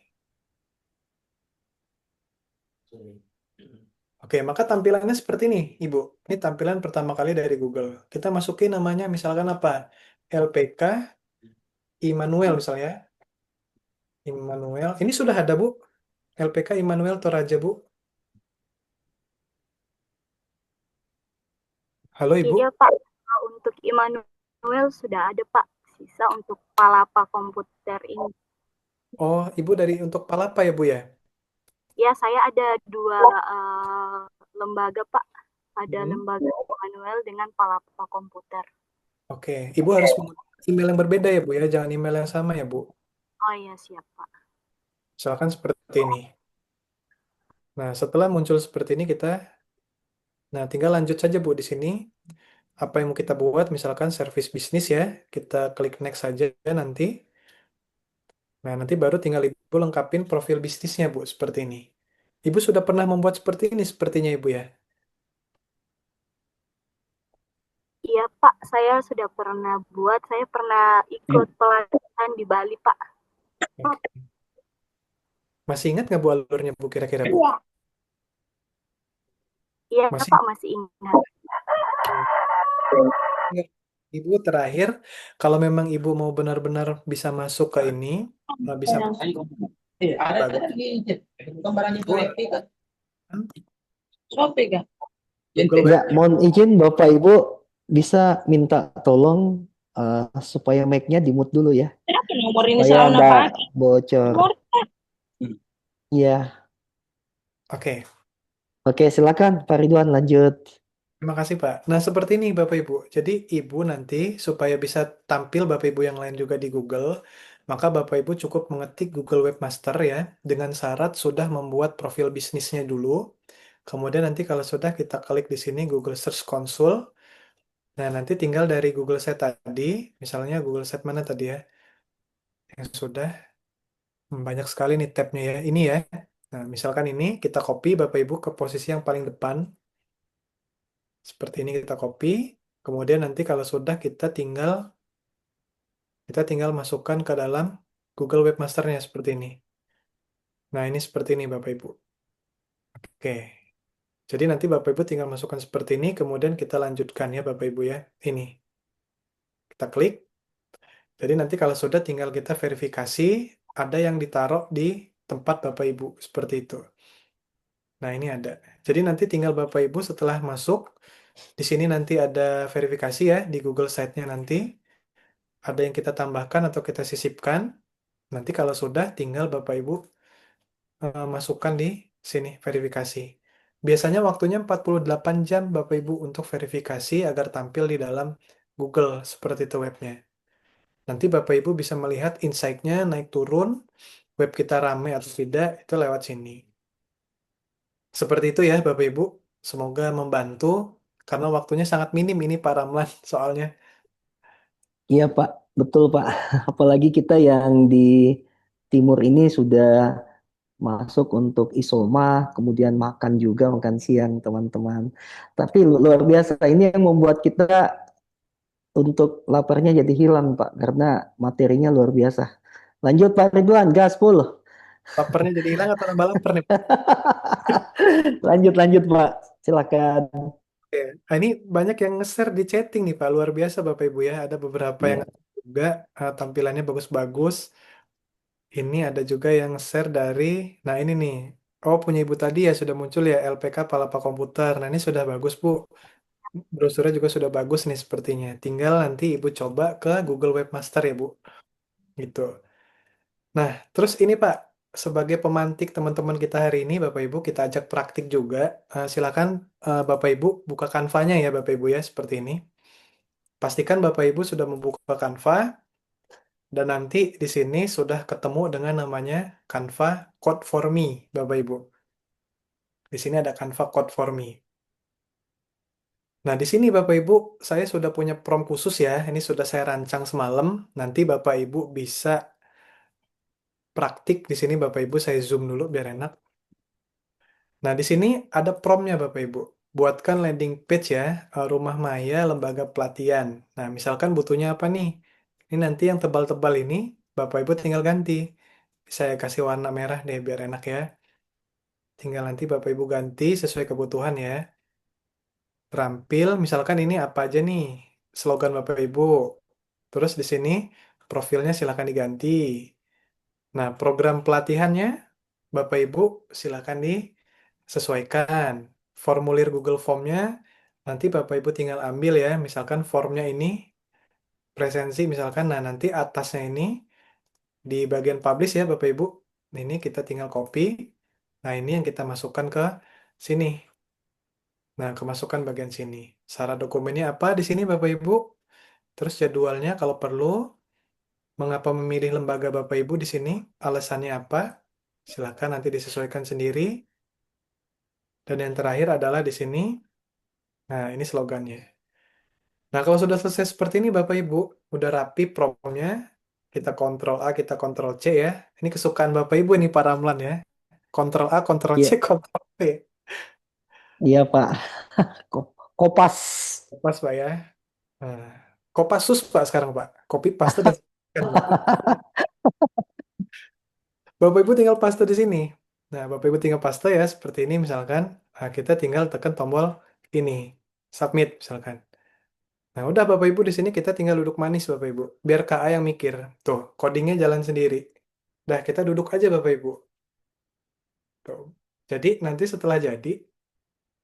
Oke, maka tampilannya seperti ini, Ibu. Ini tampilan pertama kali dari Google. Kita masukin namanya misalkan apa? LPK Immanuel misalnya. Immanuel. Ini sudah ada, Bu. LPK Immanuel Toraja, Bu. Halo, Ibu. Iya Pak, untuk Immanuel sudah ada Pak. Sisa untuk Palapa komputer ini. Oh, Ibu dari untuk Palapa ya, Bu ya? Ya, saya ada dua lembaga Pak. Ada lembaga Immanuel dengan Palapa komputer. Oke, Ibu harus menggunakan email yang berbeda ya, Bu ya? Jangan email yang sama ya, Bu. Oh iya, siap Pak. Misalkan seperti ini. Nah, setelah muncul seperti ini nah tinggal lanjut saja Bu di sini. Apa yang mau kita buat, misalkan service bisnis ya, kita klik next saja nanti. Nah, nanti baru tinggal Ibu lengkapin profil bisnisnya Bu, seperti ini. Ibu sudah pernah membuat seperti ini sepertinya Ibu ya. Iya Pak, saya sudah pernah buat, saya pernah ikut pelatihan di Bali Pak. Oke. Masih ingat nggak Bu alurnya Bu kira-kira Bu? Iya Masih? Pak, masih ingat. Ingat. Ibu terakhir, kalau memang Ibu mau benar-benar bisa masuk ke ini, bisa Google Ya, Web. mohon izin Bapak Ibu bisa minta tolong supaya mic-nya di-mute dulu ya. Nomor ini Supaya selalu nggak apa? bocor. Iya. Oke, Oke, silakan Pak Ridwan lanjut. terima kasih Pak. Nah, seperti ini Bapak Ibu. Jadi Ibu nanti supaya bisa tampil Bapak Ibu yang lain juga di Google, maka Bapak Ibu cukup mengetik Google Webmaster ya, dengan syarat sudah membuat profil bisnisnya dulu. Kemudian nanti kalau sudah kita klik di sini Google Search Console. Nah, nanti tinggal dari Google Set tadi, misalnya Google Set mana tadi ya, yang sudah banyak sekali nih tabnya ya. Ini ya. Nah, misalkan ini kita copy Bapak Ibu ke posisi yang paling depan. Seperti ini kita copy. Kemudian nanti kalau sudah kita tinggal masukkan ke dalam Google Webmasternya seperti ini. Nah, ini seperti ini Bapak Ibu. Oke. Jadi nanti Bapak Ibu tinggal masukkan seperti ini, kemudian kita lanjutkan ya Bapak Ibu ya. Ini. Kita klik. Jadi nanti kalau sudah tinggal kita verifikasi, ada yang ditaruh di tempat Bapak Ibu. Seperti itu. Nah, ini ada. Jadi nanti tinggal Bapak Ibu setelah masuk, di sini nanti ada verifikasi ya, di Google Site-nya nanti. Ada yang kita tambahkan atau kita sisipkan. Nanti kalau sudah, tinggal Bapak Ibu masukkan di sini, verifikasi. Biasanya waktunya 48 jam Bapak Ibu untuk verifikasi agar tampil di dalam Google, seperti itu webnya. Nanti Bapak Ibu bisa melihat insight-nya naik turun, web kita rame atau tidak, itu lewat sini. Seperti itu ya Bapak Ibu. Semoga membantu, karena waktunya sangat minim ini Pak Ramlan soalnya. Iya Pak, betul Pak. Apalagi kita yang di timur ini sudah masuk untuk isoma, kemudian makan juga, makan siang teman-teman. Tapi luar biasa, ini yang membuat kita untuk laparnya jadi hilang Pak, karena materinya luar biasa. Lanjut Pak Ridwan, gaspol. Laparnya jadi hilang atau nambah lapar nih Pak? Lanjut Pak, silakan. Oke. Nah, ini banyak yang nge-share di chatting nih Pak, luar biasa Bapak Ibu ya. Ada beberapa yang Iya. juga tampilannya bagus-bagus. Ini ada juga yang share dari, nah ini nih, oh punya Ibu tadi ya sudah muncul ya LPK Palapa Komputer. Nah ini sudah bagus Bu, brosurnya juga sudah bagus nih sepertinya. Tinggal nanti Ibu coba ke Google Webmaster ya Bu, gitu. Nah terus ini Pak, sebagai pemantik teman-teman kita hari ini Bapak Ibu kita ajak praktik juga. Silakan Bapak Ibu buka Canva-nya ya Bapak Ibu ya seperti ini. Pastikan Bapak Ibu sudah membuka Canva. Dan nanti di sini sudah ketemu dengan namanya Canva Code for Me, Bapak Ibu. Di sini ada Canva Code for Me. Nah, di sini Bapak Ibu, saya sudah punya prompt khusus ya. Ini sudah saya rancang semalam. Nanti Bapak Ibu bisa praktik. Di sini Bapak Ibu saya zoom dulu biar enak. Nah, di sini ada promptnya Bapak Ibu. Buatkan landing page ya, Rumah Maya Lembaga Pelatihan. Nah, misalkan butuhnya apa nih? Ini nanti yang tebal-tebal ini, Bapak Ibu tinggal ganti. Saya kasih warna merah deh biar enak ya. Tinggal nanti Bapak Ibu ganti sesuai kebutuhan ya. Terampil, misalkan ini apa aja nih slogan Bapak Ibu. Terus di sini profilnya silakan diganti. Nah, program pelatihannya Bapak Ibu silakan disesuaikan. Formulir Google Form-nya nanti Bapak Ibu tinggal ambil ya. Misalkan formnya ini presensi misalkan. Nah, nanti atasnya ini di bagian publish ya Bapak Ibu. Ini kita tinggal copy. Nah, ini yang kita masukkan ke sini. Nah, kemasukan bagian sini. Syarat dokumennya apa di sini Bapak Ibu? Terus jadwalnya kalau perlu, mengapa memilih lembaga Bapak Ibu di sini? Alasannya apa? Silakan nanti disesuaikan sendiri. Dan yang terakhir adalah di sini. Nah, ini slogannya. Nah, kalau sudah selesai seperti ini Bapak Ibu, udah rapi promnya, kita kontrol A, kita kontrol C ya. Ini kesukaan Bapak Ibu nih para amlan ya. Kontrol A, kontrol C, Iya, kontrol V. iya Pak. Kopas. Pas Pak ya. Nah, Kopassus Pak sekarang Pak. Copy paste dan kan, Pak. Bapak Ibu tinggal paste di sini. Nah, Bapak Ibu tinggal paste ya seperti ini misalkan. Nah, kita tinggal tekan tombol ini, submit misalkan. Nah, udah Bapak Ibu di sini kita tinggal duduk manis Bapak Ibu. Biar KA yang mikir. Tuh, codingnya jalan sendiri. Dah, kita duduk aja Bapak Ibu. Tuh. Jadi nanti setelah jadi,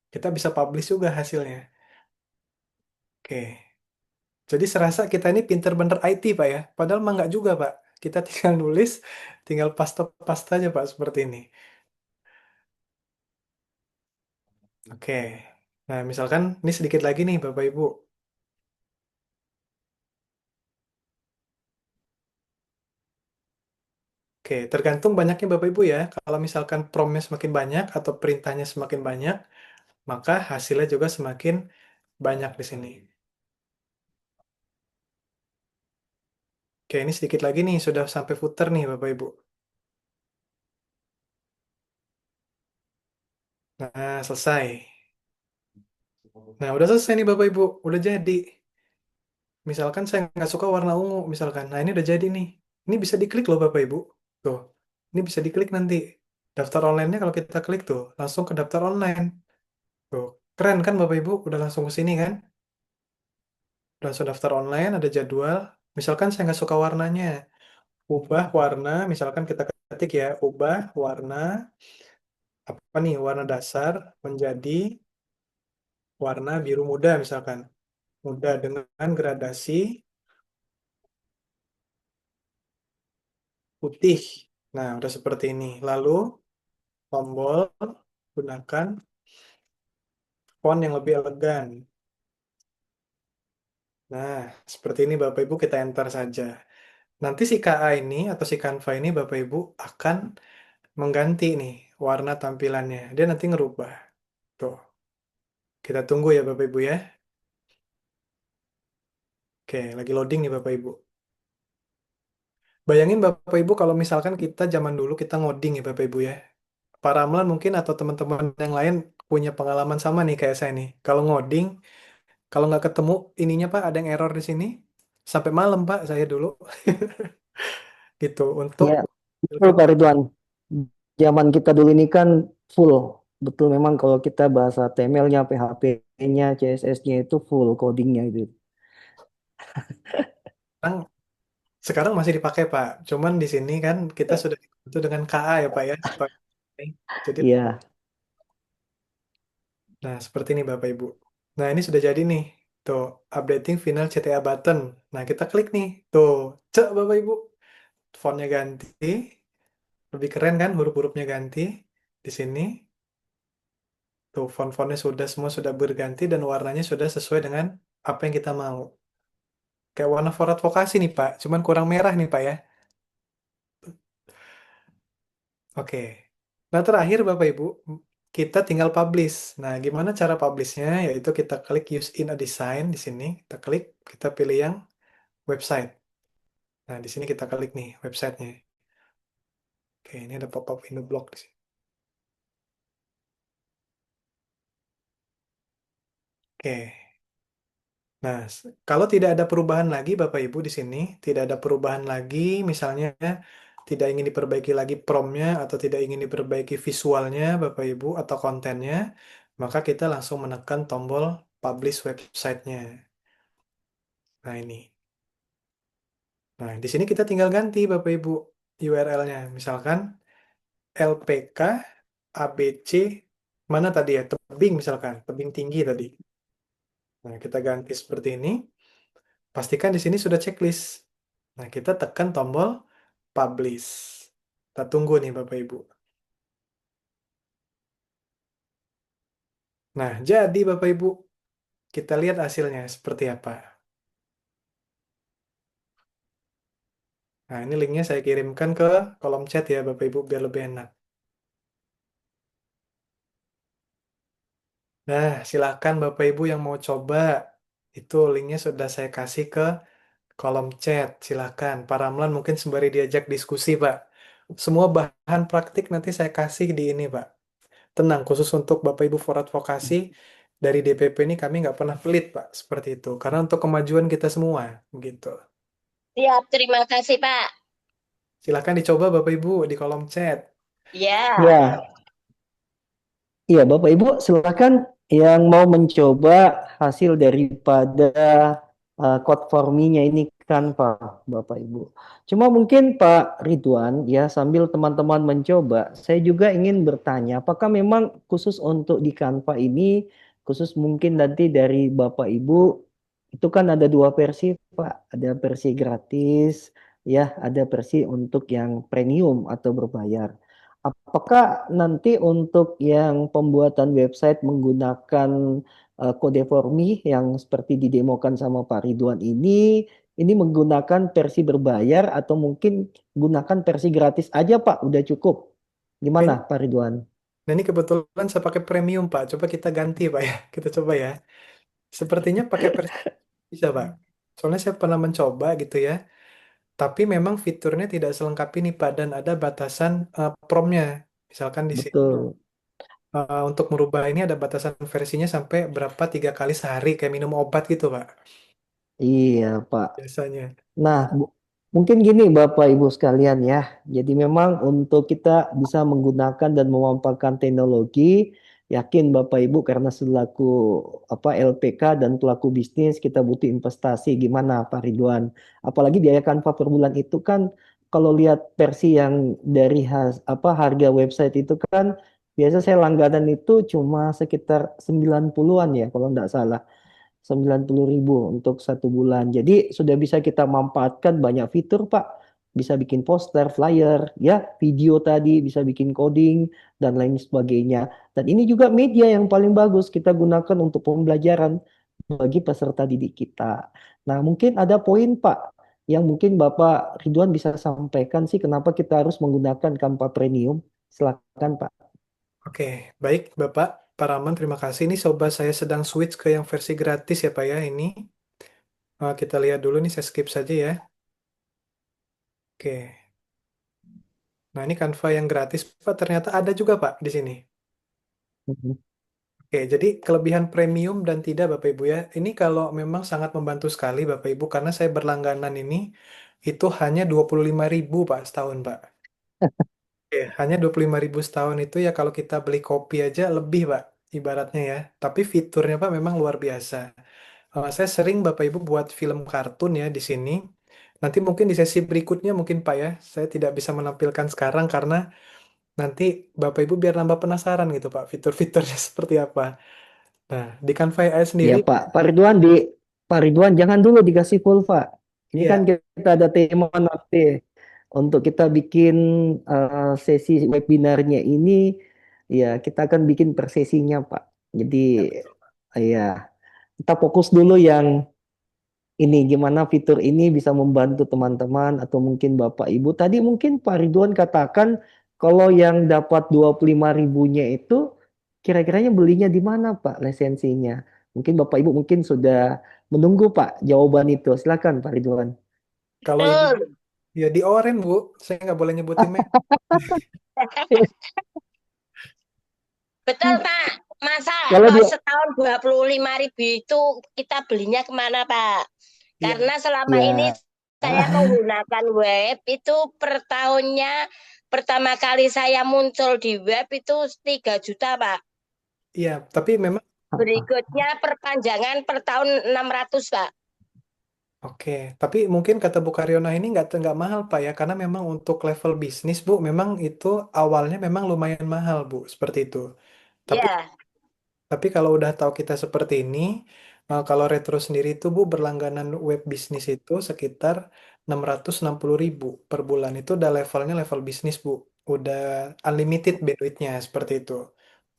kita bisa publish juga hasilnya. Oke. Jadi serasa kita ini pinter bener IT Pak ya. Padahal mah nggak juga Pak. Kita tinggal nulis, tinggal paste-paste aja Pak seperti ini. Oke. Nah, misalkan ini sedikit lagi nih Bapak Ibu. Oke, tergantung banyaknya Bapak Ibu ya. Kalau misalkan promnya semakin banyak atau perintahnya semakin banyak, maka hasilnya juga semakin banyak di sini. Oke, ini sedikit lagi nih, sudah sampai footer nih Bapak Ibu. Nah, selesai. Nah, udah selesai nih Bapak Ibu, udah jadi. Misalkan saya nggak suka warna ungu, misalkan. Nah, ini udah jadi nih. Ini bisa diklik loh Bapak Ibu. Tuh, ini bisa diklik nanti. Daftar online-nya kalau kita klik tuh, langsung ke daftar online. Tuh, keren kan Bapak Ibu? Udah langsung ke sini kan? Udah langsung daftar online, ada jadwal. Misalkan saya nggak suka warnanya. Ubah warna, misalkan kita ketik ya, ubah warna, apa nih, warna dasar menjadi warna biru muda misalkan. Muda dengan gradasi putih. Nah, udah seperti ini. Lalu tombol gunakan font yang lebih elegan. Nah, seperti ini Bapak Ibu kita enter saja. Nanti si KA ini atau si Canva ini Bapak Ibu akan mengganti nih warna tampilannya. Dia nanti ngerubah. Tuh, kita tunggu ya Bapak Ibu ya. Oke, lagi loading nih Bapak Ibu. Bayangin Bapak Ibu kalau misalkan kita zaman dulu kita ngoding ya Bapak Ibu ya. Para amlan mungkin atau teman-teman yang lain punya pengalaman sama nih kayak saya nih. Kalau ngoding, kalau nggak ketemu ininya Pak, ada yang error di sini. Sampai malam Pak saya dulu. Gitu untuk Ya, betul Pak Ridwan. Zaman kita dulu ini kan full. Betul memang kalau kita bahasa HTML-nya, PHP-nya, CSS-nya itu full codingnya itu. sekarang, sekarang masih dipakai Pak. Cuman di sini kan kita sudah dibantu dengan KA ya Pak ya. Jadi, Iya, nah seperti ini Bapak Ibu. Nah ini sudah jadi nih. Tuh, updating final CTA button. Nah kita klik nih. Tuh, cek Bapak Ibu. Fontnya ganti. Lebih keren kan huruf-hurufnya ganti. Di sini. Tuh, font-fontnya sudah semua sudah berganti dan warnanya sudah sesuai dengan apa yang kita mau. Kayak warna for advokasi nih Pak. Cuman kurang merah nih Pak ya. Oke. Nah, terakhir Bapak Ibu, kita tinggal publish. Nah, gimana cara publishnya? Yaitu kita klik use in a design di sini. Kita klik, kita pilih yang website. Nah, di sini kita klik nih websitenya. Oke, ini ada pop-up window block di sini. Oke. Nah, kalau tidak ada perubahan lagi Bapak Ibu di sini, tidak ada perubahan lagi, misalnya tidak ingin diperbaiki lagi promnya atau tidak ingin diperbaiki visualnya Bapak Ibu atau kontennya, maka kita langsung menekan tombol publish website-nya. Nah, ini. Nah, di sini kita tinggal ganti Bapak Ibu URL-nya. Misalkan LPK ABC mana tadi ya? Tebing misalkan, tebing tinggi tadi. Nah, kita ganti seperti ini. Pastikan di sini sudah checklist. Nah, kita tekan tombol publish. Kita tunggu nih Bapak Ibu. Nah, jadi Bapak Ibu, kita lihat hasilnya seperti apa. Nah, ini linknya saya kirimkan ke kolom chat ya Bapak Ibu biar lebih enak. Nah, silakan Bapak Ibu yang mau coba. Itu linknya sudah saya kasih ke kolom chat. Silakan. Pak Ramlan mungkin sembari diajak diskusi, Pak. Semua bahan praktik nanti saya kasih di ini, Pak. Tenang, khusus untuk Bapak Ibu for advokasi dari DPP ini kami nggak pernah pelit, Pak. Seperti itu. Karena untuk kemajuan kita semua, gitu. Siap, terima kasih, Pak. Silakan dicoba Bapak Ibu di kolom chat. Ya, Ya, iya, Bapak Ibu, silakan yang mau mencoba hasil daripada code for me-nya ini Canva, Bapak Ibu. Cuma mungkin Pak Ridwan, ya sambil teman-teman mencoba, saya juga ingin bertanya, apakah memang khusus untuk di Canva ini, khusus mungkin nanti dari Bapak Ibu, itu kan ada dua versi, Pak. Ada versi gratis, ya, ada versi untuk yang premium atau berbayar. Apakah nanti untuk yang pembuatan website menggunakan kode formi yang seperti didemokan sama Pak Ridwan ini menggunakan versi berbayar atau mungkin gunakan versi gratis aja Pak, udah cukup. Kayaknya, Gimana Pak Ridwan? nah ini kebetulan saya pakai premium, Pak. Coba kita ganti, Pak ya. Kita coba ya. Sepertinya pakai versi bisa, Pak. Soalnya saya pernah mencoba gitu ya. Tapi memang fiturnya tidak selengkap ini, Pak. Dan ada batasan promnya. Misalkan di sini Betul. untuk merubah ini ada batasan versinya sampai berapa 3 kali sehari kayak minum obat gitu, Pak. Iya Pak. Biasanya. Nah, mungkin gini Bapak Ibu sekalian ya. Jadi memang untuk kita bisa menggunakan dan memanfaatkan teknologi, yakin Bapak Ibu karena selaku LPK dan pelaku bisnis kita butuh investasi. Gimana Pak Ridwan? Apalagi biaya Canva per bulan itu kan kalau lihat versi yang dari harga website itu kan biasa saya langganan itu cuma sekitar 90-an ya kalau nggak salah. 90.000 untuk 1 bulan. Jadi sudah bisa kita manfaatkan banyak fitur, Pak. Bisa bikin poster, flyer, ya, video tadi, bisa bikin coding, dan lain sebagainya. Dan ini juga media yang paling bagus kita gunakan untuk pembelajaran bagi peserta didik kita. Nah, mungkin ada poin, Pak, yang mungkin Bapak Ridwan bisa sampaikan sih kenapa kita harus menggunakan Canva Premium. Silakan, Pak. Oke, baik Bapak. Pak Rahman, terima kasih. Ini sobat saya sedang switch ke yang versi gratis ya, Pak ya. Ini kita lihat dulu nih, saya skip saja ya. Oke. Nah, ini Canva yang gratis, Pak. Ternyata ada juga, Pak, di sini. Mhm. Oke, jadi kelebihan premium dan tidak, Bapak Ibu ya. Ini kalau memang sangat membantu sekali, Bapak Ibu, karena saya berlangganan ini itu hanya 25.000, Pak, setahun, Pak. Oke, hanya 25.000 setahun itu ya kalau kita beli kopi aja lebih, Pak, ibaratnya ya. Tapi fiturnya, Pak, memang luar biasa. Saya sering Bapak Ibu buat film kartun ya di sini. Nanti mungkin di sesi berikutnya mungkin Pak ya, saya tidak bisa menampilkan sekarang karena nanti Bapak Ibu biar nambah penasaran gitu Pak, fitur-fiturnya seperti apa. Nah, di Canva AI Ya sendiri, Pak, Pak Ridwan jangan dulu dikasih full Pak. Ini kan ya kita ada tema nanti untuk kita bikin sesi webinarnya ini, ya kita akan bikin per sesinya Pak. Jadi ya betul. ya kita fokus dulu yang ini gimana fitur ini bisa membantu teman-teman atau mungkin Bapak Ibu. Tadi mungkin Pak Ridwan katakan kalau yang dapat 25.000-nya itu kira-kiranya belinya di mana Pak lisensinya? Mungkin Bapak Ibu mungkin sudah menunggu Pak jawaban itu. Silakan Pak Ridwan. Kalau ini betul. ya di Oren Bu, saya nggak boleh nyebutin merek. Betul, Pak. Masa Kalau kok dia setahun 25.000 itu kita belinya kemana, Pak? Iya, Karena selama ini ya saya menggunakan web itu per tahunnya pertama kali saya muncul di web itu 3 juta, Pak. iya, tapi memang Berikutnya perpanjangan per tahun 600, Pak. oke, tapi mungkin kata Bu Karyona ini nggak mahal Pak ya, karena memang untuk level bisnis Bu, memang itu awalnya memang lumayan mahal Bu, seperti itu. Tapi Ya, Tapi kalau udah tahu kita seperti ini, kalau Retro sendiri itu Bu berlangganan web bisnis itu sekitar 660.000 per bulan. Itu udah levelnya level bisnis Bu. Udah unlimited bandwidth-nya seperti itu.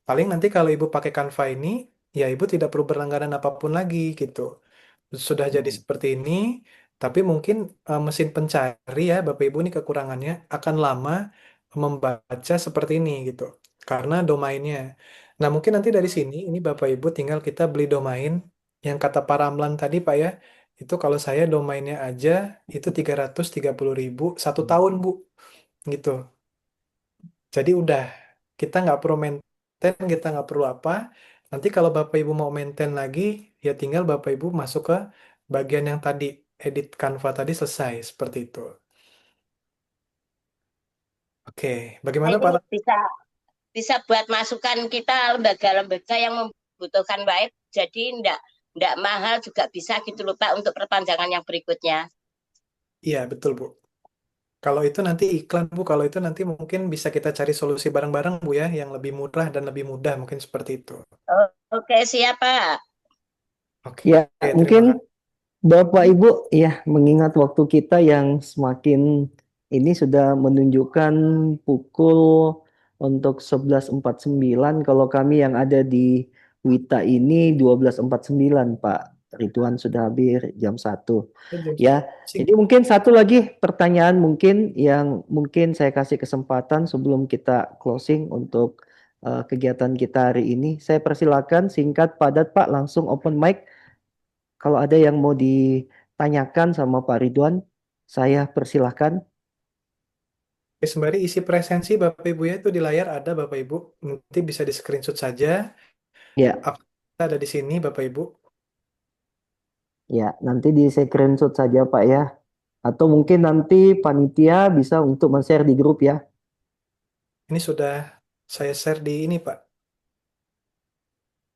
Paling nanti kalau Ibu pakai Canva ini, ya Ibu tidak perlu berlangganan apapun lagi gitu. Sudah jadi seperti ini, tapi mungkin mesin pencari ya Bapak Ibu ini kekurangannya akan lama membaca seperti ini gitu. Karena domainnya. Nah, mungkin nanti dari sini, ini Bapak Ibu tinggal kita beli domain yang kata Pak Ramlan tadi, Pak ya. Itu kalau saya domainnya aja itu 330.000 1 tahun, Bu. Gitu. Jadi udah, kita nggak perlu maintain, kita nggak perlu apa. Nanti kalau Bapak Ibu mau maintain lagi, ya tinggal Bapak Ibu masuk ke bagian yang tadi, edit Canva tadi selesai, seperti itu. Oke, Nah, bagaimana ini Pak? bisa bisa buat masukan kita lembaga-lembaga yang membutuhkan web, jadi enggak mahal juga bisa gitu lupa untuk perpanjangan yang berikutnya. Iya, betul Bu. Kalau itu nanti iklan Bu, kalau itu nanti mungkin bisa kita cari solusi bareng-bareng Bu ya, yang lebih murah dan lebih mudah mungkin seperti itu. Oh, oke, siap Pak. Oke, Ya, terima mungkin kasih. Bapak Ibu ya mengingat waktu kita yang semakin ini sudah menunjukkan pukul untuk 11.49, kalau kami yang ada di Wita ini 12.49 Pak Ridwan sudah hampir jam 1 ya. Jadi mungkin satu lagi pertanyaan mungkin yang mungkin saya kasih kesempatan sebelum kita closing untuk kegiatan kita hari ini. Saya persilakan singkat padat Pak, langsung open mic. Kalau ada yang mau ditanyakan sama Pak Ridwan, saya persilahkan. Oke, sembari isi presensi Bapak Ibu ya, itu di layar ada Bapak Ibu, nanti bisa di screenshot saja. Ya, Apa ada di sini Bapak Ibu? ya, nanti di screenshot saja Pak ya. Atau mungkin nanti panitia bisa untuk men-share di grup ya. Ini sudah saya share di ini Pak,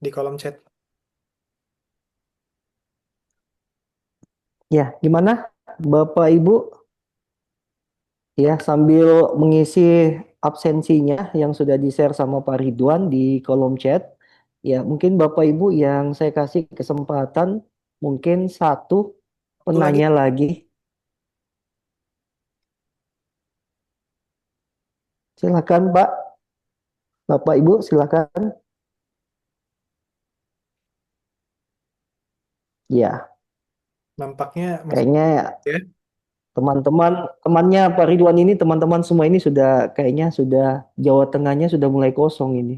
di kolom chat. Ya, gimana Bapak Ibu? Ya, sambil mengisi absensinya yang sudah di-share sama Pak Ridwan di kolom chat. Ya, mungkin Bapak Ibu yang saya kasih kesempatan, mungkin satu Satu lagi, penanya lagi. Silakan Pak. Bapak Ibu silakan. Ya, nampaknya masih kayaknya ya. teman-teman temannya Pak Ridwan ini teman-teman semua ini sudah kayaknya sudah Jawa Tengahnya sudah mulai kosong ini.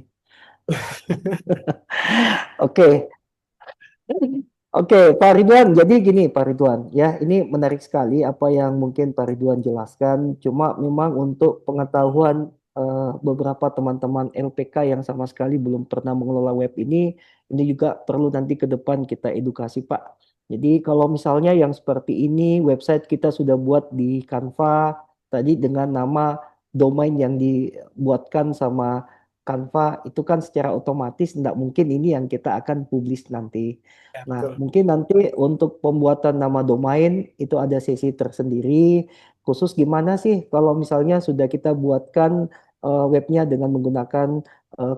Oke, Oke, Pak Ridwan. Jadi gini, Pak Ridwan, ya ini menarik sekali apa yang mungkin Pak Ridwan jelaskan. Cuma memang untuk pengetahuan beberapa teman-teman LPK yang sama sekali belum pernah mengelola web ini juga perlu nanti ke depan kita edukasi, Pak. Jadi kalau misalnya yang seperti ini, website kita sudah buat di Canva tadi dengan nama domain yang dibuatkan sama Canva itu kan secara otomatis tidak mungkin ini yang kita akan publish nanti. Ya, Nah, betul. mungkin nanti untuk pembuatan nama domain itu ada sesi tersendiri. Khusus gimana sih kalau misalnya sudah kita buatkan webnya dengan menggunakan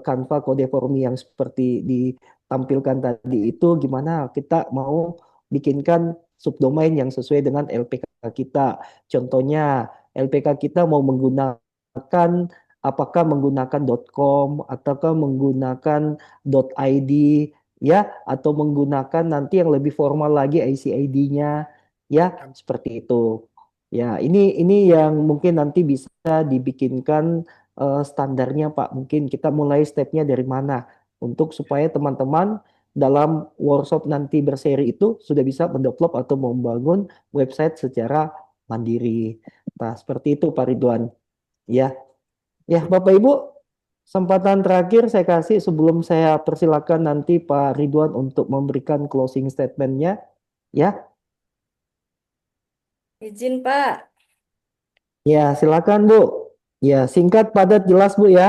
Canva kode formi yang seperti ditampilkan tadi itu, gimana kita mau bikinkan subdomain yang sesuai dengan LPK kita. Contohnya, LPK kita mau menggunakan apakah menggunakan .com ataukah menggunakan .id ya atau menggunakan nanti yang lebih formal lagi ICID-nya ya seperti itu. Ya, ini yang mungkin nanti bisa dibikinkan standarnya Pak. Mungkin kita mulai stepnya dari mana untuk supaya teman-teman dalam workshop nanti berseri itu sudah bisa mendevelop atau membangun website secara mandiri. Nah, seperti itu Pak Ridwan. Ya, ya Bapak Ibu, kesempatan terakhir saya kasih sebelum saya persilakan nanti Pak Ridwan untuk memberikan closing statement-nya. Ya, Izin Pak, ya silakan Bu. Ya, singkat, padat, jelas Bu ya.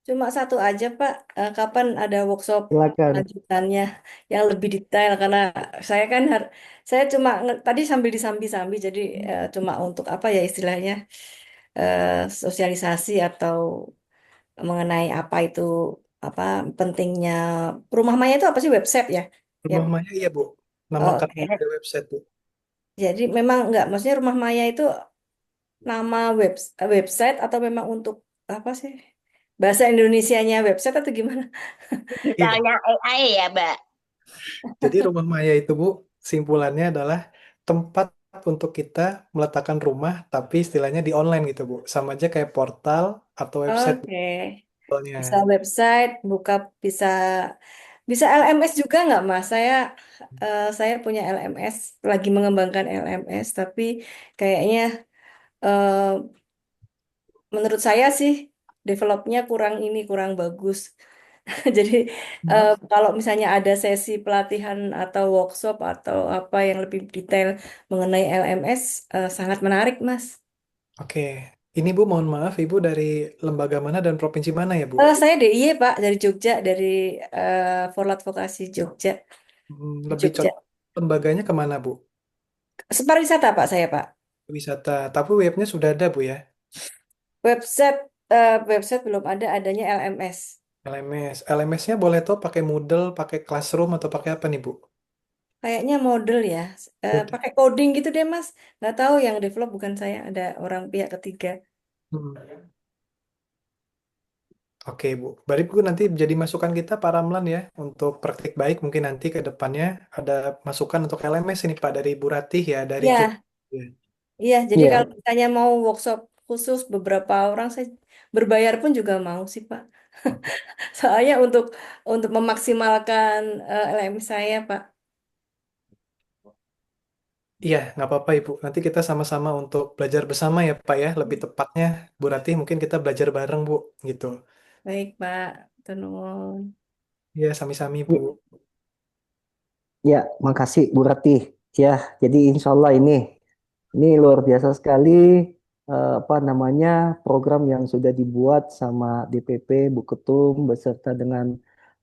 cuma satu aja Pak. Kapan ada workshop Silakan. lanjutannya yang lebih detail? Karena saya kan saya cuma tadi sambil disambi-sambi, jadi cuma untuk apa ya istilahnya eh, sosialisasi atau mengenai apa itu apa pentingnya Rumah Maya itu apa sih website ya? Ya, Rumah Maya iya Bu, nama oh, Canva oke. ada website Bu. Jadi memang enggak, maksudnya Rumah Maya itu nama website atau memang untuk apa sih? Bahasa Indonesianya website atau gimana? Iya, Misalnya AI ya, Mbak. jadi Rumah Maya itu Bu, simpulannya adalah tempat untuk kita meletakkan rumah, tapi istilahnya di online gitu Bu. Sama aja kayak portal atau website. Oke. Bisa Soalnya. website, bisa bisa LMS juga nggak Mas? Saya punya LMS, lagi mengembangkan LMS, tapi kayaknya eh, menurut saya sih developnya kurang bagus. Jadi kalau misalnya ada sesi pelatihan atau workshop atau apa yang lebih detail mengenai LMS, sangat menarik, Mas. Oke. Ini Bu, mohon maaf, Ibu dari lembaga mana dan provinsi mana ya, Bu? Saya DIY, Pak, dari Jogja, dari Forlat Vokasi Jogja. Lebih Jogja. cocok lembaganya kemana, Bu? Pariwisata, Pak, saya, Pak. Wisata. Tapi webnya sudah ada, Bu ya? Website website belum ada, adanya LMS. LMS. LMS-nya boleh tahu pakai Moodle, pakai Classroom, atau pakai apa nih, Bu? Kayaknya model ya, Moodle. pakai coding gitu deh, Mas. Nggak tahu yang develop bukan saya, ada orang pihak ketiga. Hmm. Oke, Bu. Berarti Bu nanti jadi masukan kita para Ramlan ya untuk praktik baik mungkin nanti ke depannya ada masukan untuk LMS ini Pak dari Bu Ratih ya dari Ya, Jogja. iya. Jadi Iya, kalau misalnya mau workshop khusus beberapa orang, saya berbayar pun juga mau sih, Pak. Oke. Soalnya untuk memaksimalkan LMS saya, Pak. Iya, nggak apa-apa Ibu. Nanti kita sama-sama untuk belajar bersama ya Pak ya. Lebih tepatnya Bu Ratih mungkin kita belajar bareng Bu gitu. Baik, Pak. Tenun. Iya, sami-sami Bu. ya, makasih Bu Ratih. Ya, jadi insya Allah ini luar biasa sekali apa namanya program yang sudah dibuat sama DPP Bu Ketum beserta dengan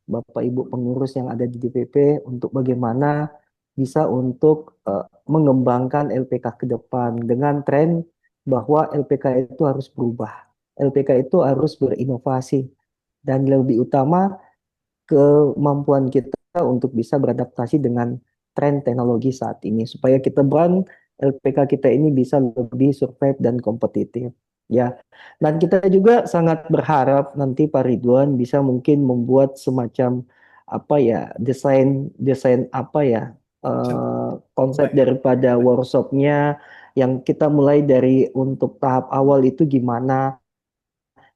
Bapak Ibu pengurus yang ada di DPP untuk bagaimana bisa untuk mengembangkan LPK ke depan dengan tren bahwa LPK itu harus berubah. LPK itu harus berinovasi dan lebih utama kemampuan kita untuk bisa beradaptasi dengan tren teknologi saat ini supaya kita brand LPK kita ini bisa lebih survive dan kompetitif ya. Dan kita juga sangat berharap nanti Pak Ridwan bisa mungkin membuat semacam apa ya desain desain apa ya konsep Baik. daripada workshopnya yang kita mulai dari untuk tahap awal itu gimana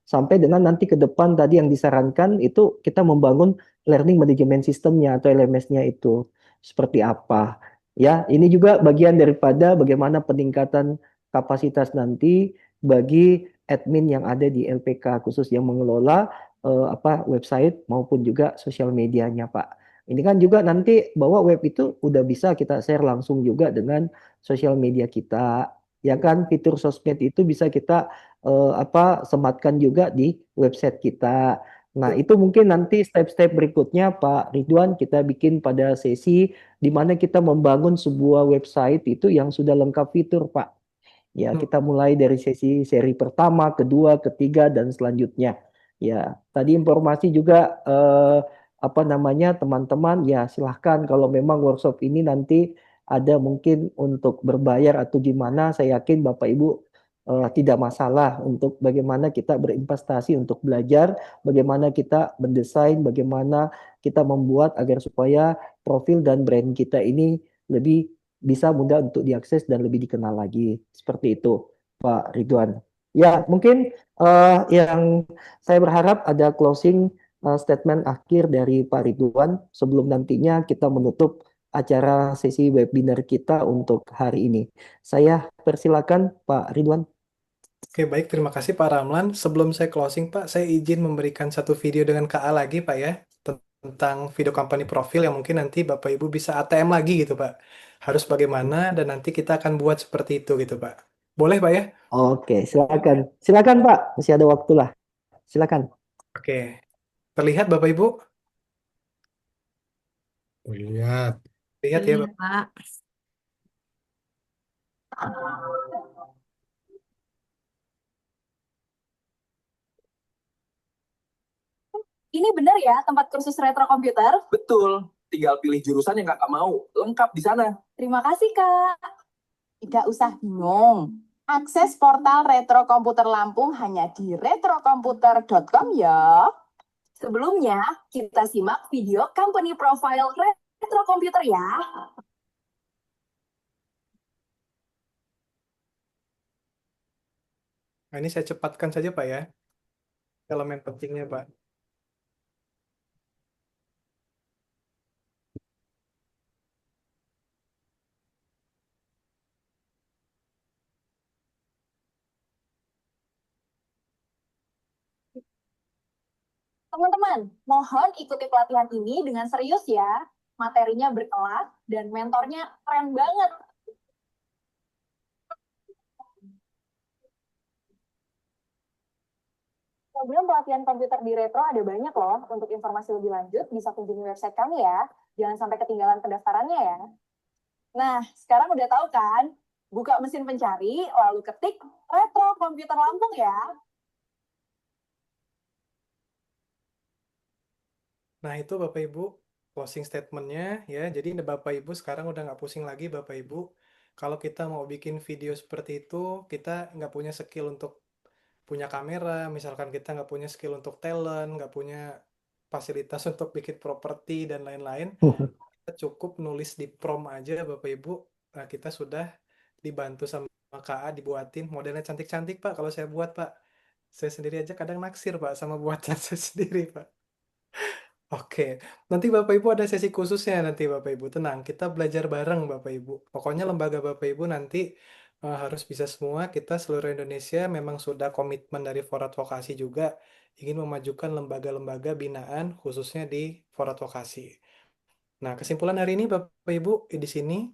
sampai dengan nanti ke depan tadi yang disarankan itu kita membangun learning management systemnya atau LMS-nya itu seperti apa. Ya, ini juga bagian daripada bagaimana peningkatan kapasitas nanti bagi admin yang ada di LPK khusus yang mengelola apa website maupun juga sosial medianya, Pak. Ini kan juga nanti bahwa web itu udah bisa kita share langsung juga dengan sosial media kita. Ya kan, fitur sosmed itu bisa kita apa sematkan juga di website kita. Nah, itu mungkin nanti step-step berikutnya Pak Ridwan kita bikin pada sesi di mana kita membangun sebuah website itu yang sudah lengkap fitur, Pak. Ya, Hmm. kita mulai dari seri pertama, kedua, ketiga, dan selanjutnya. Ya, tadi informasi juga apa namanya teman-teman ya silahkan kalau memang workshop ini nanti ada mungkin untuk berbayar atau gimana, saya yakin Bapak Ibu tidak masalah untuk bagaimana kita berinvestasi untuk belajar, bagaimana kita mendesain, bagaimana kita membuat agar supaya profil dan brand kita ini lebih bisa mudah untuk diakses dan lebih dikenal lagi. Seperti itu, Pak Ridwan. Ya, mungkin yang saya berharap ada closing statement akhir dari Pak Ridwan sebelum nantinya kita menutup acara sesi webinar kita untuk hari ini. Saya persilakan Pak Ridwan. Oke, baik. Terima kasih Pak Ramlan. Sebelum saya closing, Pak, saya izin memberikan satu video dengan KA lagi, Pak ya, tentang video company profil yang mungkin nanti Bapak Ibu bisa ATM lagi gitu, Pak. Harus bagaimana dan nanti kita akan buat seperti itu gitu, Pak. Boleh, Pak ya? Oke, silakan. Silakan Pak, masih ada waktu lah. Silakan. Oke. Terlihat Bapak Ibu? Lihat. Lihat ya, Terlihat, Bapak. Pak. Ini benar ya tempat kursus retro komputer? Betul, tinggal pilih jurusan yang kakak mau. Lengkap di sana. Terima kasih, Kak. Tidak usah bingung. Akses portal Retro Komputer Lampung hanya di retrokomputer.com ya. Sebelumnya, kita simak video company profile retro komputer ya. Nah, ini saya cepatkan saja, Pak ya. elemen pentingnya, Pak. Teman-teman, mohon ikuti pelatihan ini dengan serius ya. Materinya berkelas dan mentornya keren banget. Program pelatihan komputer di Retro ada banyak loh. Untuk informasi lebih lanjut, bisa kunjungi website kami ya. Jangan sampai ketinggalan pendaftarannya ya. Nah, sekarang udah tahu kan? Buka mesin pencari, lalu ketik Retro Komputer Lampung ya. Nah, itu Bapak Ibu closing statementnya ya. Jadi Bapak Ibu sekarang udah nggak pusing lagi Bapak Ibu. Kalau kita mau bikin video seperti itu, kita nggak punya skill untuk punya kamera, misalkan kita nggak punya skill untuk talent, nggak punya fasilitas untuk bikin properti dan lain-lain, kita cukup nulis di prompt aja Bapak Ibu. Nah, kita sudah dibantu sama KA dibuatin modelnya cantik-cantik Pak. Kalau saya buat Pak, saya sendiri aja kadang naksir Pak sama buatan saya sendiri Pak. Oke, nanti Bapak Ibu ada sesi khususnya nanti Bapak Ibu. Tenang, kita belajar bareng Bapak Ibu. Pokoknya lembaga Bapak Ibu nanti harus bisa semua. Kita seluruh Indonesia memang sudah komitmen dari Foradvokasi juga ingin memajukan lembaga-lembaga binaan khususnya di Foradvokasi. Nah, kesimpulan hari ini Bapak Ibu di sini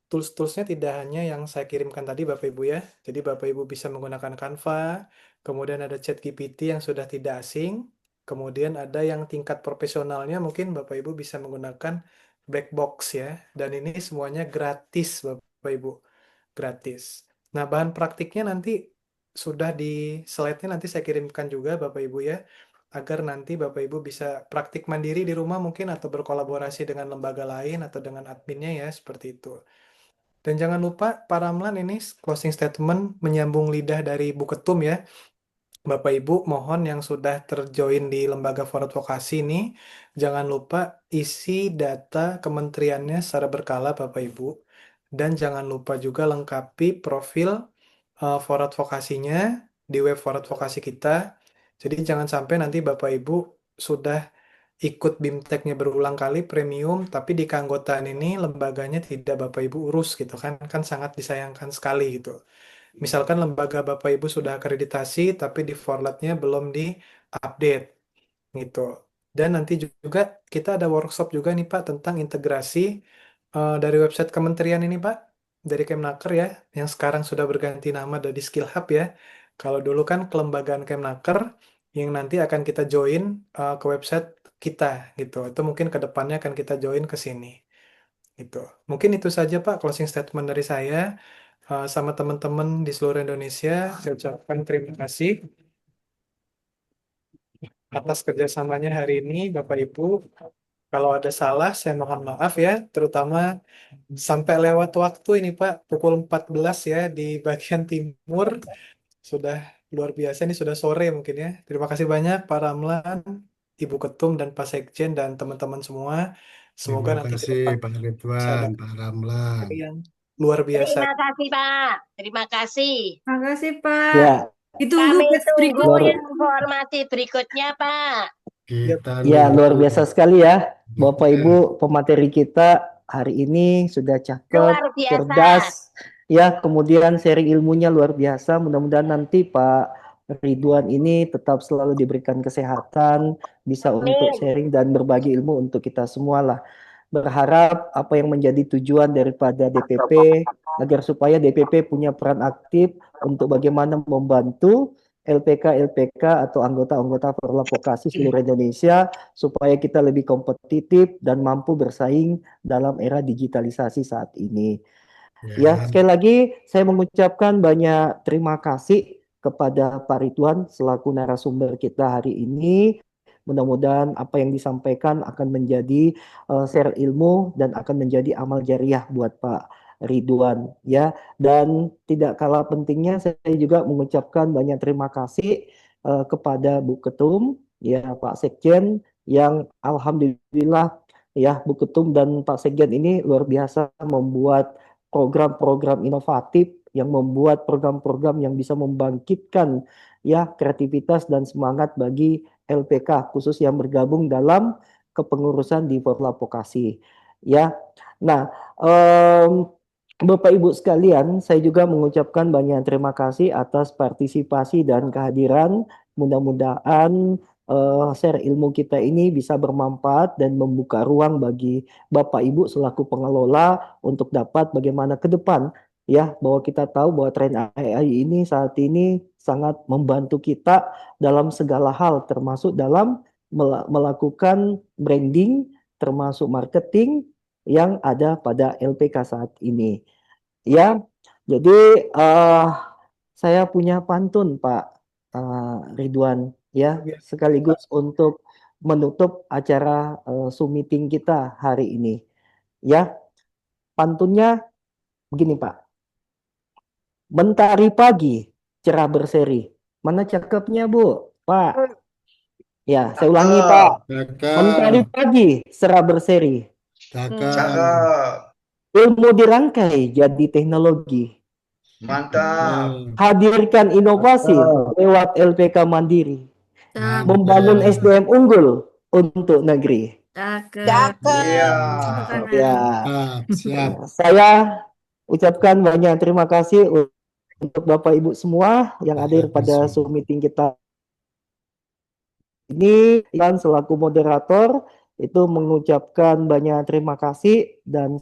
tools-toolsnya tidak hanya yang saya kirimkan tadi Bapak Ibu ya. Jadi Bapak Ibu bisa menggunakan Canva, kemudian ada ChatGPT yang sudah tidak asing, kemudian ada yang tingkat profesionalnya mungkin Bapak Ibu bisa menggunakan Black Box ya. Dan ini semuanya gratis Bapak Ibu, gratis. Nah, bahan praktiknya nanti sudah di slide-nya nanti saya kirimkan juga Bapak Ibu ya, agar nanti Bapak Ibu bisa praktik mandiri di rumah mungkin atau berkolaborasi dengan lembaga lain atau dengan adminnya ya, seperti itu. Dan jangan lupa Pak Ramlan ini closing statement menyambung lidah dari Bu Ketum ya. Bapak Ibu mohon yang sudah terjoin di Lembaga Foradvokasi ini, jangan lupa isi data kementeriannya secara berkala Bapak Ibu. Dan jangan lupa juga lengkapi profil Foradvokasinya di web Foradvokasi kita. Jadi jangan sampai nanti Bapak Ibu sudah ikut BIMTEK-nya berulang kali premium, tapi di keanggotaan ini lembaganya tidak Bapak Ibu urus gitu kan, kan sangat disayangkan sekali gitu. Misalkan lembaga Bapak Ibu sudah akreditasi, tapi di formatnya belum di-update gitu. Dan nanti juga kita ada workshop juga nih Pak tentang integrasi dari website kementerian ini Pak, dari Kemnaker ya, yang sekarang sudah berganti nama dari Skill Hub ya. Kalau dulu kan kelembagaan Kemnaker yang nanti akan kita join ke website kita gitu. Itu mungkin ke depannya akan kita join ke sini gitu. Mungkin itu saja Pak closing statement dari saya. Sama teman-teman di seluruh Indonesia, saya ucapkan terima kasih atas kerjasamanya hari ini, Bapak Ibu. Kalau ada salah, saya mohon maaf ya, terutama sampai lewat waktu ini Pak, pukul 14 ya di bagian timur. Sudah luar biasa, ini sudah sore mungkin ya. Terima kasih banyak Pak Ramlan, Ibu Ketum, dan Pak Sekjen, dan teman-teman semua. Semoga Terima nanti ke kasih depan Pak bisa ada Ridwan, Pak Ramlan. yang luar biasa. Terima kasih Pak, terima kasih. Makasih Pak. Ya, Ditunggu Kami batch tunggu berikutnya. informasi berikutnya Pak. Kita ya luar nunggu. biasa sekali ya, Bapak Betul. Ibu, pemateri kita hari ini sudah cakep, Luar biasa. cerdas, ya, kemudian sharing ilmunya luar biasa. Mudah-mudahan nanti Pak Ridwan ini tetap selalu diberikan kesehatan, bisa untuk Amin. sharing dan berbagi ilmu untuk kita semua lah. Berharap apa yang menjadi tujuan daripada DPP agar supaya DPP punya peran aktif untuk bagaimana membantu LPK atau anggota-anggota Foradvokasi seluruh Indonesia supaya kita lebih kompetitif dan mampu bersaing dalam era digitalisasi saat ini. Ya, sekali lagi saya mengucapkan banyak terima kasih kepada Pak Ridwan selaku narasumber kita hari ini. Mudah-mudahan apa yang disampaikan akan menjadi share ilmu dan akan menjadi amal jariah buat Pak Ridwan ya. Dan tidak kalah pentingnya saya juga mengucapkan banyak terima kasih kepada Bu Ketum ya, Pak Sekjen, yang alhamdulillah ya, Bu Ketum dan Pak Sekjen ini luar biasa membuat program-program inovatif yang membuat program-program yang bisa membangkitkan ya kreativitas dan semangat bagi LPK khusus yang bergabung dalam kepengurusan di Forlapokasi. Ya, nah Bapak Ibu sekalian, saya juga mengucapkan banyak terima kasih atas partisipasi dan kehadiran. Mudah-mudahan share ilmu kita ini bisa bermanfaat dan membuka ruang bagi Bapak Ibu selaku pengelola untuk dapat bagaimana ke depan ya, bahwa kita tahu bahwa tren AI ini saat ini sangat membantu kita dalam segala hal termasuk dalam melakukan branding termasuk marketing yang ada pada LPK saat ini. Ya, jadi saya punya pantun Pak Ridwan ya, sekaligus untuk menutup acara Zoom meeting kita hari ini. Ya, pantunnya begini Pak. Mentari pagi, cerah berseri. Mana cakepnya Bu? Pak. Ya, saya ulangi Pak. Mentari Cakep. pagi, cerah berseri. Cakep. Ilmu dirangkai jadi teknologi. Mantap. Hadirkan inovasi lewat LPK Mandiri. Membangun Mantap. SDM unggul untuk negeri. Cakep. Iya. Ya, Siap. saya ucapkan banyak terima kasih untuk Bapak Ibu semua yang hadir pada Zoom meeting kita ini. Dan selaku moderator itu mengucapkan banyak terima kasih dan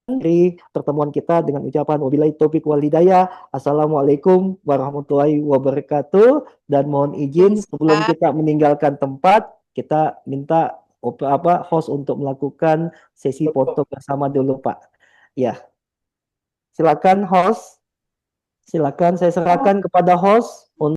dari pertemuan kita dengan ucapan wabillahi taufik wal hidayah. Assalamualaikum warahmatullahi wabarakatuh. Dan mohon izin sebelum kita meninggalkan tempat, kita minta host untuk melakukan sesi foto bersama dulu Pak. Ya, silakan host. Silakan saya serahkan kepada host.